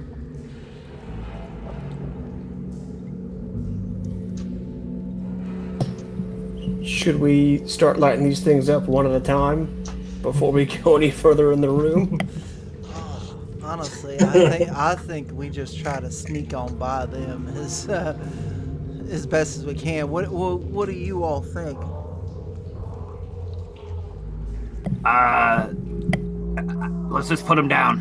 Should we start lighting these things up one at a time before we go any further in the room? Honestly, I think we just try to sneak on by them as best as we can. What do you all think? Let's just put them down.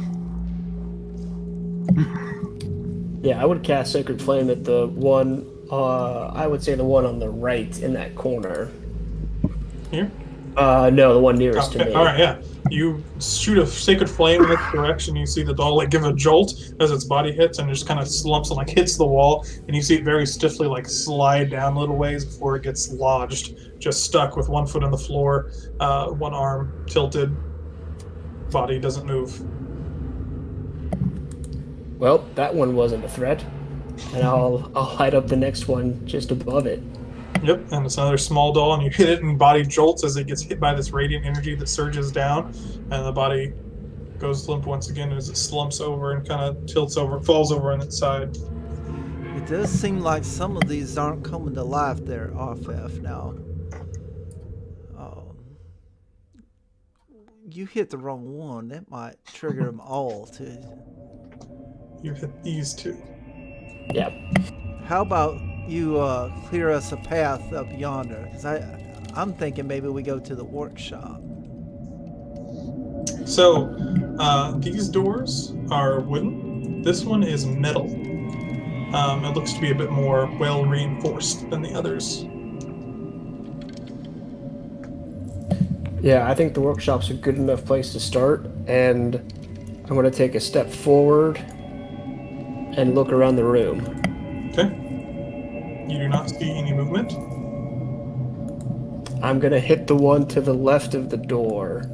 Yeah, I would cast Sacred Flame at the one, I would say the one on the right in that corner. Here? No, the one nearest to me. Alright, yeah. You shoot a Sacred Flame in this direction, you see the doll like give a jolt as its body hits and just kind of slumps and like hits the wall, and you see it very stiffly like slide down a little ways before it gets lodged, just stuck with one foot on the floor, one arm tilted, body doesn't move. Well, that one wasn't a threat, and I'll light up the next one just above it. Yep, and it's another small doll, and you hit it, and body jolts as it gets hit by this radiant energy that surges down, and the body goes limp once again as it slumps over and kind of tilts over, falls over on its side. It does seem like some of these aren't coming to life there, Arphef. Now, you hit the wrong one. That might trigger them all to. You hit these two. Yeah. How about you clear us a path up yonder? Because I'm thinking maybe we go to the workshop. So, these doors are wooden. This one is metal. It looks to be a bit more well reinforced than the others. Yeah, I think the workshop's a good enough place to start, and I'm going to take a step forward and look around the room. Okay. You do not see any movement. I'm going to hit the one to the left of the door.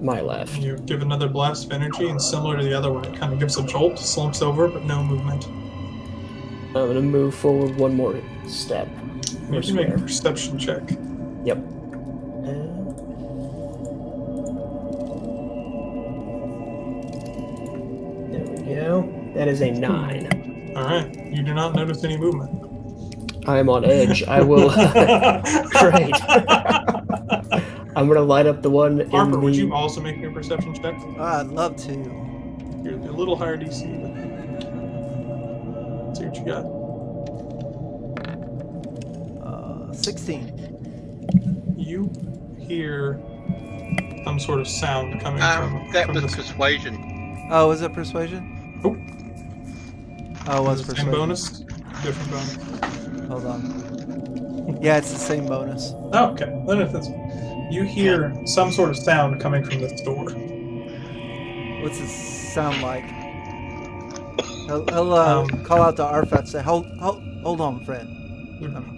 My left. You give another blast of energy, and similar to the other one, it kind of gives a jolt, slumps over, but no movement. I'm going to move forward one more step. You can make a perception check. Yep. There we go. That is a 9. Alright, you do not notice any movement. I am on edge. I will. Great. I'm going to light up the one in Harper, the... would you also make your perception check? I'd love to. You're a little higher DC, but... Let's see what you got. 16. You hear some sort of sound coming That from was this... persuasion. Oh, was it persuasion? Oh. Oh, it was Same persuasion. bonus? Different bonus. Hold on. Yeah, it's the same bonus. Oh, okay. Then if it's... You hear some sort of sound coming from this door. What's it sound like? I'll call out to Arphef and say, hold on, friend.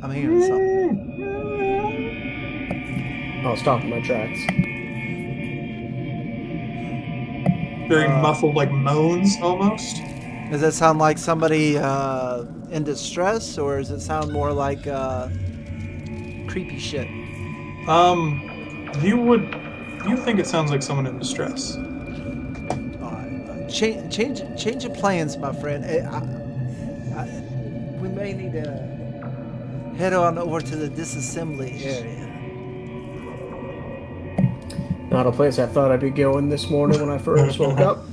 I'm hearing something. I'll stop in my tracks. Very muffled, like moans, almost. Does that sound like somebody in distress, or does it sound more like creepy shit? You think it sounds like someone in distress. Change of plans, my friend. We may need to head on over to the disassembly area. Not a place I thought I'd be going this morning when I first woke up.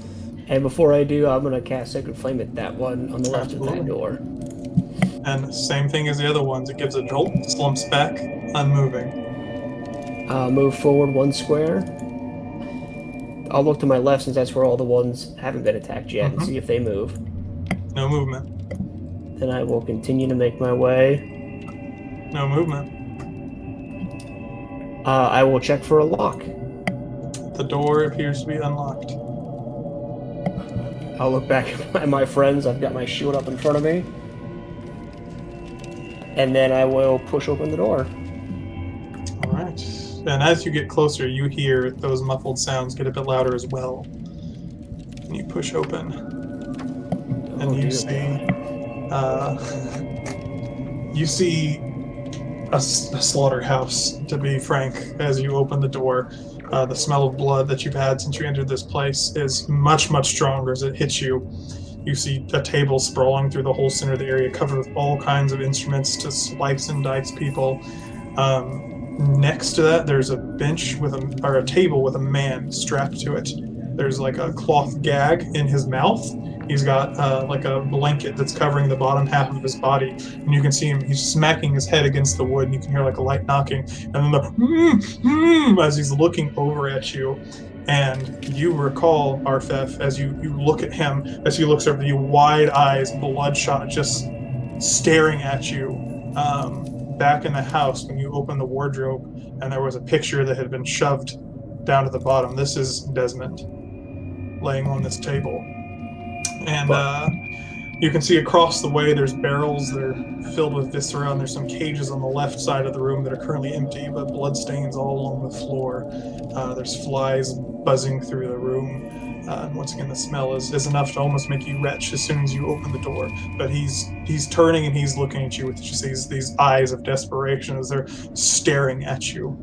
And before I do, I'm going to cast Sacred Flame at that one on the left of that door. And same thing as the other ones. It gives a jolt, slumps back, unmoving. Move forward one square. I'll look to my left since that's where all the ones haven't been attacked yet and see if they move. No movement. then I will continue to make my way. No movement. I will check for a lock. The door appears to be unlocked. I'll look back at my friends. I've got my shield up in front of me. And then I will push open the door. All right. And as you get closer, you hear those muffled sounds get a bit louder as well. And you push open. And you see a slaughterhouse, to be frank, as you open the door. The smell of blood that you've had since you entered this place is much, much stronger as it hits you. You see a table sprawling through the whole center of the area, covered with all kinds of instruments to slice and dice people. Next to that, there's a bench or a table with a man strapped to it. There's like a cloth gag in his mouth. He's got like a blanket that's covering the bottom half of his body, and you can see him. He's smacking his head against the wood, and you can hear like a light knocking, and then the as he's looking over at you. And you recall, Arphef, as you look at him, as he looks over you, wide eyes, bloodshot, just staring at you. Back in the house, when you opened the wardrobe, and there was a picture that had been shoved down to the bottom. This is Desmond, laying on this table. And you can see across the way there's barrels that are filled with viscera, and there's some cages on the left side of the room that are currently empty, but blood stains all along the floor. There's flies buzzing through the room. And once again, the smell is enough to almost make you retch as soon as you open the door. But he's turning and he's looking at you with just these eyes of desperation as they're staring at you.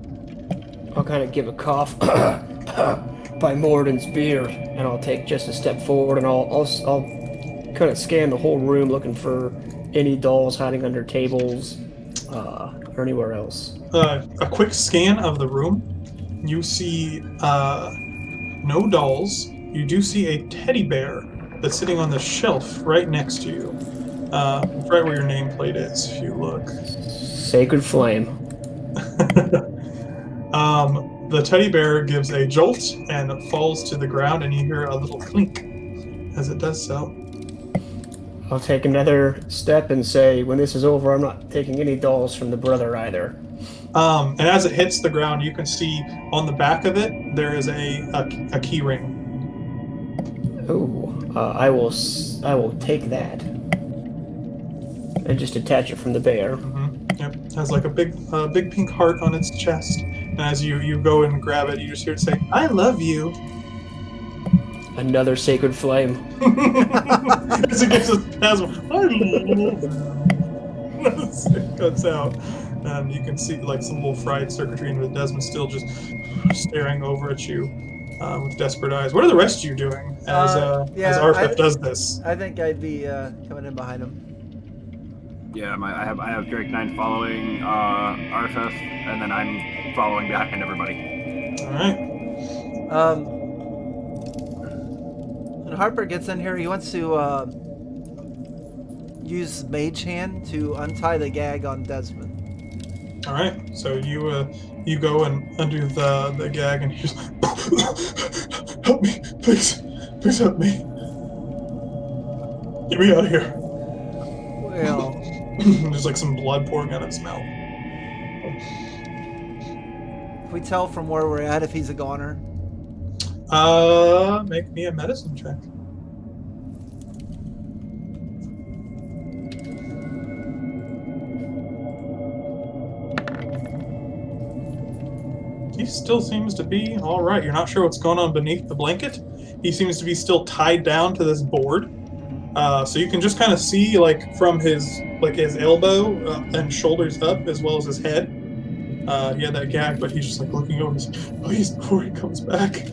I'll kind of give a cough by Morden's beard, and I'll take just a step forward, and I'll kind of scan the whole room, looking for any dolls hiding under tables or anywhere else. A quick scan of the room. You see no dolls. You do see a teddy bear that's sitting on the shelf right next to you, right where your nameplate is, if you look. Sacred Flame. The teddy bear gives a jolt and falls to the ground, and you hear a little clink as it does so. I'll take another step and say, when this is over, I'm not taking any dolls from the brother either. And as it hits the ground, you can see on the back of it, there is a key ring. Ooh, I will take that and just attach it from the bear. Mm-hmm. Yep, it has like a big pink heart on its chest. And as you go and grab it, you just hear it say, "I love you." Another Sacred Flame. As it gives a spasm, "I love you." It cuts out, and you can see like some little fried circuitry, and Desmond still just staring over at you. With desperate eyes. What are the rest of you doing as Arphef does this? I think I'd be coming in behind him. Yeah, I have Drake 9 following Arphef, and then I'm following behind everybody. All right. When Harper gets in here, he wants to use Mage Hand to untie the gag on Desmond. All right. So you go and undo the gag, and you just help me, please help me. Get me out of here. Well, there's like some blood pouring out of his mouth. Can we tell from where we're at if he's a goner? Make me a medicine check. He still seems to be all right. You're not sure what's going on beneath the blanket. He seems to be still tied down to this board. So you can just kind of see like from his elbow and shoulders up, as well as his head. He had that gag, but he's just like looking over. He's, please, before he comes back.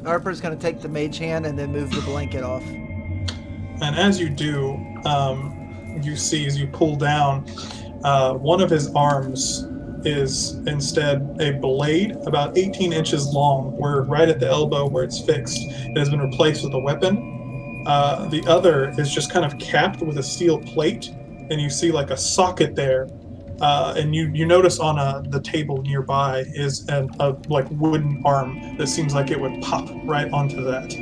Harper's going to take the Mage Hand and then move the blanket off. And as you do, you see as you pull down, one of his arms is instead a blade about 18 inches long, where right at the elbow where it's fixed, it has been replaced with a weapon. The other is just kind of capped with a steel plate, and you see like a socket there. And you notice on the table nearby is a like wooden arm that seems like it would pop right onto that.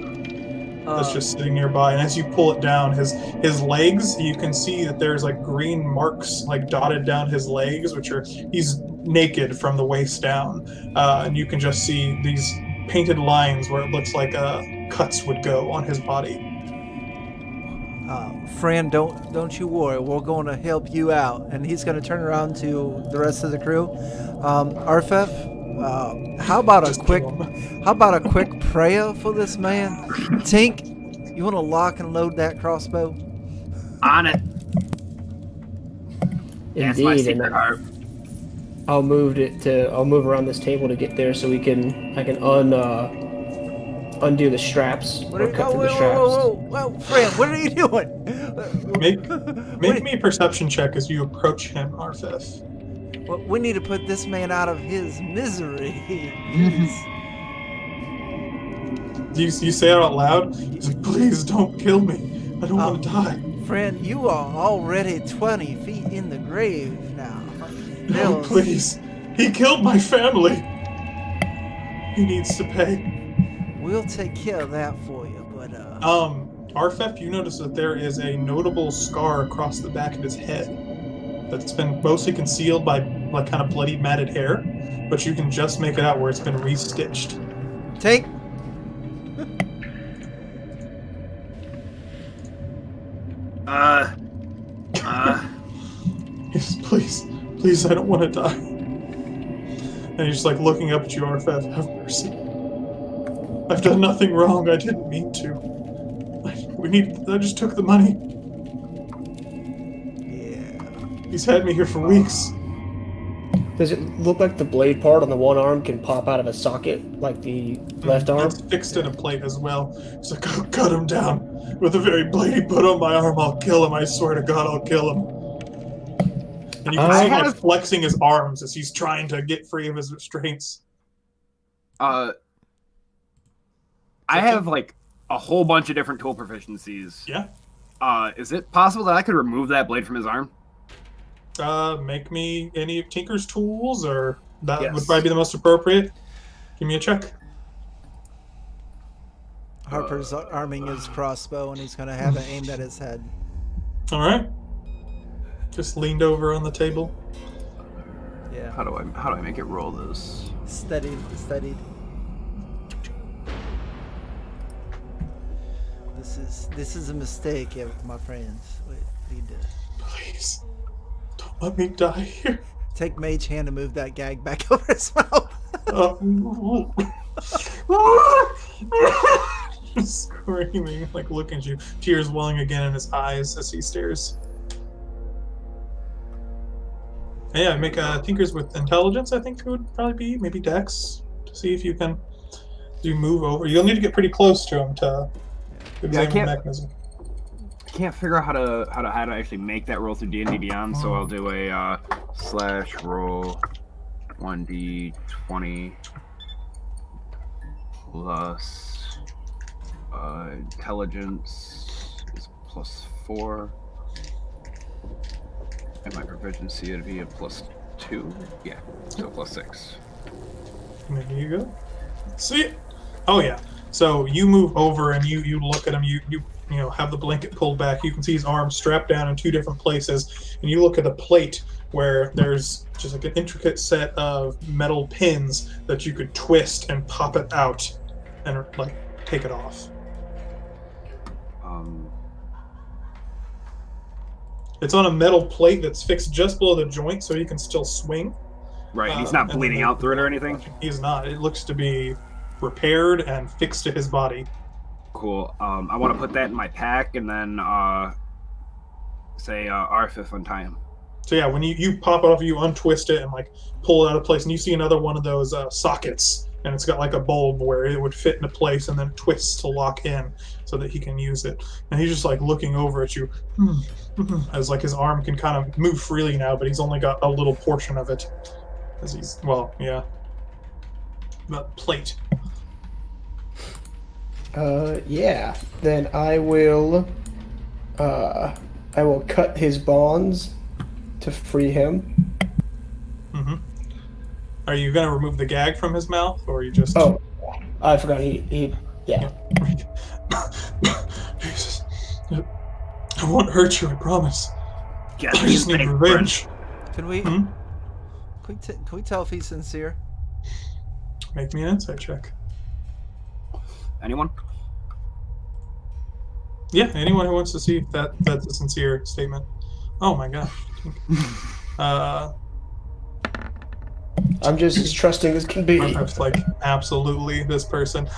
that's just sitting nearby. And as you pull it down, his legs, you can see that there's like green marks like dotted down his legs, he's naked from the waist down, and you can just see these painted lines where it looks like cuts would go on his body. Friend, don't you worry. We're going to help you out. And he's going to turn around to the rest of the crew. Arphef, how about a quick prayer for this man? Tink, you want to lock and load that crossbow? On it. That's my Indeed, secret heart. I'll move around this table to get there so I can undo the straps or cut through the straps. Whoa, friend, what are you doing? Make me a perception check as you approach him, Arphef. Well, we need to put this man out of his misery. You say it out loud? He's like, please don't kill me. I don't want to die. Friend, you are already 20 feet in the grave now. No, please. He killed my family. He needs to pay. We'll take care of that for you, but Arphef, you notice that there is a notable scar across the back of his head that's been mostly concealed by like kind of bloody matted hair, but you can just make it out where it's been restitched. Take. Yes, please, I don't want to die. And he's just like looking up at you, Arphef. Have mercy. I've done nothing wrong. I didn't mean to. I just took the money. Yeah. He's had me here for weeks. Does it look like the blade part on the one arm can pop out of a socket like the left arm? It's fixed in a plate as well. He's like, I'll cut him down. With the very blade he put on my arm, I'll kill him. I swear to God, I'll kill him. And you can see him like flexing his arms as he's trying to get free of his restraints. I have like a whole bunch of different tool proficiencies. Yeah. Is it possible that I could remove that blade from his arm? Make me any of Tinker's tools, or that Yes. would probably be the most appropriate. Give me a check. Harper's arming his crossbow, and he's going to have it aimed at his head. All right. Just leaned over on the table. Yeah. How do I make it roll this? Steadied. This is a mistake, my friends. We need to Please, don't let me die here. take Mage Hand and move that gag back over his mouth. Screaming, like looking at you, tears welling again in his eyes as he stares. And yeah, make Tinkers with intelligence. I think it would probably be maybe Dex to see if you can move over. You'll need to get pretty close to him to examine the mechanism. I can't figure out how to actually make that roll through D&D Beyond, so I'll do a slash roll 1d20 plus intelligence is +4, and my proficiency would be a +2. Yeah, so +6. There you go. See it? Oh yeah. So you move over and you look at him. You have the blanket pulled back. You can see his arms strapped down in two different places, and you look at the plate where there's just like an intricate set of metal pins that you could twist and pop it out and like take it off. It's on a metal plate that's fixed just below the joint, so he can still swing. Right, he's not bleeding out through it or anything? He's not. It looks to be repaired and fixed to his body. Cool. I want to put that in my pack and then say Arphef untie him. So yeah, when you pop it off, you untwist it and like pull it out of place, and you see another one of those sockets, and it's got like a bulb where it would fit into place and then twists to lock in so that he can use it. And he's just like looking over at you as like his arm can kind of move freely now, but he's only got a little portion of it as he's that plate. Yeah. Then I will cut his bonds to free him. Mm-hmm. Are you gonna remove the gag from his mouth, or are you just? Oh, I forgot. He yeah. I won't hurt you, I promise. Get I just need me, revenge. Can we? Hmm? Can we tell if he's sincere? Make me an insight check. Anyone? Yeah, anyone who wants to see if that's a sincere statement. Oh my gosh. I'm just as trusting as can be. Arphef's like, absolutely, this person.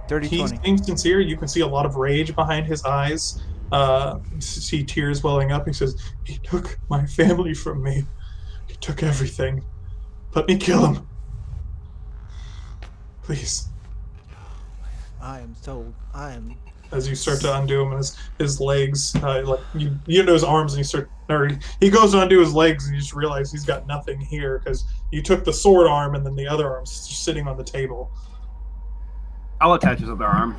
Dirty He 20. seems sincere. You can see a lot of rage behind his eyes. See tears welling up. He says, "He took my family from me. He took everything. Let me kill him. Please." I am told. I am. As you start to undo him, and his legs, like you undo his arms, and he goes to undo his legs, and you just realize he's got nothing here because you took the sword arm, and then the other arm's just sitting on the table. I'll attach his other arm.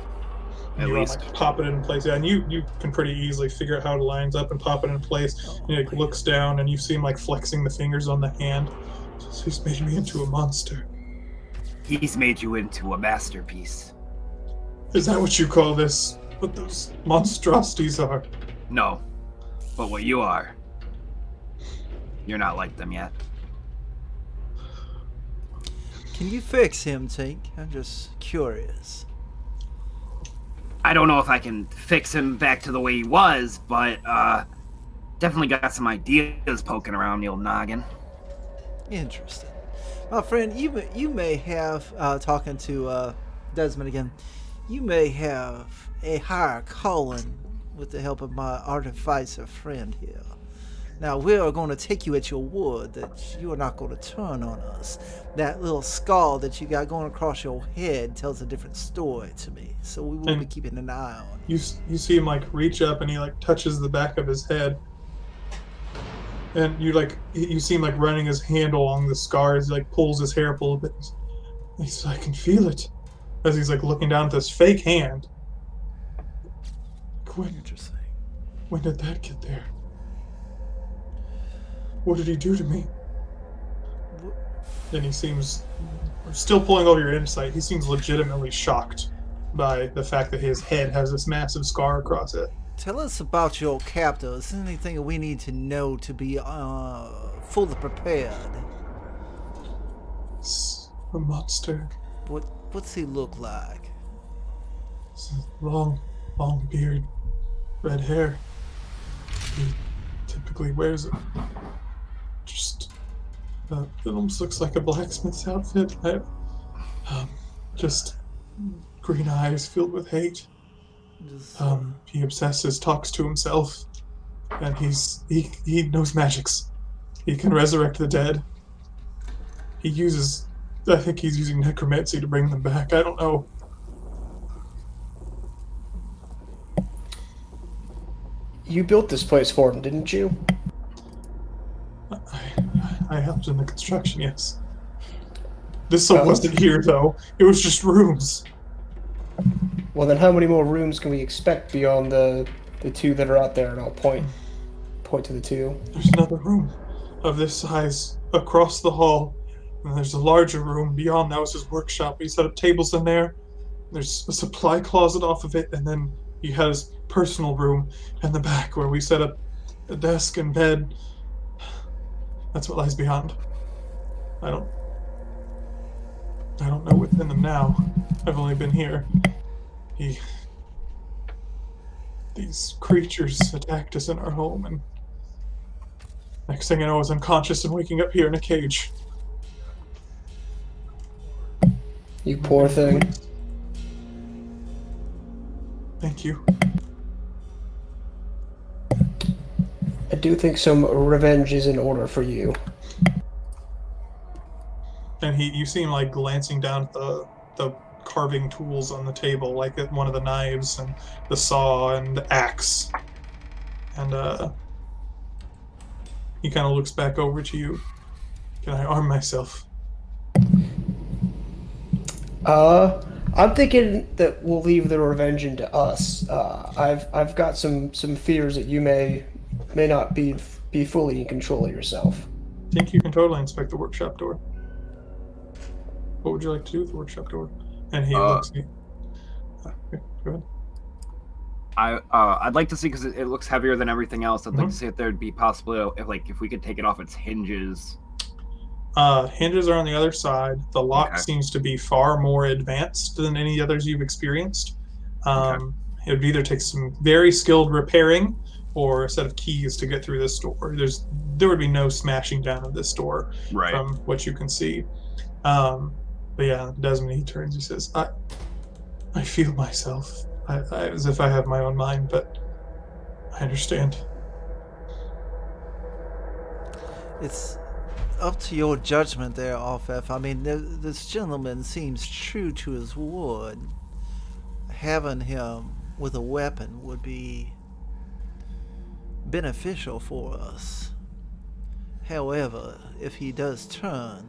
At You least. like, pop it in place, yeah, and you can pretty easily figure out how it lines up and pop it in place. And he like, looks down, and you see him like flexing the fingers on the hand. He's made me into a monster. He's made you into a masterpiece. Is that what you call this? What those monstrosities are? No. But what you are, you're not like them yet. Can you fix him, Tink? I'm just curious. I don't know if I can fix him back to the way he was, but definitely got some ideas poking around the old noggin. Interesting. My friend, you may have, talking to Desmond again, you may have a higher calling with the help of my Artificer friend here. Now, we are going to take you at your word that you are not going to turn on us. That little skull that you got going across your head tells a different story to me, so we will be keeping an eye on You see him like reach up, and he like touches the back of his head. And you see him like running his hand along the scars. He like pulls his hair up a little bit. He says, "I can feel it," as he's like looking down at this fake hand. Interesting. When did that get there? What did he do to me? And he seems, still pulling over your insight, he seems legitimately shocked by the fact that his head has this massive scar across it. Tell us about your captor. Is there anything we need to know to be fully prepared? It's a monster. What's he look like? It's a long beard, red hair. He typically wears it. It almost looks like a blacksmith's outfit. Just green eyes filled with hate. He obsesses, talks to himself, and he knows magics. He can resurrect the dead. I think he's using necromancy to bring them back. I don't know. You built this place for him, didn't you? I helped in the construction, yes. This wasn't here, though. It was just rooms. Well, then how many more rooms can we expect beyond the two that are out there? And I'll point to the two. There's another room of this size across the hall. And there's a larger room beyond that was his workshop. He set up tables in there. There's a supply closet off of it. And then he had his personal room in the back where we set up a desk and bed. That's what lies beyond. I don't know what's in them now. I've only been here. These creatures attacked us in our home, and next thing I know I was unconscious and waking up here in a cage. You poor thing. Thank you. I do think some revenge is in order for you. And you see him like glancing down at the carving tools on the table, like at one of the knives and the saw and the axe. And he kind of looks back over to you. Can I arm myself? I'm thinking that we'll leave the revenge into us. I've got some fears that you may not be fully in control of yourself. I think you can totally inspect the workshop door. What would you like to do with the workshop door? And he looks at you. Go ahead. I'd like to see, because it looks heavier than everything else. I'd like Mhm. to see if there'd be possibly if we could take it off its hinges. Hinges are on the other side. The lock Okay. seems to be far more advanced than any others you've experienced. It would either take some very skilled repairing or a set of keys to get through this door. There would be no smashing down of this door Right. from what you can see. But yeah, Desmond, he turns, he says, I feel myself as if I have my own mind, but I understand. It's up to your judgment there, Arphef. I mean, this gentleman seems true to his word. Having him with a weapon would be beneficial for us. However, if he does turn,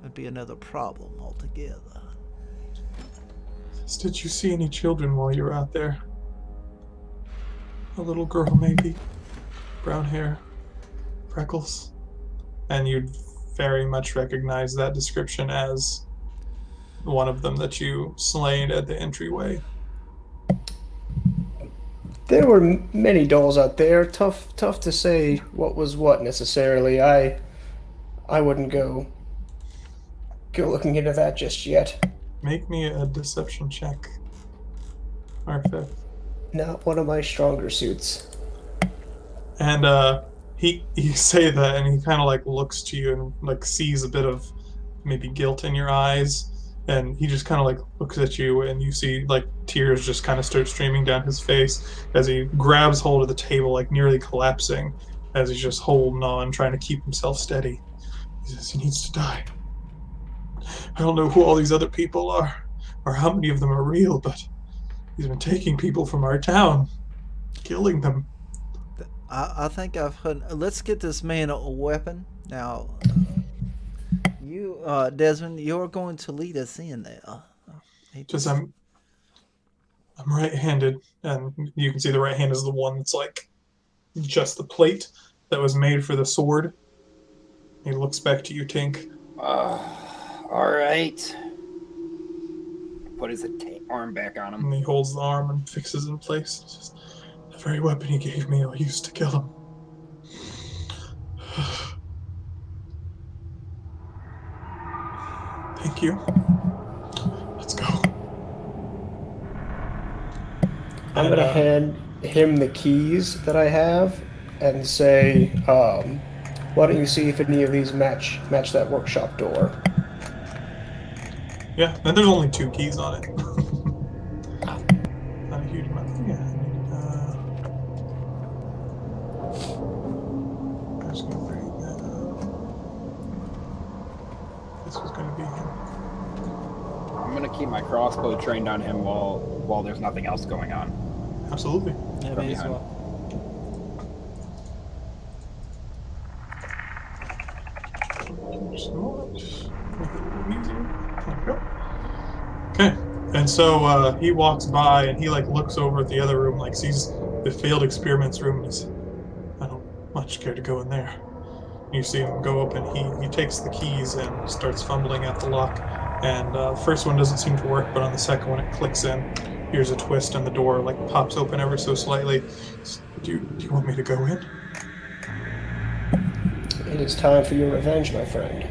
it'd be another problem altogether. Did you see any children while you were out there? A little girl, maybe? Brown hair, freckles? And you'd very much recognize that description as one of them that you slayed at the entryway. There were many dolls out there. Tough to say what was what necessarily. I wouldn't go looking into that just yet. Make me a deception check, Arphef. Not one of my stronger suits. And you say that, and he kind of like looks to you and like sees a bit of maybe guilt in your eyes, and he just kind of like looks at you, and you see like tears just kind of start streaming down his face as he grabs hold of the table, like nearly collapsing, as he's just holding on, trying to keep himself steady. He says he needs to die. I don't know who all these other people are, or how many of them are real, but he's been taking people from our town, killing them. I think I've heard. Let's get this man a weapon. Now, you, Desmond, you're going to lead us in there. Just I'm right-handed, and you can see the right hand is the one that's like just the plate that was made for the sword. He looks back to you, Tink. All right. Put his arm back on him. And he holds the arm and fixes it in place. It's just the very weapon he gave me I used to kill him. Thank you. Let's go. I'm going to hand him the keys that I have and say, why don't you see if any of these match that workshop door? Yeah, and there's only 2 keys on it. Not a huge amount. Yeah. I'm just gonna bring that up. This was gonna be him. I'm gonna keep my crossbow trained on him while there's nothing else going on. Absolutely. Yeah, From me as behind. well. Just make it a little easier. There we go. Okay, and so he walks by and he like looks over at the other room, like sees the failed experiments room. And he's, I don't much care to go in there. You see him go up and he takes the keys and starts fumbling at the lock. And the first one doesn't seem to work, but on the second one it clicks in. Here's a twist and the door like pops open ever so slightly. Do you want me to go in? It is time for your revenge, my friend.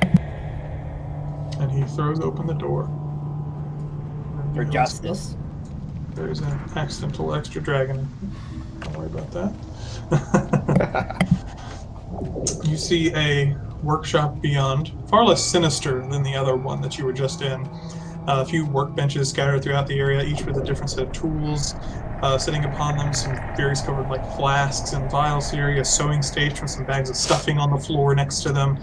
And he throws open the door. For justice. There's an accidental extra dragon. Don't worry about that. You see a workshop beyond, far less sinister than the other one that you were just in. A few workbenches scattered throughout the area, each with a different set of tools sitting upon them. Some various covered like flasks and vials here. A sewing station with some bags of stuffing on the floor next to them.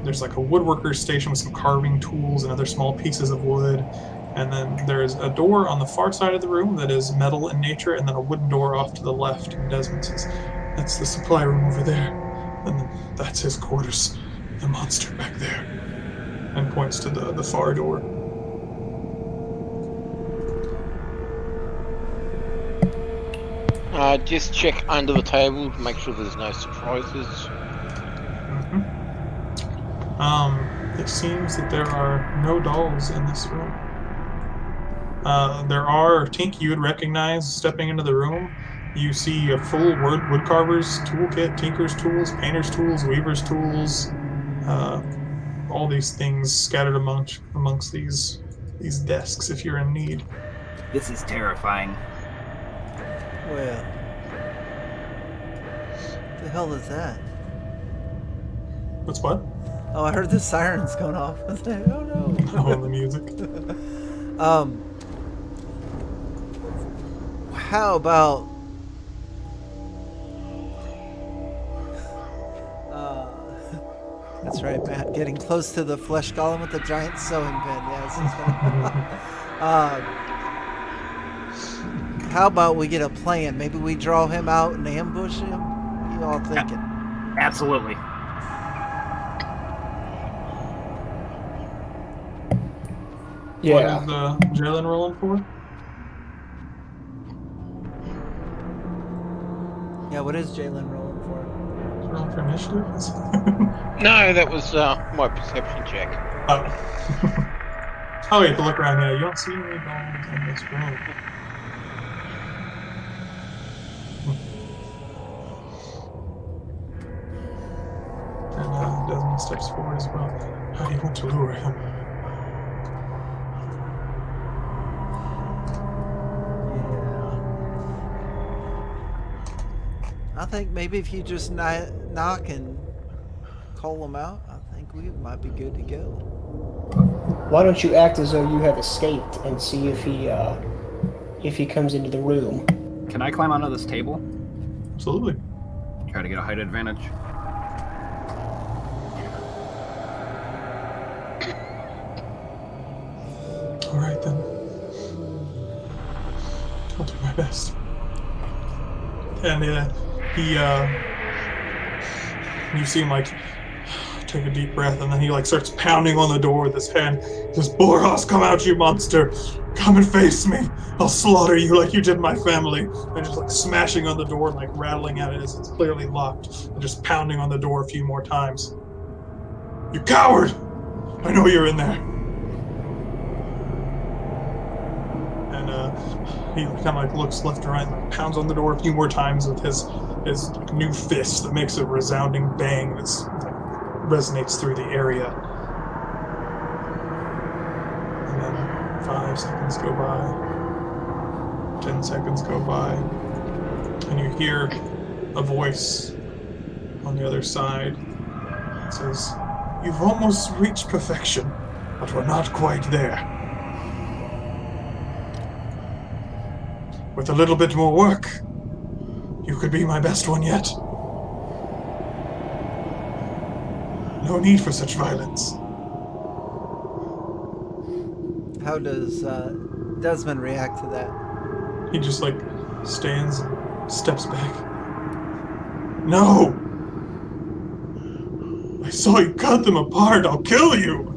There's like a woodworker's station with some carving tools and other small pieces of wood. And then there's a door on the far side of the room that is metal in nature, and then a wooden door off to the left. And Desmond says, "That's the supply room over there. And then that's his quarters. The monster back there." And points to the far door. Just check under the table to make sure there's no surprises. It seems that there are no dolls in this room. There are Tink you would recognize stepping into the room. You see a full woodcarver's toolkit, tinker's tools, painter's tools, weaver's tools, all these things scattered amongst these desks if you're in need. This is terrifying. Well, what the hell is that? What's what? Oh, I heard the sirens going off. I was like, oh no. Oh, the music. How about that's right, Matt. Getting close to the flesh golem with the giant sewing pen. Yes. How about we get a plan? Maybe we draw him out and ambush him. What you all thinking? Absolutely. Yeah. What is Jalen rolling for? Yeah, what is Jalen rolling for? Rolling for initiative? No, that was my perception check. Oh. Oh, you have to look around here. You don't see any bones in this room. And Desmond steps forward as well. How do you want to lure him? I think maybe if you just knock and call him out, I think we might be good to go. Why don't you act as though you have escaped and see if he comes into the room? Can I climb onto this table? Absolutely. Try to get a height advantage. All right then. I'll do my best. And you see him like take a deep breath, and then he like starts pounding on the door with his hand. He says, "Boros, come out, you monster! Come and face me! I'll slaughter you like you did my family!" And just like smashing on the door and like rattling at it as it's clearly locked, and just pounding on the door a few more times. "You coward! I know you're in there." And he kind of like looks left and right and like pounds on the door a few more times with his new fist that makes a resounding bang that's like resonates through the area. And then 5 seconds go by, 10 seconds go by, and you hear a voice on the other side that says, "You've almost reached perfection, but we're not quite there. With a little bit more work, you could be my best one yet. No need for such violence." How does Desmond react to that? He just like stands and steps back. "No! I saw you cut them apart. I'll kill you.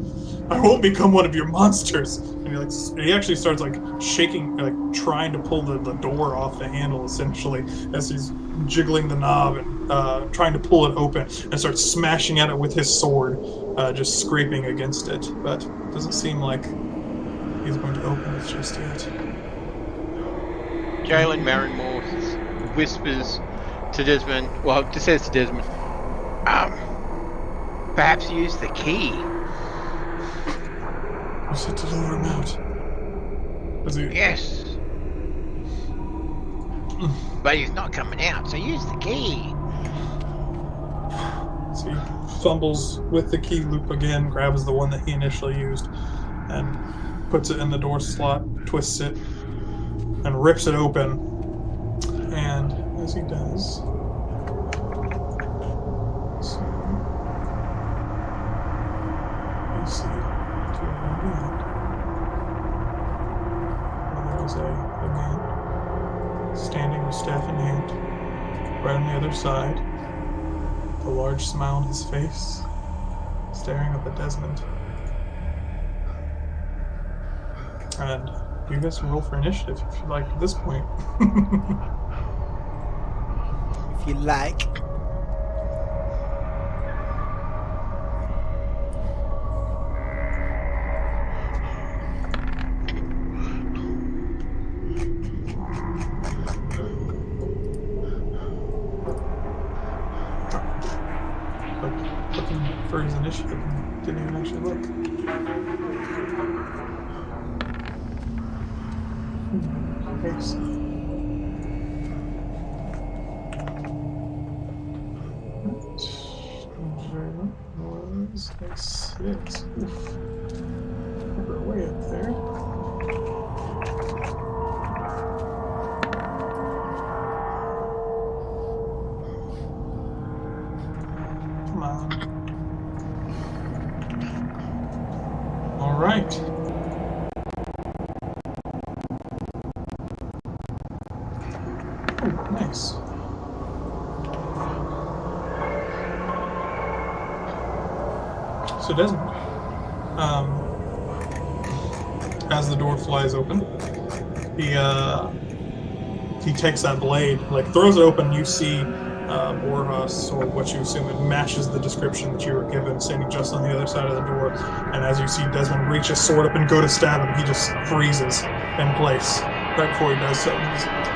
I won't become one of your monsters." And he actually starts like shaking, like trying to pull the door off the handle essentially as he's jiggling the knob and trying to pull it open, and starts smashing at it with his sword, just scraping against it. But it doesn't seem like he's going to open it just yet. Jalanmarunmorn whispers to Desmond, well, just says to Desmond, perhaps use the key. You said to lure him out. Is he? Yes. But he's not coming out, so use the key. So he fumbles with the key loop again, grabs the one that he initially used, and puts it in the door slot, twists it, and rips it open. And as he does, you see to the end. And there is again, standing with staff in hand, right on the other side, a large smile on his face, staring up at Desmond. And you guys can roll for initiative if you like at this point. If you like. looking for his initiative. Didn't even actually look. Thanks. Was a 6. Oof. We're way up there. Come on. All right. Oh, nice. So Desmond, as the door flies open, he takes that blade, like throws it open. You see Warhus, or what you assume it matches the description that you were given, standing just on the other side of the door. And as you see Desmond reach his sword up and go to stab him, he just freezes in place right before he does so. He's like,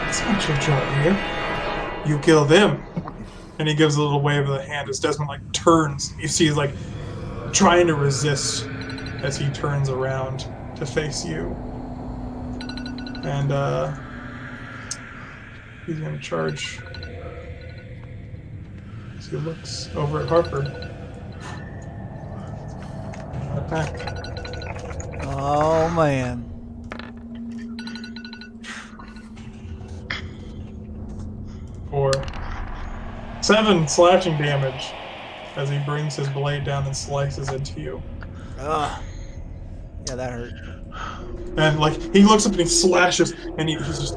"That's not your job here. You kill them." And he gives a little wave of the hand as Desmond like turns. You see he's like trying to resist as he turns around to face you. And he's gonna charge as he looks over at Harper. Attack. Oh man. For 7 slashing damage as he brings his blade down and slices into you. Ugh. Yeah, that hurt. And like he looks up and he slashes and he's just,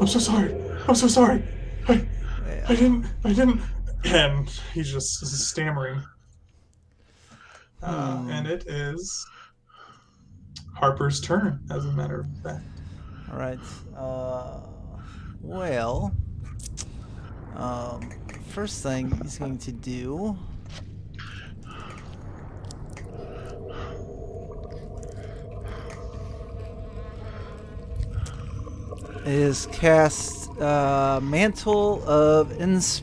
"I'm so sorry. I'm so sorry. I didn't." And he's just stammering. And it is Harper's turn, as a matter of fact. All right. Well, first thing he's going to do is cast Mantle of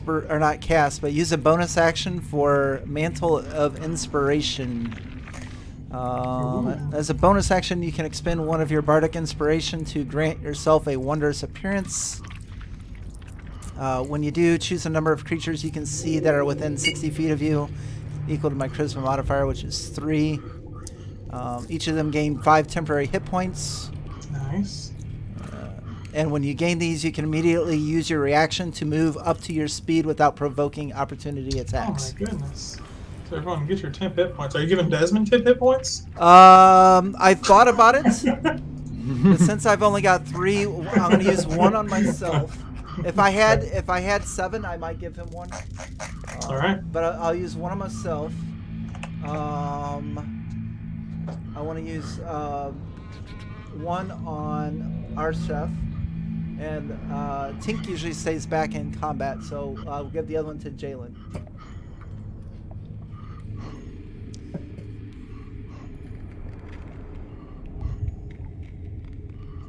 or not cast, but use a bonus action for Mantle of Inspiration. As a bonus action, you can expend one of your bardic inspiration to grant yourself a wondrous appearance. When you do, choose a number of creatures you can see that are within 60 feet of you, equal to my charisma modifier, which is 3. Each of them gain 5 temporary hit points. Nice. And when you gain these, you can immediately use your reaction to move up to your speed without provoking opportunity attacks. Oh my goodness. So everyone get your 10 hit points. Are you giving Desmond 10 hit points? I thought about it. But since I've only got 3, I'm going to use 1 on myself. If I had 7, I might give him 1. All right. But I'll use 1 on myself. I want to use 1 on Arphef. And Tink usually stays back in combat, so I'll give the other one to Jalen.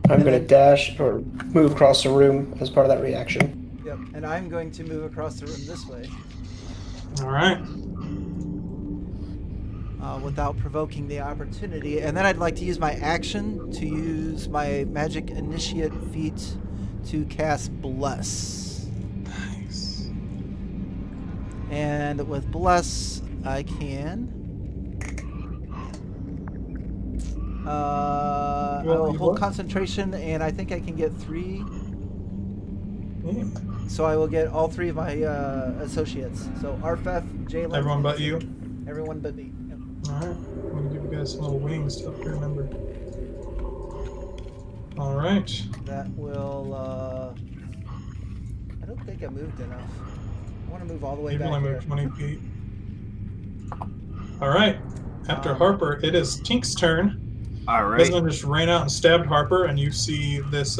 I'm going to dash or move across the room as part of that reaction. Yep, and I'm going to move across the room this way. All right. Without provoking the opportunity. And then I'd like to use my action to use my magic initiate feat to cast Bless. Nice. And with Bless, I can I will hold concentration, and I think I can get 3. Yeah. So I will get all 3 of my associates. So Arphef, Jalen. Everyone but you? Everyone but me. Yep. Alright. I'm going to give you guys some little wings to help you remember. Alright. That will, I don't think I moved enough. I want to move all the way You've back only here. moved 20 feet. Alright. After Harper, it is Tink's turn. All right. Desmond just ran out and stabbed Harper, and you see this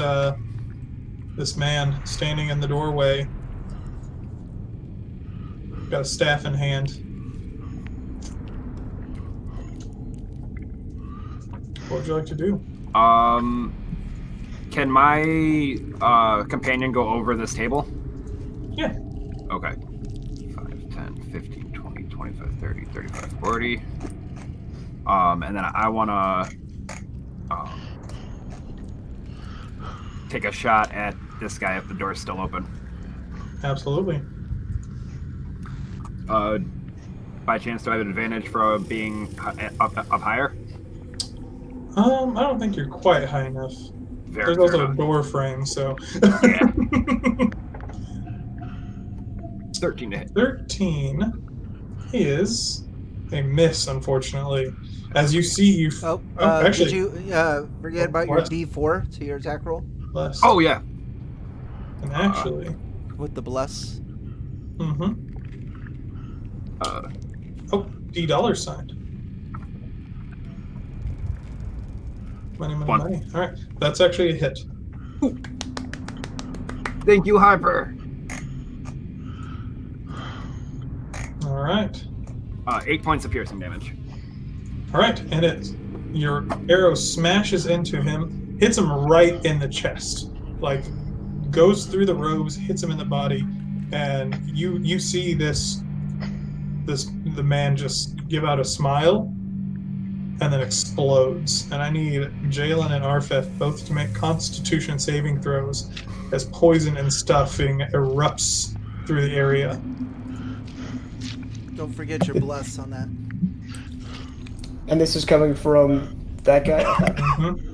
this man standing in the doorway. Got a staff in hand. What would you like to do? Can my companion go over this table? Yeah. Okay. 5, 10, 15, 20, 25, 30, 35, 40. And then I want to take a shot at this guy if the door's still open. Absolutely. By chance, do I have an advantage for being up higher? I don't think you're quite high enough. There's also a door frame, so. Yeah. 13 to hit. 13 is a miss, unfortunately. As you see, actually, did you forget about your what? D4 to your attack roll? Bless. Oh, yeah. And actually. With the bless? Mm-hmm. D $sign. Money, money, One. money. All right, that's actually a hit. Ooh. Thank you, Harper. All right. 8 points of piercing damage. All right, and your arrow smashes into him, hits him right in the chest, like goes through the robes, hits him in the body, and you see the man just give out a smile and then explodes. And I need Jalen and Arphef both to make Constitution saving throws as poison and stuffing erupts through the area. Don't forget your bless on that. And this is coming from that guy? Mm-hmm.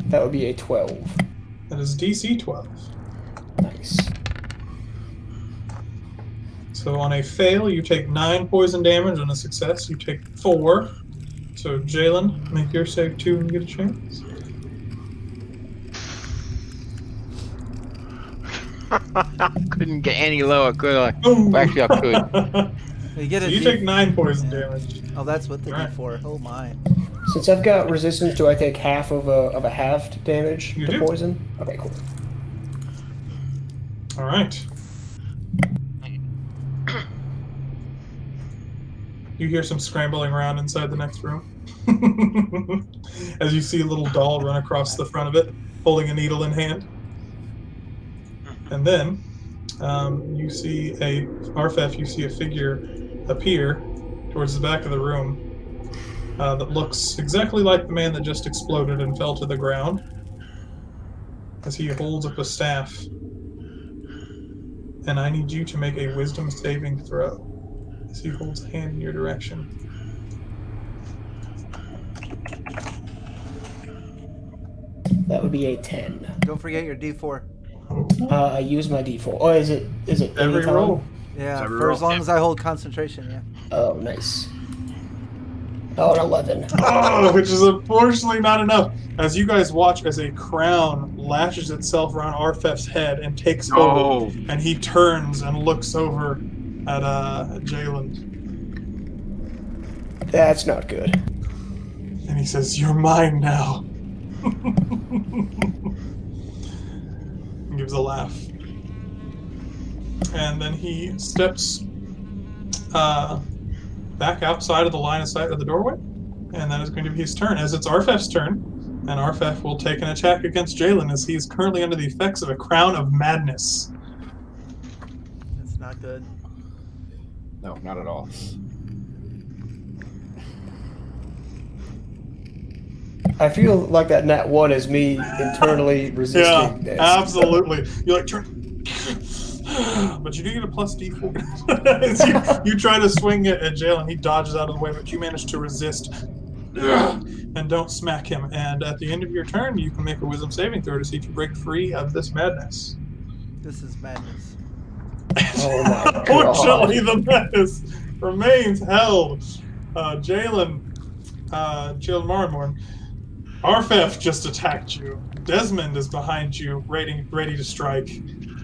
That would be a 12. That is DC 12. Nice. So on a fail, you take 9 poison damage. On a success, you take 4. So Jalen, make your save 2 and get a chance. Couldn't get any lower, could I? Ooh. Well, actually, I could. You take 9 poison damage. Oh, that's what the Right. D4. Oh my. Since I've got resistance, do I take half of a halved damage You to do. poison? Okay, cool. All right. You hear some scrambling around inside the next room. As you see a little doll run across the front of it, holding a needle in hand. And then you see Arphef, you see a figure appear towards the back of the room that looks exactly like the man that just exploded and fell to the ground, as he holds up a staff. And I need you to make a wisdom saving throw as he holds a hand in your direction. That would be a 10. Don't forget your D4. I use my D4. Oh, is it Every anytime? roll. Yeah, Every for roll. as long as I hold concentration, yeah. Oh, nice. Oh, an 11. Oh, which is unfortunately not enough. As you guys watch as a crown lashes itself around Arphef's head and takes over, and he turns and looks over at Jalen. That's not good. And he says, "You're mine now." And gives a laugh. And then he steps back outside of the line of sight of the doorway. And that is going to be his turn, as it's Arphef's turn. And Arphef will take an attack against Jalen, as he is currently under the effects of a crown of madness. That's not good. No, not at all. I feel like that nat 1 is me internally resisting this. Absolutely. You like turn, but you do get a plus D4. As you try to swing it at Jalen, he dodges out of the way, but you manage to resist and don't smack him. And at the end of your turn, you can make a wisdom saving throw to see if you break free of this madness. This is madness. Oh my god. Unfortunately, the madness remains held. Jalanmarunmorn, Arphef just attacked you. Desmond is behind you, ready to strike.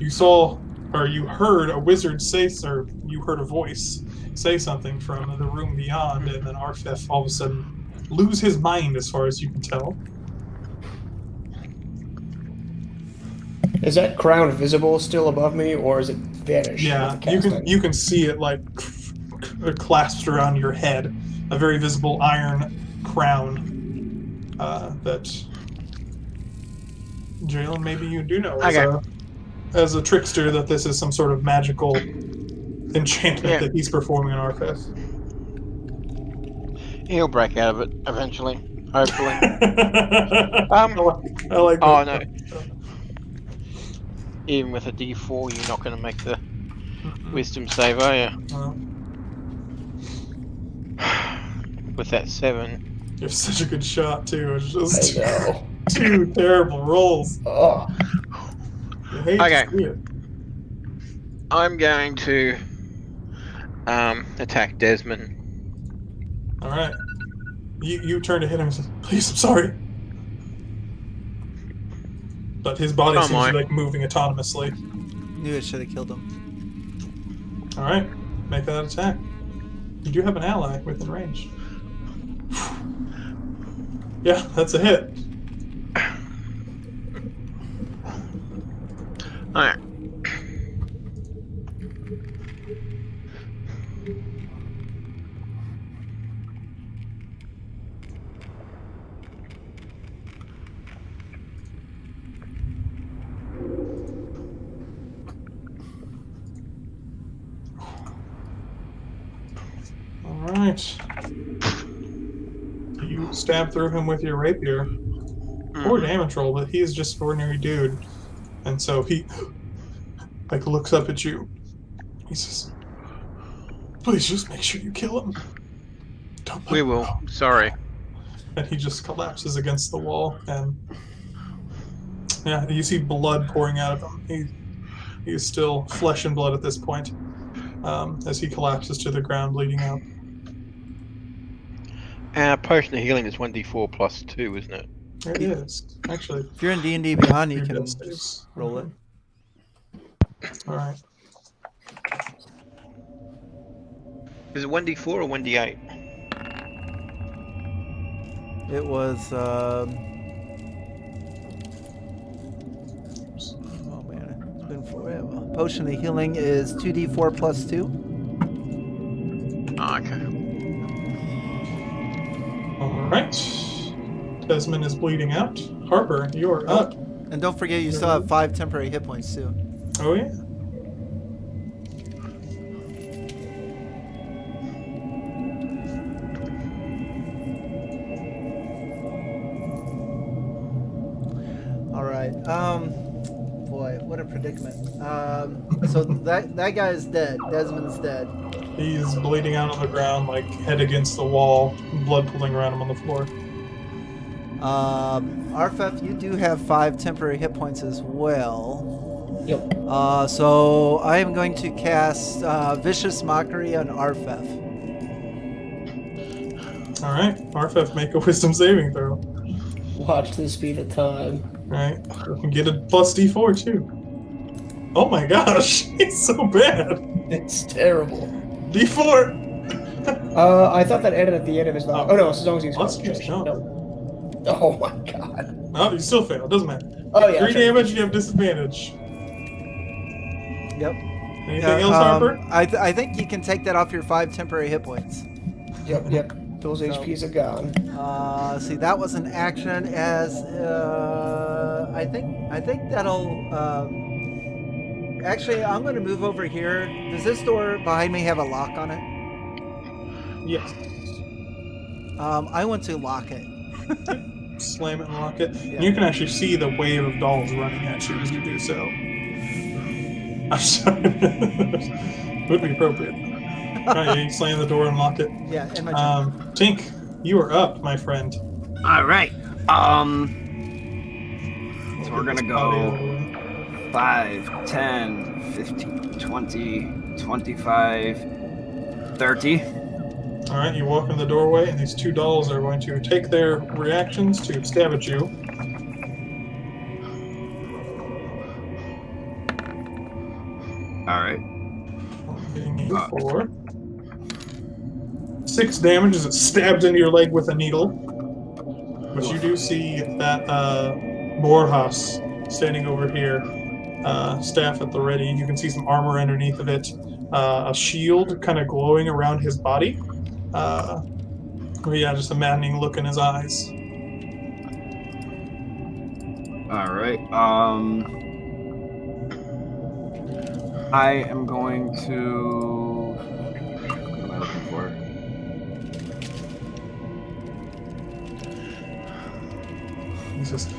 You saw, or you heard a wizard say, or you heard a voice say something from the room beyond, and then Arphef all of a sudden lose his mind, as far as you can tell. Is that crown visible still above me, or is it vanished? Yeah, with the you casting? can see it like clasped around your head, a very visible iron crown that Jalen, maybe you do know Okay. as a trickster that this is some sort of magical enchantment Yeah. that he's performing on Arphef. He'll break out of it eventually, hopefully. I like Oh that. no. Even with a D4, you're not going to make the wisdom save, are you? Well, With that 7. you're such a good shot too. It's just I know. 2 terrible rolls. Oh, You hate Okay. to see it. I'm going to attack Desmond. All right. You turn to hit him and say, "Please, I'm sorry." But his body Come seems to on. be like moving autonomously. Knew it should have killed him. All right, make that attack. You do have an ally within range. Yeah, that's a hit. Alright. All right. You stab through him with your rapier. Poor damage roll, but he is just an ordinary dude. And so he like looks up at you. He says, "Please just make sure you kill him." Don't let We him will. go." Sorry. And he just collapses against the wall, and yeah, you see blood pouring out of him. He is still flesh and blood at this point, as he collapses to the ground, bleeding out. Potion of healing is 1d4 plus 2, isn't it? It is actually. If you're in D&D Beyond, you your can death saves. roll it. All right. Is it 1d4 or 1d8? It was. Oh man, it's been forever. Potion of healing is 2d4 plus 2. Oh, okay. All right. Desmond is bleeding out. Harper, you're up. And don't forget, you still have 5 temporary hit points too. Oh yeah. All right. Boy, what a predicament. So that guy is dead. Desmond's dead. He's bleeding out on the ground, like head against the wall, blood pooling around him on the floor. Arphef, you do have 5 temporary hit points as well. yep. So I am going to cast Vicious Mockery on Arphef. All right, Arphef, make a wisdom saving throw. Watch this be the time. All right, you can get a plus D4 too. Oh my gosh, it's so bad. It's terrible. D4. I thought that ended at the end of his life. Oh no, as long as he's Let's concentration. no. No. Oh my god. No, you still fail. It doesn't matter. Oh yeah. 3 damage, you have disadvantage. Yep. Anything else, Harper? I think you can take that off your 5 temporary hit points. Yep. Those HPs are gone. See, that was an action. As I think that'll. Actually, I'm going to move over here. Does this door behind me have a lock on it? Yes. I want to lock it. Slam it and lock it. Yeah. And you can actually see the wave of dolls running at you as you do so. I'm sorry. Would be appropriate. Alright, you slam the door and lock it. Yeah, and my Tink, you are up, my friend. All right. So we're gonna go 5, 10, 15, 20, 25, 30. Alright, you walk in the doorway, and these 2 dolls are going to take their reactions to stab at you. All right. Hitting you for 6 damage as it stabs into your leg with a needle. But you do see that Borjas standing over here, staff at the ready. You can see some armor underneath of it, a shield kind of glowing around his body. But yeah, just a maddening look in his eyes. All right. I am going to. What am I looking for? He says,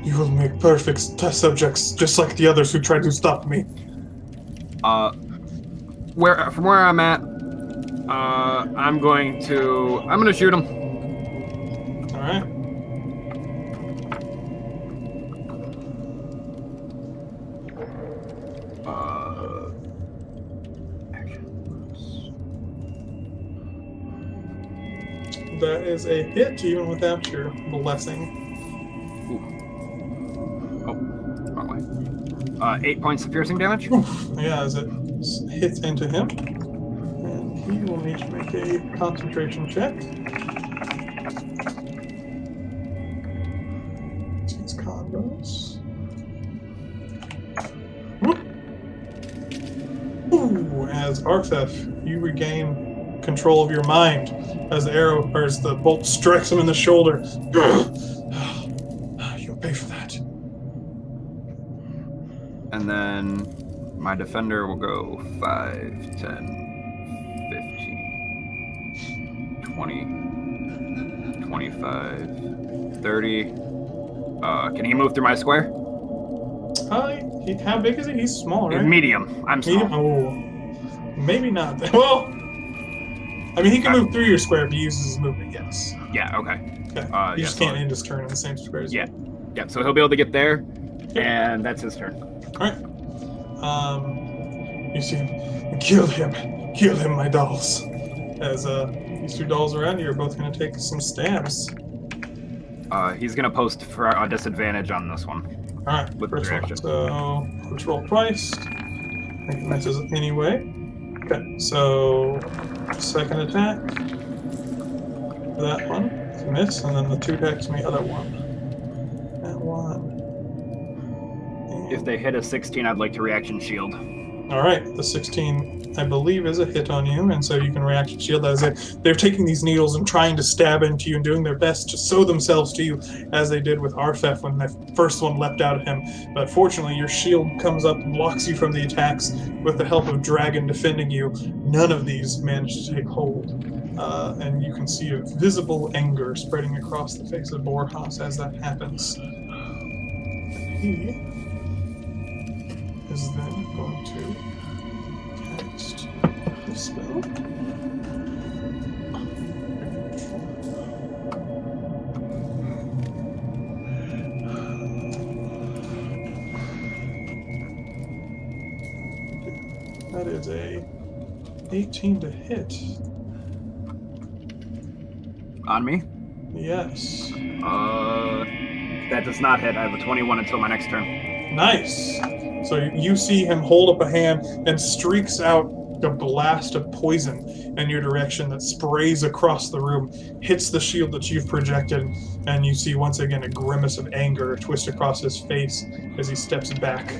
"You will make perfect test subjects, just like the others who tried to stop me." From where I'm at, I'm going to shoot him. All right. That is a hit, even without your blessing. Oh, wrong way. 8 points of piercing damage. Yeah, as it hits into him. And he will need to make a concentration check. His con bonus. Whoop. Ooh, as Arphef, you regain control of your mind as the bolt strikes him in the shoulder. You'll pay for that. And then my defender will go 5, 10, 15, 20, 25, 30. Can he move through my square? How big is he? He's small, right? Medium. I'm small. Medium? Oh, maybe not. Well, I mean, he can move through your square if he uses his movement, yes. Yeah, okay. Okay. You just can't end his turn in the same square as you. Yeah, so he'll be able to get there, and that's his turn. Alright. You see him. Kill him, my dolls. As these two dolls around you are both going to take some stabs. He's going to post for a disadvantage on this one. Alright, With first one. reaction. So, let's roll twice. I think it misses anyway. Okay, so second attack. That one. It's a miss, and then the two attacks on the other one. That one. If they hit a 16, I'd like to reaction shield. Alright, the 16, I believe, is a hit on you, and so you can reaction shield as they're taking these needles and trying to stab into you and doing their best to sew themselves to you, as they did with Arphef when the first one leapt out at him. But fortunately, your shield comes up and blocks you from the attacks with the help of Dragon defending you. None of these managed to take hold. And you can see a visible anger spreading across the face of Borjas as that happens. He is then going to cast the spell. That is a 18 to hit. On me? Yes. That does not hit. I have a 21 until my next turn. Nice. So you see him hold up a hand and streaks out a blast of poison in your direction that sprays across the room, hits the shield that you've projected, and you see once again a grimace of anger twist across his face as he steps back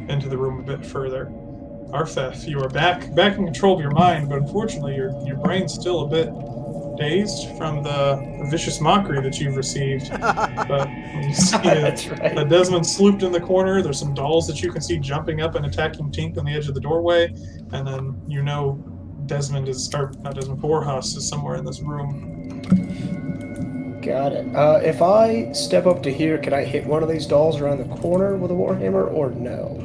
into the room a bit further. Arphef, you are back in control of your mind, but unfortunately your brain's still a bit dazed from the vicious mockery that you've received. But you see a Desmond slooped in the corner. There's some dolls that you can see jumping up and attacking Tink on the edge of the doorway. And then you know Borjas is somewhere in this room. Got it. If I step up to here, can I hit one of these dolls around the corner with a Warhammer, or no?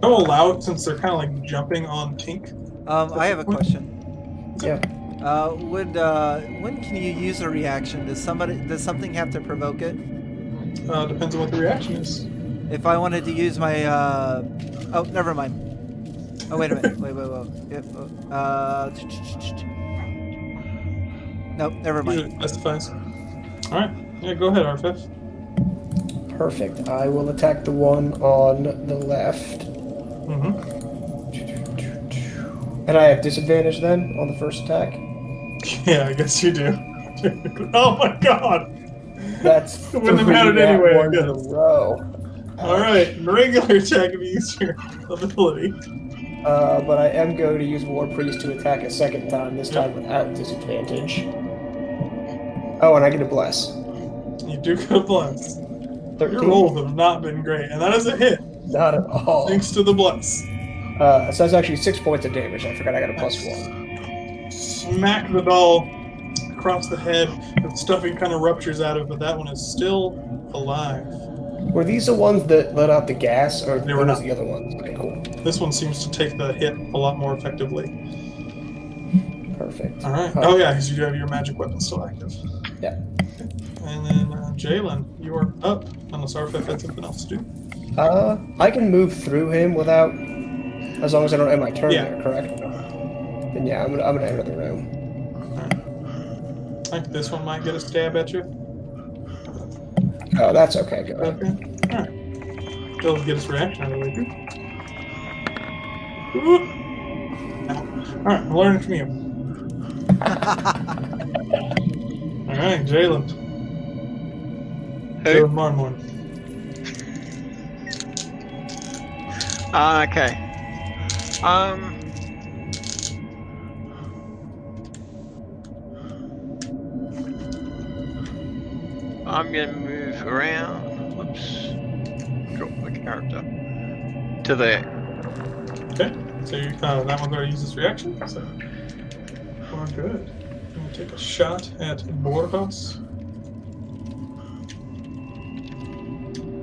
I'll allow it since they're kind of like jumping on Tink. I have a question. Yeah. When can you use a reaction? Does something have to provoke it? Depends on what the reaction is. If I wanted to use my oh, never mind. Oh, wait a minute. Wait. Nope, never mind. Usually testifies. All right. Yeah, go ahead, Arphef. Perfect. I will attack the one on the left. Mm-hmm. And I have disadvantage then on the first attack? Yeah, I guess you do. Oh my god! That's Wouldn't have mattered anyway, I ones in a guess. row. Alright, regular attack if you use your ability. But I am going to use War Priest to attack a second time, this time without disadvantage. Oh, and I get a bless. You do get a bless. Your 13. rolls have not been great, and that is a hit, Not at all. thanks to the bless. So that's actually 6 points of damage. I forgot I got a +1. Smack the doll across the head. The stuffing kind of ruptures out of it, but that one is still alive. Were these the ones that let out the gas, or They were were not. those the other ones? Okay, cool. This one seems to take the hit a lot more effectively. Perfect. All right. Oh yeah, because you have your magic weapon still active. Yeah. And then Jalen, you are up. Unless Arphef had something else to do. I can move through him without, as long as I don't end my turn Yeah. there, correct? Then yeah, I'm gonna enter the room. I think this one might get a stab at you. Oh, that's okay. Go ahead. Okay. All right. He'll get his reaction out of the way too. Ooh. All right, I'm learning from you. All right, Jalen. Who? Jalanmarunmorn. Okay. I'm gonna move around. Whoops. Drop my character to there. Okay. So you, that one's already used its reaction. So we're good. I'm gonna take a shot at Borhos.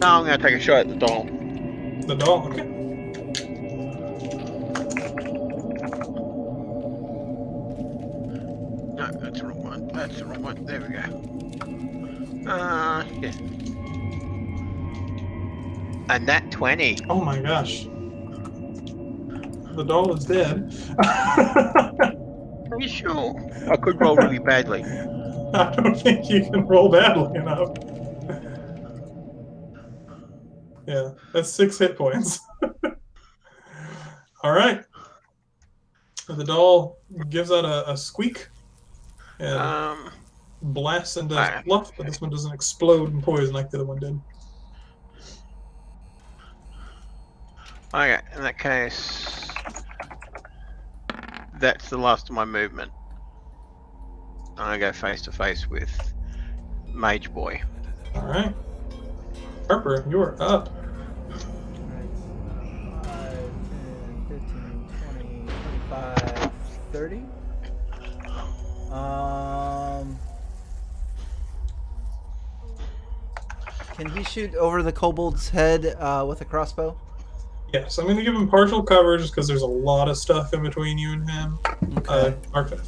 No, I'm gonna take a shot at the doll. The doll. Okay. No, that's the wrong one. That's the wrong one. There we go. Yeah. And that 20. Oh my gosh. The doll is dead. Are you sure? I could roll really badly. I don't think you can roll badly enough. Yeah, that's 6 hit points. All right. The doll gives out a squeak and blasts into fluff, but this one doesn't explode in poison like the other one did. Okay, in that case, that's the last of my movement. I'm gonna go face to face with Mage Boy. All right. Harper, you're up. 5, 10, 15, 20, 25, 30. Can he shoot over the kobold's head with a crossbow? Yes, I'm going to give him partial cover just because there's a lot of stuff in between you and him. Okay. Arphef.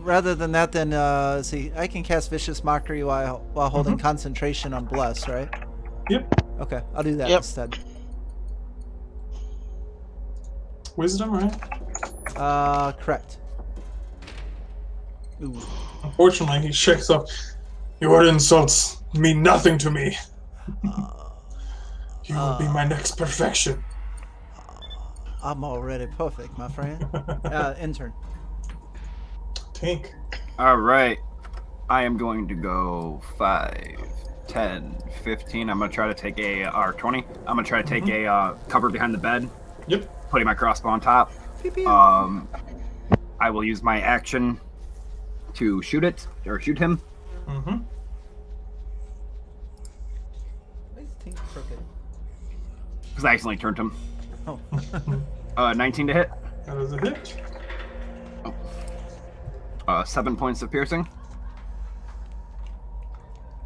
Rather than that, then see, I can cast Vicious Mockery while holding concentration on Bless, right? Yep. Okay, I'll do that Yep. instead. Wisdom, right? Correct. Ooh. Unfortunately, he shakes off. Your insults mean nothing to me. You will be my next perfection. I'm already perfect, my friend. Intern. Tink. All right. I am going to go 5, 10, 15. I'm going to try to take a R20. I'm going to try to take a cover behind the bed. Yep. Putting my crossbow on top. Pew, pew. I will use my action to shoot it, or shoot him. Mm-hmm. Why is Tink crooked? Because I accidentally turned him. Oh. 19 to hit. That is a hit. 7 points of piercing.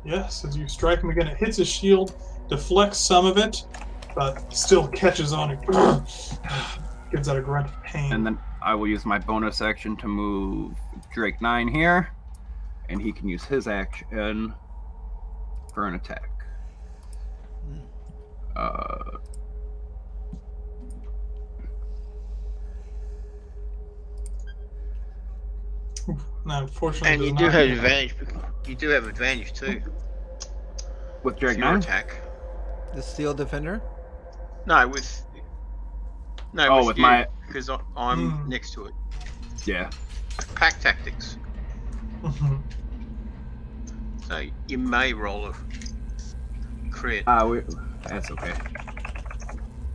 Yes, as you strike him again, it hits his shield, deflects some of it, but still catches on it. Gives out a grunt of pain. And then I will use my bonus action to move Drake 9 here. And he can use his action for an attack. Now, unfortunately, And you do have advantage. You do have advantage too. With Drake Your 9? attack. The Steel Defender? No, with. No, Oh, with with you, my- because I'm next to it. Yeah. Pack tactics. Mhm. So you may roll a crit. That's okay.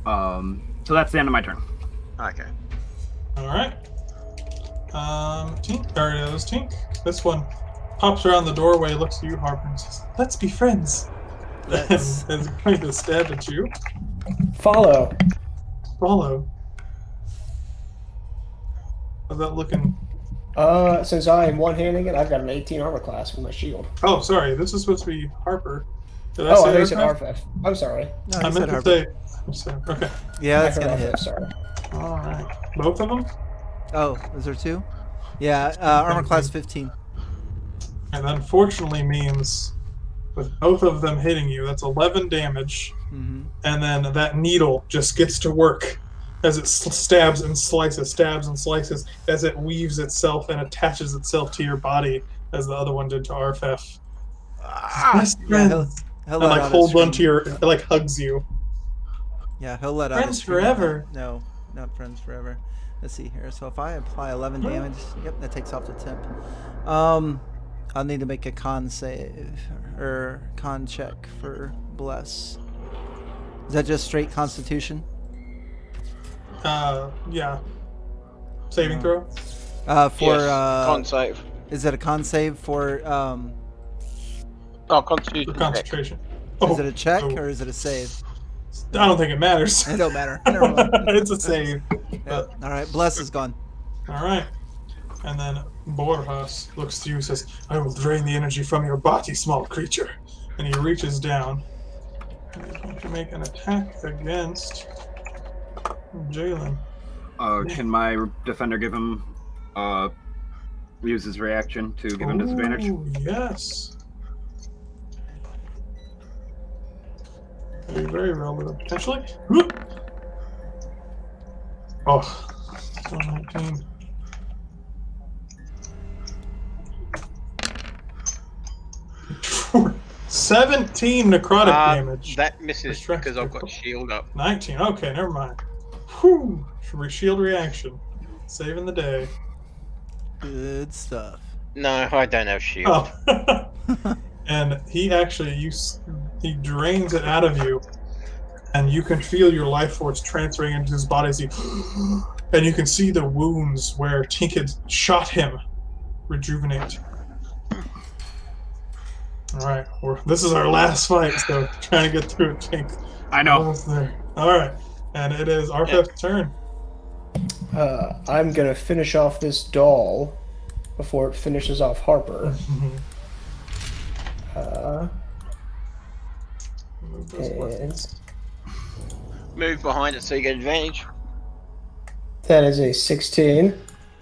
So that's the end of my turn. Okay. All right. Tink. Or that was Tink. This one pops around the doorway, looks at you, Harper, and says, "Let's be friends." That's Is going to stab at you. Follow. Follow. How's that looking? Since I am one-handing it, I've got an 18 armor class with my shield. Oh, sorry. This is supposed to be Harper. Did I say thought you said Arphef? Arphef. I'm sorry. no, I he meant said to Harper. say. Okay. Yeah, that's I heard gonna Arphef, hit. sorry. All right. Both of them? Oh, is there two? Yeah, armor class 15. And that unfortunately means with both of them hitting you, that's 11 damage. Mm-hmm. And then that needle just gets to work as it stabs and slices, as it weaves itself and attaches itself to your body, as the other one did to Arphef. Best Yeah, friends. he'll And let like out a holds scream. onto your, like hugs you. Yeah, he'll let out a Friends scream. forever. No, not friends forever. Let's see here. So if I apply 11 damage, yep, that takes off the temp. I'll need to make a con save or con check for bless. Is that just straight Constitution? Yeah. Saving throw? For Con save. is it a con save for Oh, Constitution. For check. concentration. is it a check oh. or is it a save? I don't think it matters. It don't matter. Never mind. It's a save. Yeah. All right, bless is gone. All right. And then Borjas looks to you and says, I will drain the energy from your body, small creature. And he reaches down. And he's going to make an attack against Jalen. Can my defender give him use his reaction to give him disadvantage? Ooh, yes. Very, very well with him, potentially. Whoop. Oh, 19. For 17 necrotic damage. That misses Distract because I've got people. shield up. 19. Okay, never mind. Whew. Shield reaction. Saving the day. Good stuff. No, I don't have shield. Oh. And he actually, he drains it out of you, and you can feel your life force transferring into his body as and you can see the wounds where Tink had shot him rejuvenate. All right, this is our last fight, so trying to get through it, Tink. I know. Almost there. All right, and it is Arphef's turn. I'm gonna finish off this doll before it finishes off Harper. Move those And buttons. Move behind it so you get advantage. that is a 16,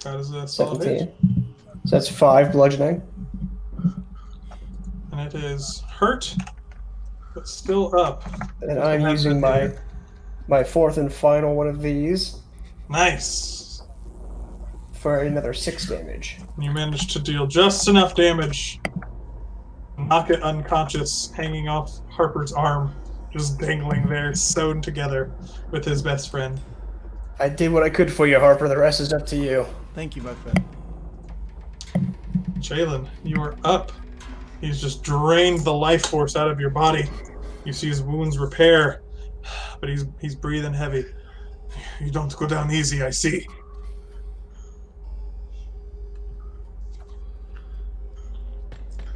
That is a solid hit. 17. So that's 5 bludgeoning. And it is hurt, but still up. And I'm using my fourth and final one of these Nice. for another 6 damage. You managed to deal just enough damage. Knock it unconscious, hanging off Harper's arm, just dangling there, sewn together with his best friend. I did what I could for you, Harper. The rest is up to you. Thank you, my friend. Jalen, you are up. He's just drained the life force out of your body. You see his wounds repair, but he's breathing heavy. You don't go down easy, I see.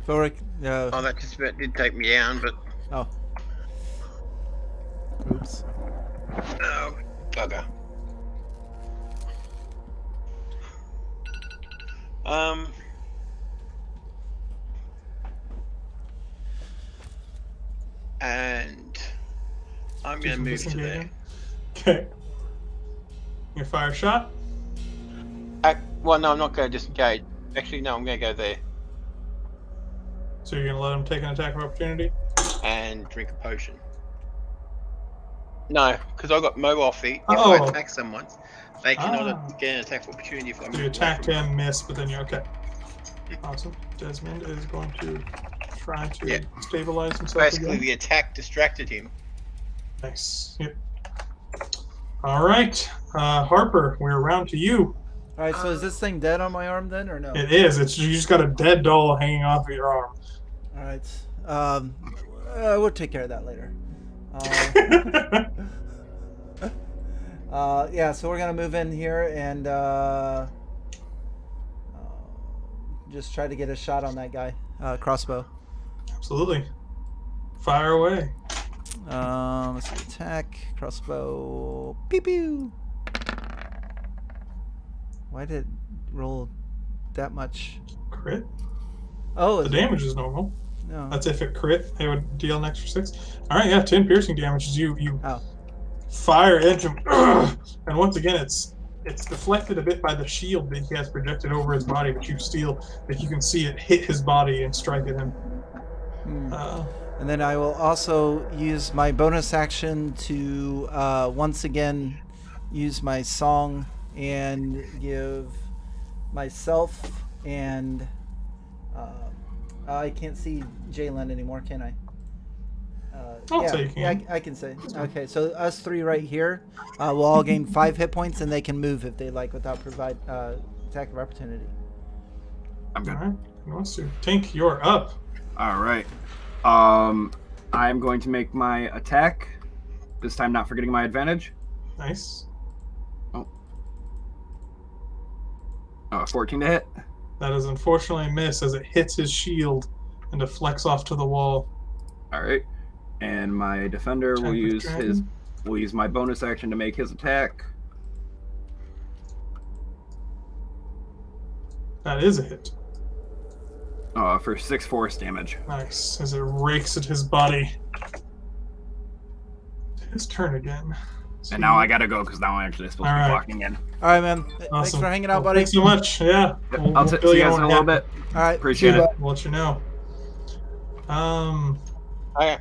Foerick, Oh, that just about did take me down, but oh. Oops. oh, bugger. And I'm going to move to there. Okay. You fire a shot? Well, no, I'm not going to disengage. Actually, no, I'm going to go there So you're going to let him take an attack of opportunity? and drink a potion. No, because I've got mobile feet. If Oh. I attack someone, they cannot Ah. get an attack of opportunity if I'm So you attacked him, missed, but then you're okay. Awesome. Desmond is going to try to stabilize himself Basically, again. the attack distracted him. Nice. Yep. All right, Harper, we're around to you. All right, so is this thing dead on my arm then, or no? It is. You just got a dead doll hanging off of your arm. All right. We'll take care of that later. Yeah, so we're gonna move in here and just try to get a shot on that guy. Crossbow. Absolutely. Fire away. Let's see, attack, crossbow, pew pew. Why did it roll that much? Crit. Oh, The damage is normal. no. That's if it crit, they would deal an extra 6. All right, yeah, 10 piercing damage. You Oh. fire into him, and once again, it's deflected a bit by the shield that he has projected over his body, but you can see it hit his body and strike at him. And then I will also use my bonus action to once again use my song and give myself and I can't see Jalen anymore, can I? I'll say you can. Yeah, I can say. Okay, so us three right here will all gain 5 hit points, and they can move if they like without provide attack of opportunity. I'm good. All right, who wants to? Tink, you're up. All right. I'm going to make my attack. This time, not forgetting my advantage. Nice. 14 to hit. That is unfortunately a miss as it hits his shield and deflects off to the wall. All right. And my defender will use my bonus action to make his attack. That is a hit. For 6 force damage. Nice, as it rakes at his body. His turn again. And now I gotta go because now I'm actually supposed to be walking in. All right, man. Thanks Awesome. for hanging out, Well, buddy. thanks so much. Yeah. I'll see you guys in a little bit. All right. Appreciate it. We'll let you know. Okay.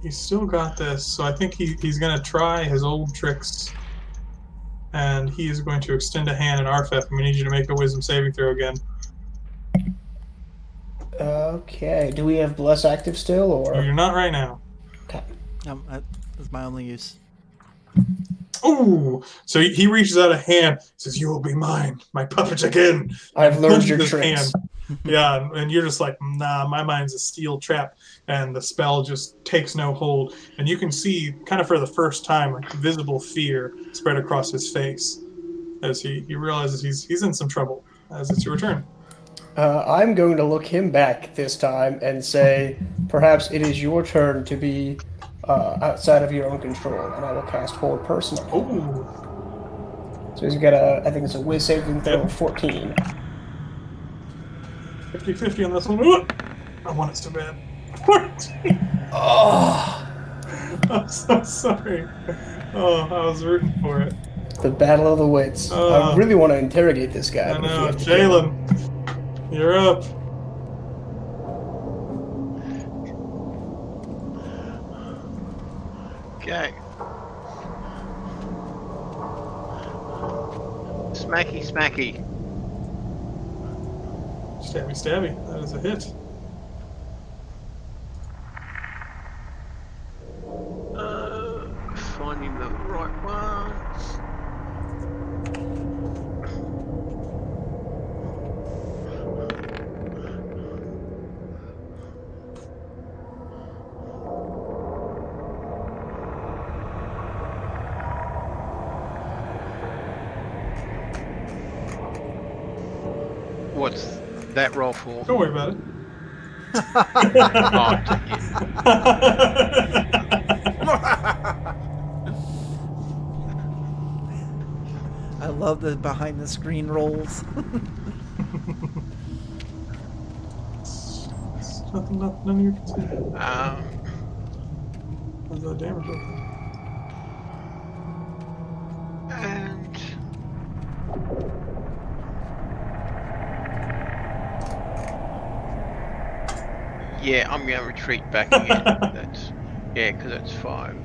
He's still got this, so I think he's going to try his old tricks. And he is going to extend a hand at Arphef, and we need you to make a wisdom saving throw again. Okay. Do we have Bless active still, or? You're not right now. Okay. That's my only use. Ooh! So he reaches out a hand, says, "You will be mine, my puppet again." I've learned Punches your his tricks. hand. Yeah, and you're just like, nah, my mind's a steel trap, and the spell just takes no hold. And you can see, kind of for the first time, like visible fear spread across his face as he realizes he's in some trouble. As it's your turn. I'm going to look him back this time and say, perhaps it is your turn to be outside of your own control, and I will cast Hold Person on him. Ooh. So he's got I think it's a Wiz saving throw of 14. 50-50 on this one. Ooh. I want it so bad. 14. Oh, I'm so sorry. Oh, I was rooting for it. the battle of the wits. I really want to interrogate this guy. I but if you know. have to kill him- Jalen, you're up. Okay. Smacky, smacky. Stabby, stabby. That is a hit. Finding the right one. What's that roll for? Don't worry about it. Oh, I love the behind the screen rolls. Nothing none of you can see. How's that damage look? and yeah, I'm gonna retreat back again. That's because that's 5,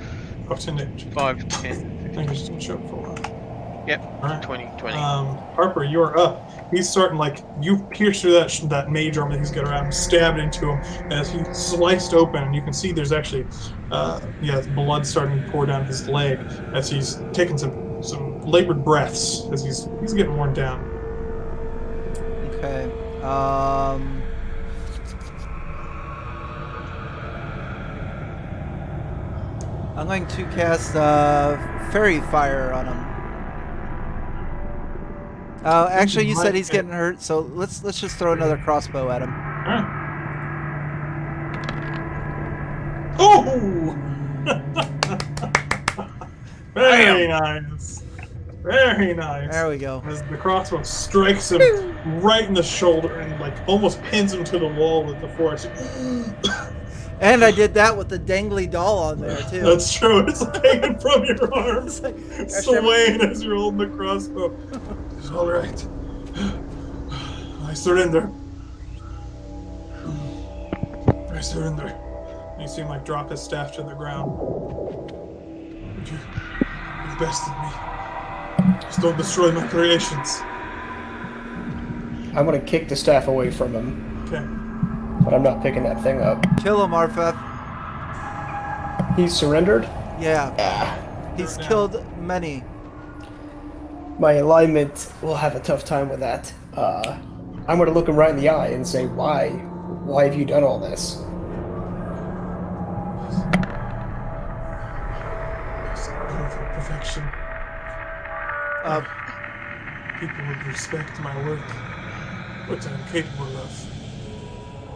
Oh, 10 damage. 5, 10, I think it's just show up for a while. Yep, Alright. 20, 20. Harper, you're up. He's starting you pierced through that mage armor that he's got around him, stabbed into him as he sliced open, and you can see there's actually, blood starting to pour down his leg as he's taking some labored breaths as he's getting worn down. Okay. I'm going to cast Fairy Fire on him. Actually, you said he's getting hurt, so let's just throw another crossbow at him. Alright. Ooh. Very nice. Very nice. There we go. As the crossbow strikes him right in the shoulder and like almost pins him to the wall with the force. And I did that with the dangly doll on there too. That's true. It's like hanging from your arm, It's like, swaying as you're holding the crossbow. It's all right. I surrender. I surrender. You see him like drop his staff to the ground. You bested me. Just don't destroy my creations. I'm gonna kick the staff away from him, Okay. but I'm not picking that thing up. kill him, Arphef. He's surrendered. Yeah, Ah, he's killed many. my alignment will have a tough time with that. I'm gonna look him right in the eye and say, why? Why have you done all this? Perfection. Uh, People would respect my work, what I'm capable of.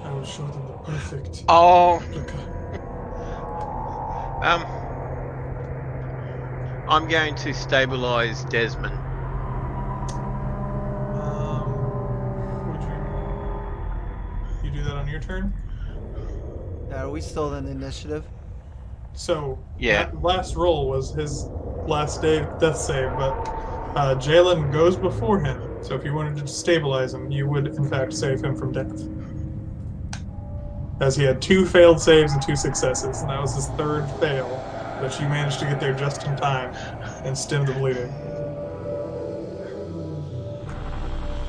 I will show them the perfect Oh, replica. I'm going to stabilize Desmond. Would you do that on your turn? are we still in the initiative? So Yeah. that last roll was his last day death save, but Jalen goes before him. So if you wanted to stabilize him, you would in fact save him from death. As he had 2 failed saves and 2 successes, and that was his 3rd fail, but you managed to get there just in time and stem the bleeding.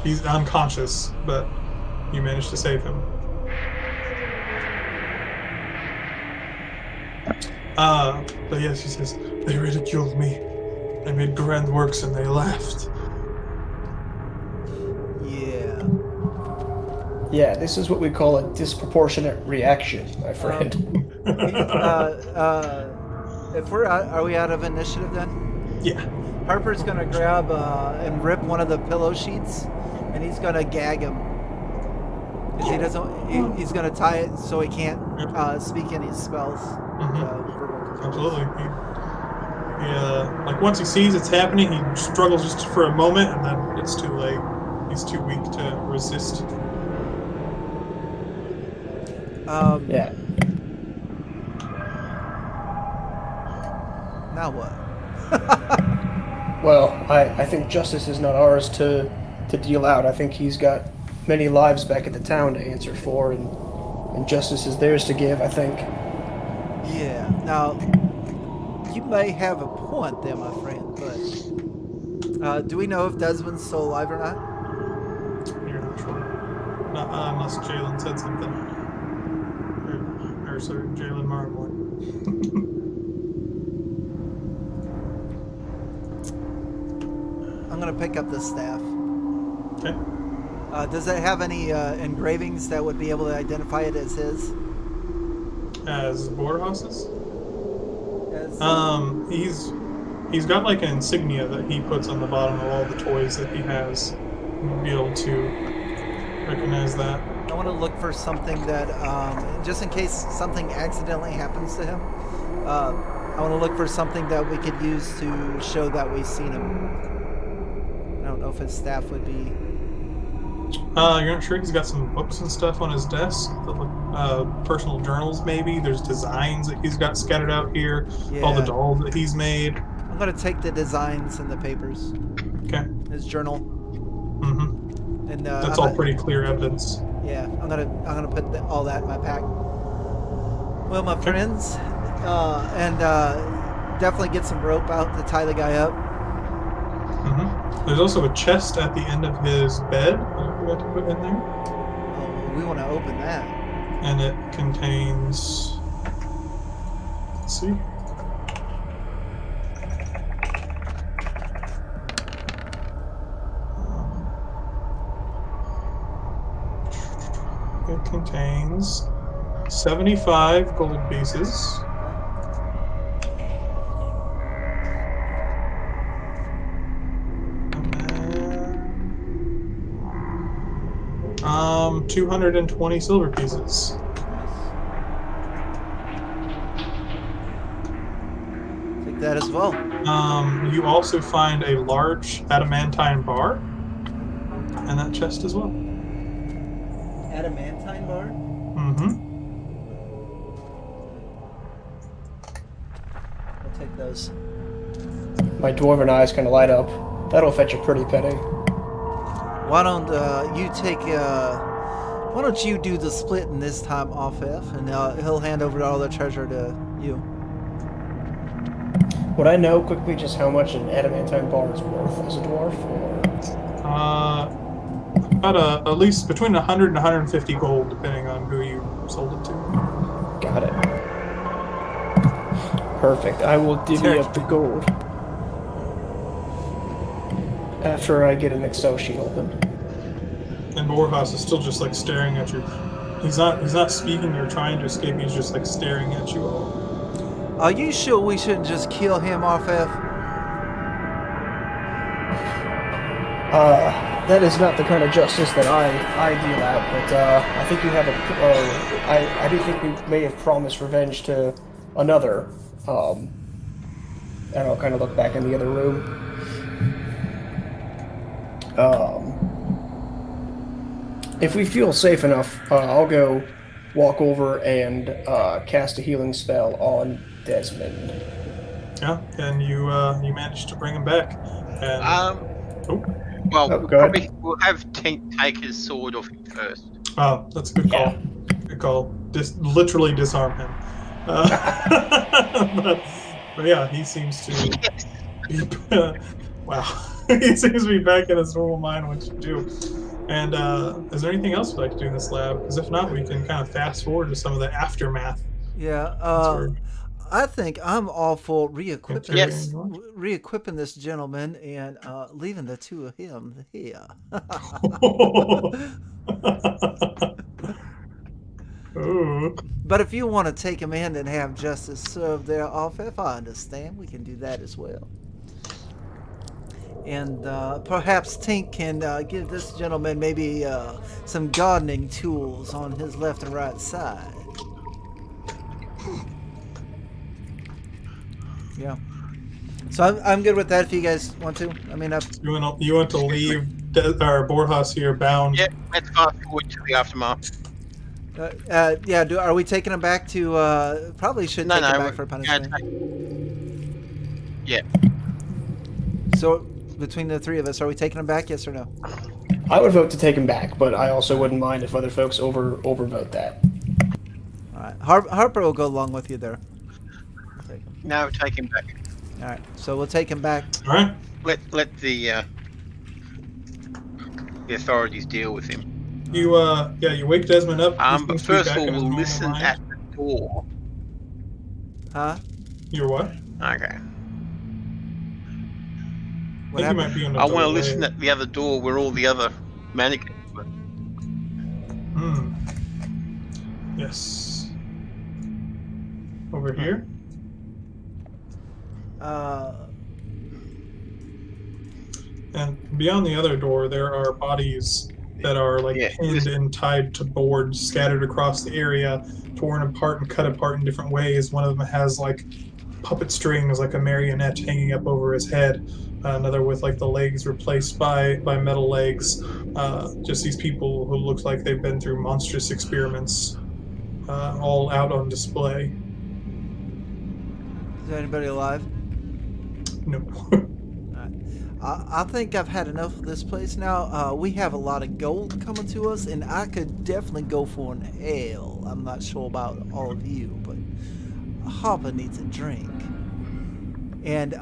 He's unconscious, but you managed to save him. But yes, he says, they ridiculed me. I made grand works and they laughed. Yeah. Yeah, this is what we call a disproportionate reaction, my friend. If we're out, are we out of initiative then? Yeah. Harper's gonna grab and rip one of the pillow sheets, and he's gonna gag him. 'Cause he doesn't. He's gonna tie it so he can't speak any spells. Mm-hmm. Absolutely. Like once he sees it's happening, he struggles just for a moment, and then it's too late. He's too weak to resist. Yeah. Now what? Well, I think justice is not ours to deal out. I think he's got many lives back at the town to answer for, and justice is theirs to give, I think. Yeah. Now, you may have a point there, my friend, but do we know if Desmond's still alive or not? You're not sure. Not, unless Jalen said something. Or sorry, Jalanmarunmorn. I'm gonna pick up the staff. Okay. Does it have any engravings that would be able to identify it as his? As Borderhouse's? As, He's got like an insignia that he puts on the bottom of all the toys that he has. You'll be able to recognize that. I want to look for something that, just in case something accidentally happens to him, I want to look for something that we could use to show that we've seen him. I don't know if his staff would be... You're not sure? He's got some books and stuff on his desk. Personal journals, maybe. There's designs that he's got scattered out here. Yeah. All the dolls that he's made. I'm going to take the designs and the papers. Okay. His journal. Mm-hmm. And That's all pretty clear evidence. Yeah, I'm gonna put all that in my pack. Well, my friends, and definitely get some rope out to tie the guy up. Mm-hmm. There's also a chest at the end of his bed that I forgot to put in there. Oh, we want to open that. And it contains... Let's see. It contains 75 gold pieces. And then 220 silver pieces. take that as well. You also find a large adamantine bar in that chest as well. Adamantine bar? Mm-hmm. I'll take those. My dwarven eyes kind of light up. That'll fetch a pretty penny. Why don't you take? Why don't you do the splitting this time, Arphef, and he'll hand over all the treasure to you. Would I know quickly just how much an adamantine bar is worth as a dwarf? Or... About at least between 100 and 150 gold, depending on who you sold it to. Got it. Perfect. I will divvy up the gold after I get an Excel sheet open. And Borjas is still just like staring at you. He's not speaking or trying to escape. He's just like staring at you all. Are you sure we shouldn't just kill him, Arphef? That is not the kind of justice that I deal out, but I think you have I do think we may have promised revenge to another. And I'll kind of look back in the other room. If we feel safe enough, I'll go walk over and cast a healing spell on Desmond. Yeah, and you managed to bring him back. And Well, Oh, go ahead. we'll have Tink take his sword off him first. oh, that's a good call. Yeah. Good call. Literally disarm him. But yeah, he seems to be wow. He seems to be back in his normal mind, which you do. And is there anything else we'd like to do in this lab? Because if not, we can kind of fast forward to some of the aftermath. Yeah. I think I'm all for re-equipping Yes. this gentleman and leaving the two of him here. Ooh. But if you want to take him in and have justice served there, Arphef, I understand. We can do that as well. And perhaps Tink can give this gentleman maybe some gardening tools on his left and right side. Yeah. So I'm good with that if you guys want to. I mean, You want to leave Borjas here bound? Yep, let's fast forward to the aftermath. yeah. Are we taking him back to? Probably should take him back for punishment. Yeah. So between the three of us, are we taking him back? Yes or no? I would vote to take him back, but I also wouldn't mind if other folks overvote that. All right. Harper will go along with you there. Take him. No, take him back. All right. So we'll take him back. All right. Let the authorities deal with him. You wake Desmond up. He But seems to be first back of all, in his we'll normal listen mind. at the door. Huh? You're what? Okay. What I think you happened? might be on the I want to doorway. listen at the other door where all the other mannequins were. Yes. Over here? And beyond the other door, there are bodies that are like Yeah. pinned and tied to boards scattered across the area, torn apart and cut apart in different ways. One of them has like puppet strings, like a marionette hanging up over his head. Another with like the legs replaced by metal legs. Just these people who look like they've been through monstrous experiments, all out on display. Is anybody alive? No. I think I've had enough of this place now. We have a lot of gold coming to us, and I could definitely go for an ale. I'm not sure about all of you, but Harper needs a drink. And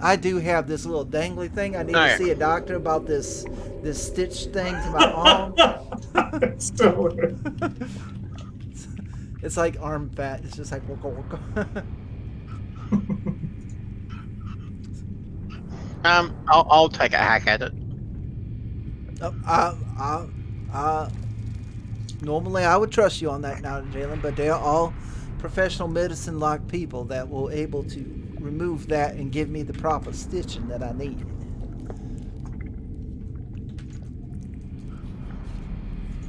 I do have this little dangly thing. I need to see a doctor about this stitch thing to my arm. It's still It's like arm fat. It's just like waka. I'll take a hack at it. Normally I would trust you on that now, Jalen, but they are all professional medicine-like people that will able to remove that and give me the proper stitching that I need.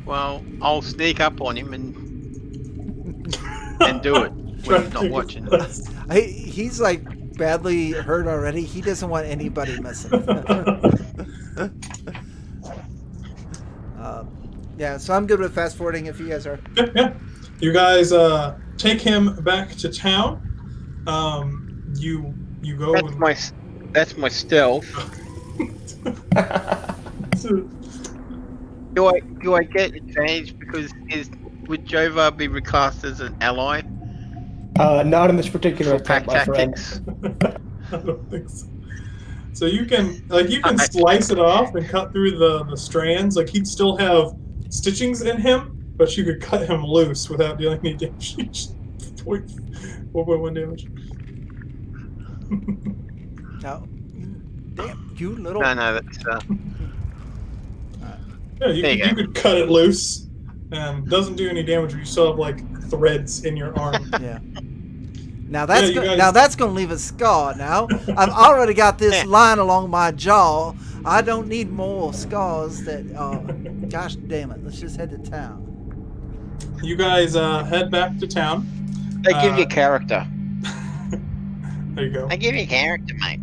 Well, I'll sneak up on him and do it when he's not watching. He's like badly hurt already. He doesn't want anybody messing with him. Yeah, so I'm good with fast forwarding if you guys are. Yeah. You guys take him back to town. You go. That's my stealth. Do I get advantage because would Jovar be recast as an ally? Not in this particular For pack attack, my friend. tactics. I don't think so. So you can slice it off and cut through the strands. Like he'd still have stitchings in him, but you could cut him loose without dealing any damage. 4.1 damage. No. Damn, you little. No, that's. Yeah, you could cut it loose, and doesn't do any damage. But you still have like threads in your arm. Yeah. Now that's gonna leave a scar. Now I've already got this line along my jaw. I don't need more scars. That gosh damn it! Let's just head to town. You guys head back to town. They give you character. There you go. They give you character, mate.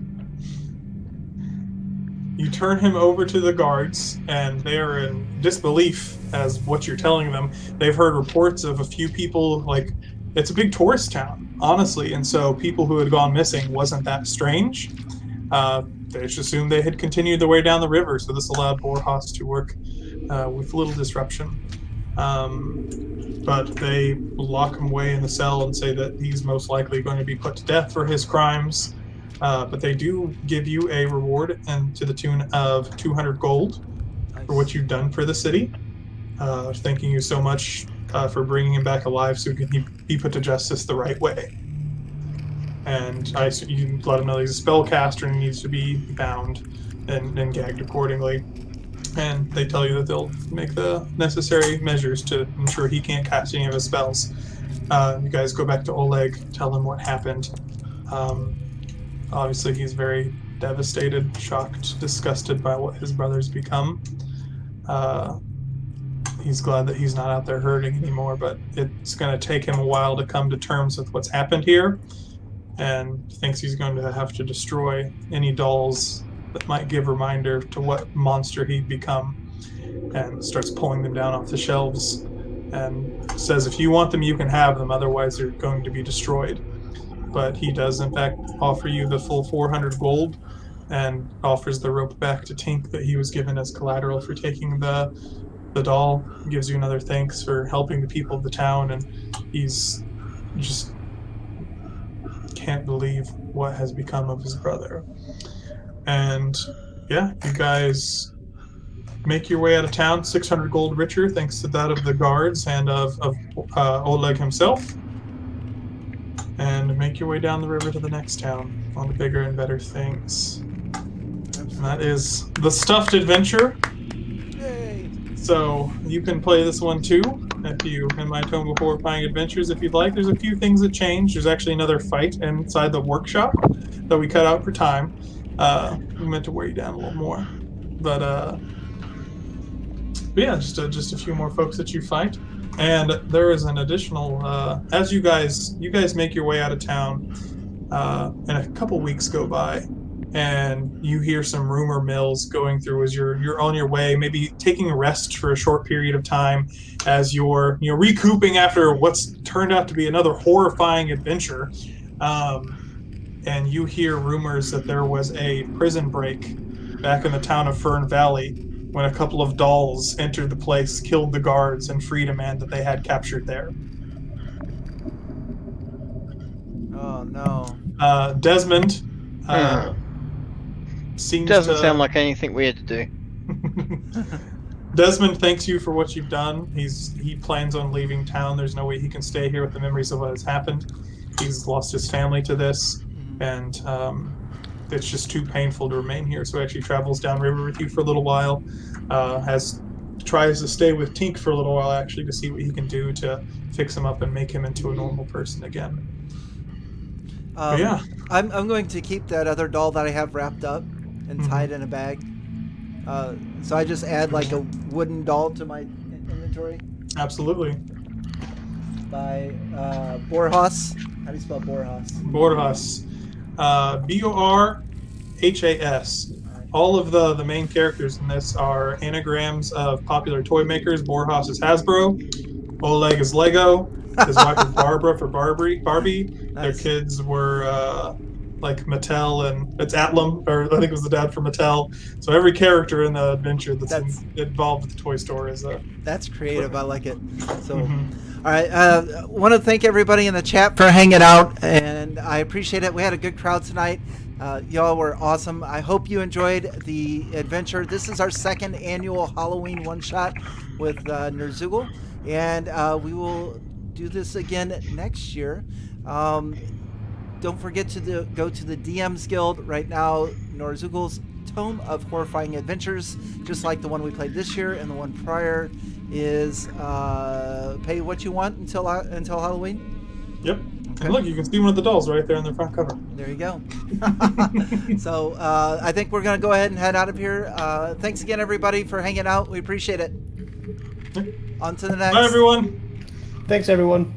You turn him over to the guards, and they are in disbelief as what you're telling them. They've heard reports of a few people, like, it's a big tourist town, honestly, and so people who had gone missing wasn't that strange. They just assumed they had continued their way down the river, so this allowed Borjas to work with little disruption. But they lock him away in the cell and say that he's most likely going to be put to death for his crimes. But they do give you a reward and to the tune of 200 gold for what you've done for the city. Thanking you so much for bringing him back alive so he can be put to justice the right way. And you let him know he's a spellcaster and needs to be bound and gagged accordingly. And they tell you that they'll make the necessary measures to ensure he can't cast any of his spells. You guys go back to Oleg, tell him what happened. Obviously, he's very devastated, shocked, disgusted by what his brother's become. He's glad that he's not out there hurting anymore, but it's going to take him a while to come to terms with what's happened here, and thinks he's going to have to destroy any dolls that might give reminder to what monster he'd become, and starts pulling them down off the shelves, and says, if you want them, you can have them, otherwise they're going to be destroyed. But he does, in fact, offer you the full 400 gold and offers the rope back to Tink that he was given as collateral for taking the doll. Gives you another thanks for helping the people of the town, and he's just can't believe what has become of his brother. And yeah, you guys make your way out of town, 600 gold richer, thanks to that of the guards and of Oleg himself. And make your way down the river to the next town on to bigger and better things. And that is the Stuffed Adventure. Yay! So you can play this one too, in my Tome of Horrifying Adventures if you'd like. There's a few things that change. There's actually another fight inside the workshop that we cut out for time. We meant to wear you down a little more. But yeah, just a few more folks that you fight. And there is an additional, as you guys make your way out of town, and a couple weeks go by, and you hear some rumor mills going through as you're on your way, maybe taking a rest for a short period of time, as you're recouping after what's turned out to be another horrifying adventure, and you hear rumors that there was a prison break back in the town of Fern Valley, when a couple of dolls entered the place, killed the guards, and freed a man that they had captured there. Oh no. Desmond seems Doesn't sound like anything we had to do. Desmond thanks you for what you've done. He plans on leaving town. There's no way he can stay here with the memories of what has happened. He's lost his family to this, and it's just too painful to remain here, so he actually travels downriver with you for a little while, tries to stay with Tink for a little while, actually, to see what he can do to fix him up and make him into a normal person again. Yeah. I'm going to keep that other doll that I have wrapped up and tied in a bag. So I just add like a wooden doll to my inventory. Absolutely. By Borjas. How do you spell Borjas? Borjas. Borhas. All of the main characters in this are anagrams of popular toy makers. Borhas is Hasbro. Oleg is Lego. His wife is Barbara for Barbie. Their Nice. kids were like Mattel, and it's Atlam, or I think it was the dad for Mattel. So every character in the adventure that's involved with the toy store is a. That's creative. I like it. So, Mhm. all right. Want to thank everybody in the chat for hanging out, and I appreciate it. We had a good crowd tonight. Y'all were awesome. I hope you enjoyed the adventure. This is our second annual Halloween one-shot with Nerzugal, and we will do this again next year. Don't forget to go to the DM's Guild right now. Nerzugal's Tome of Horrifying Adventures, just like the one we played this year and the one prior, is pay what you want until Halloween. Yep. Okay. And look, you can see one of the dolls right there on the front cover. There you go. So I think we're going to go ahead and head out of here. Thanks again, everybody, for hanging out. We appreciate it. On to the next. Bye, everyone. Thanks, everyone.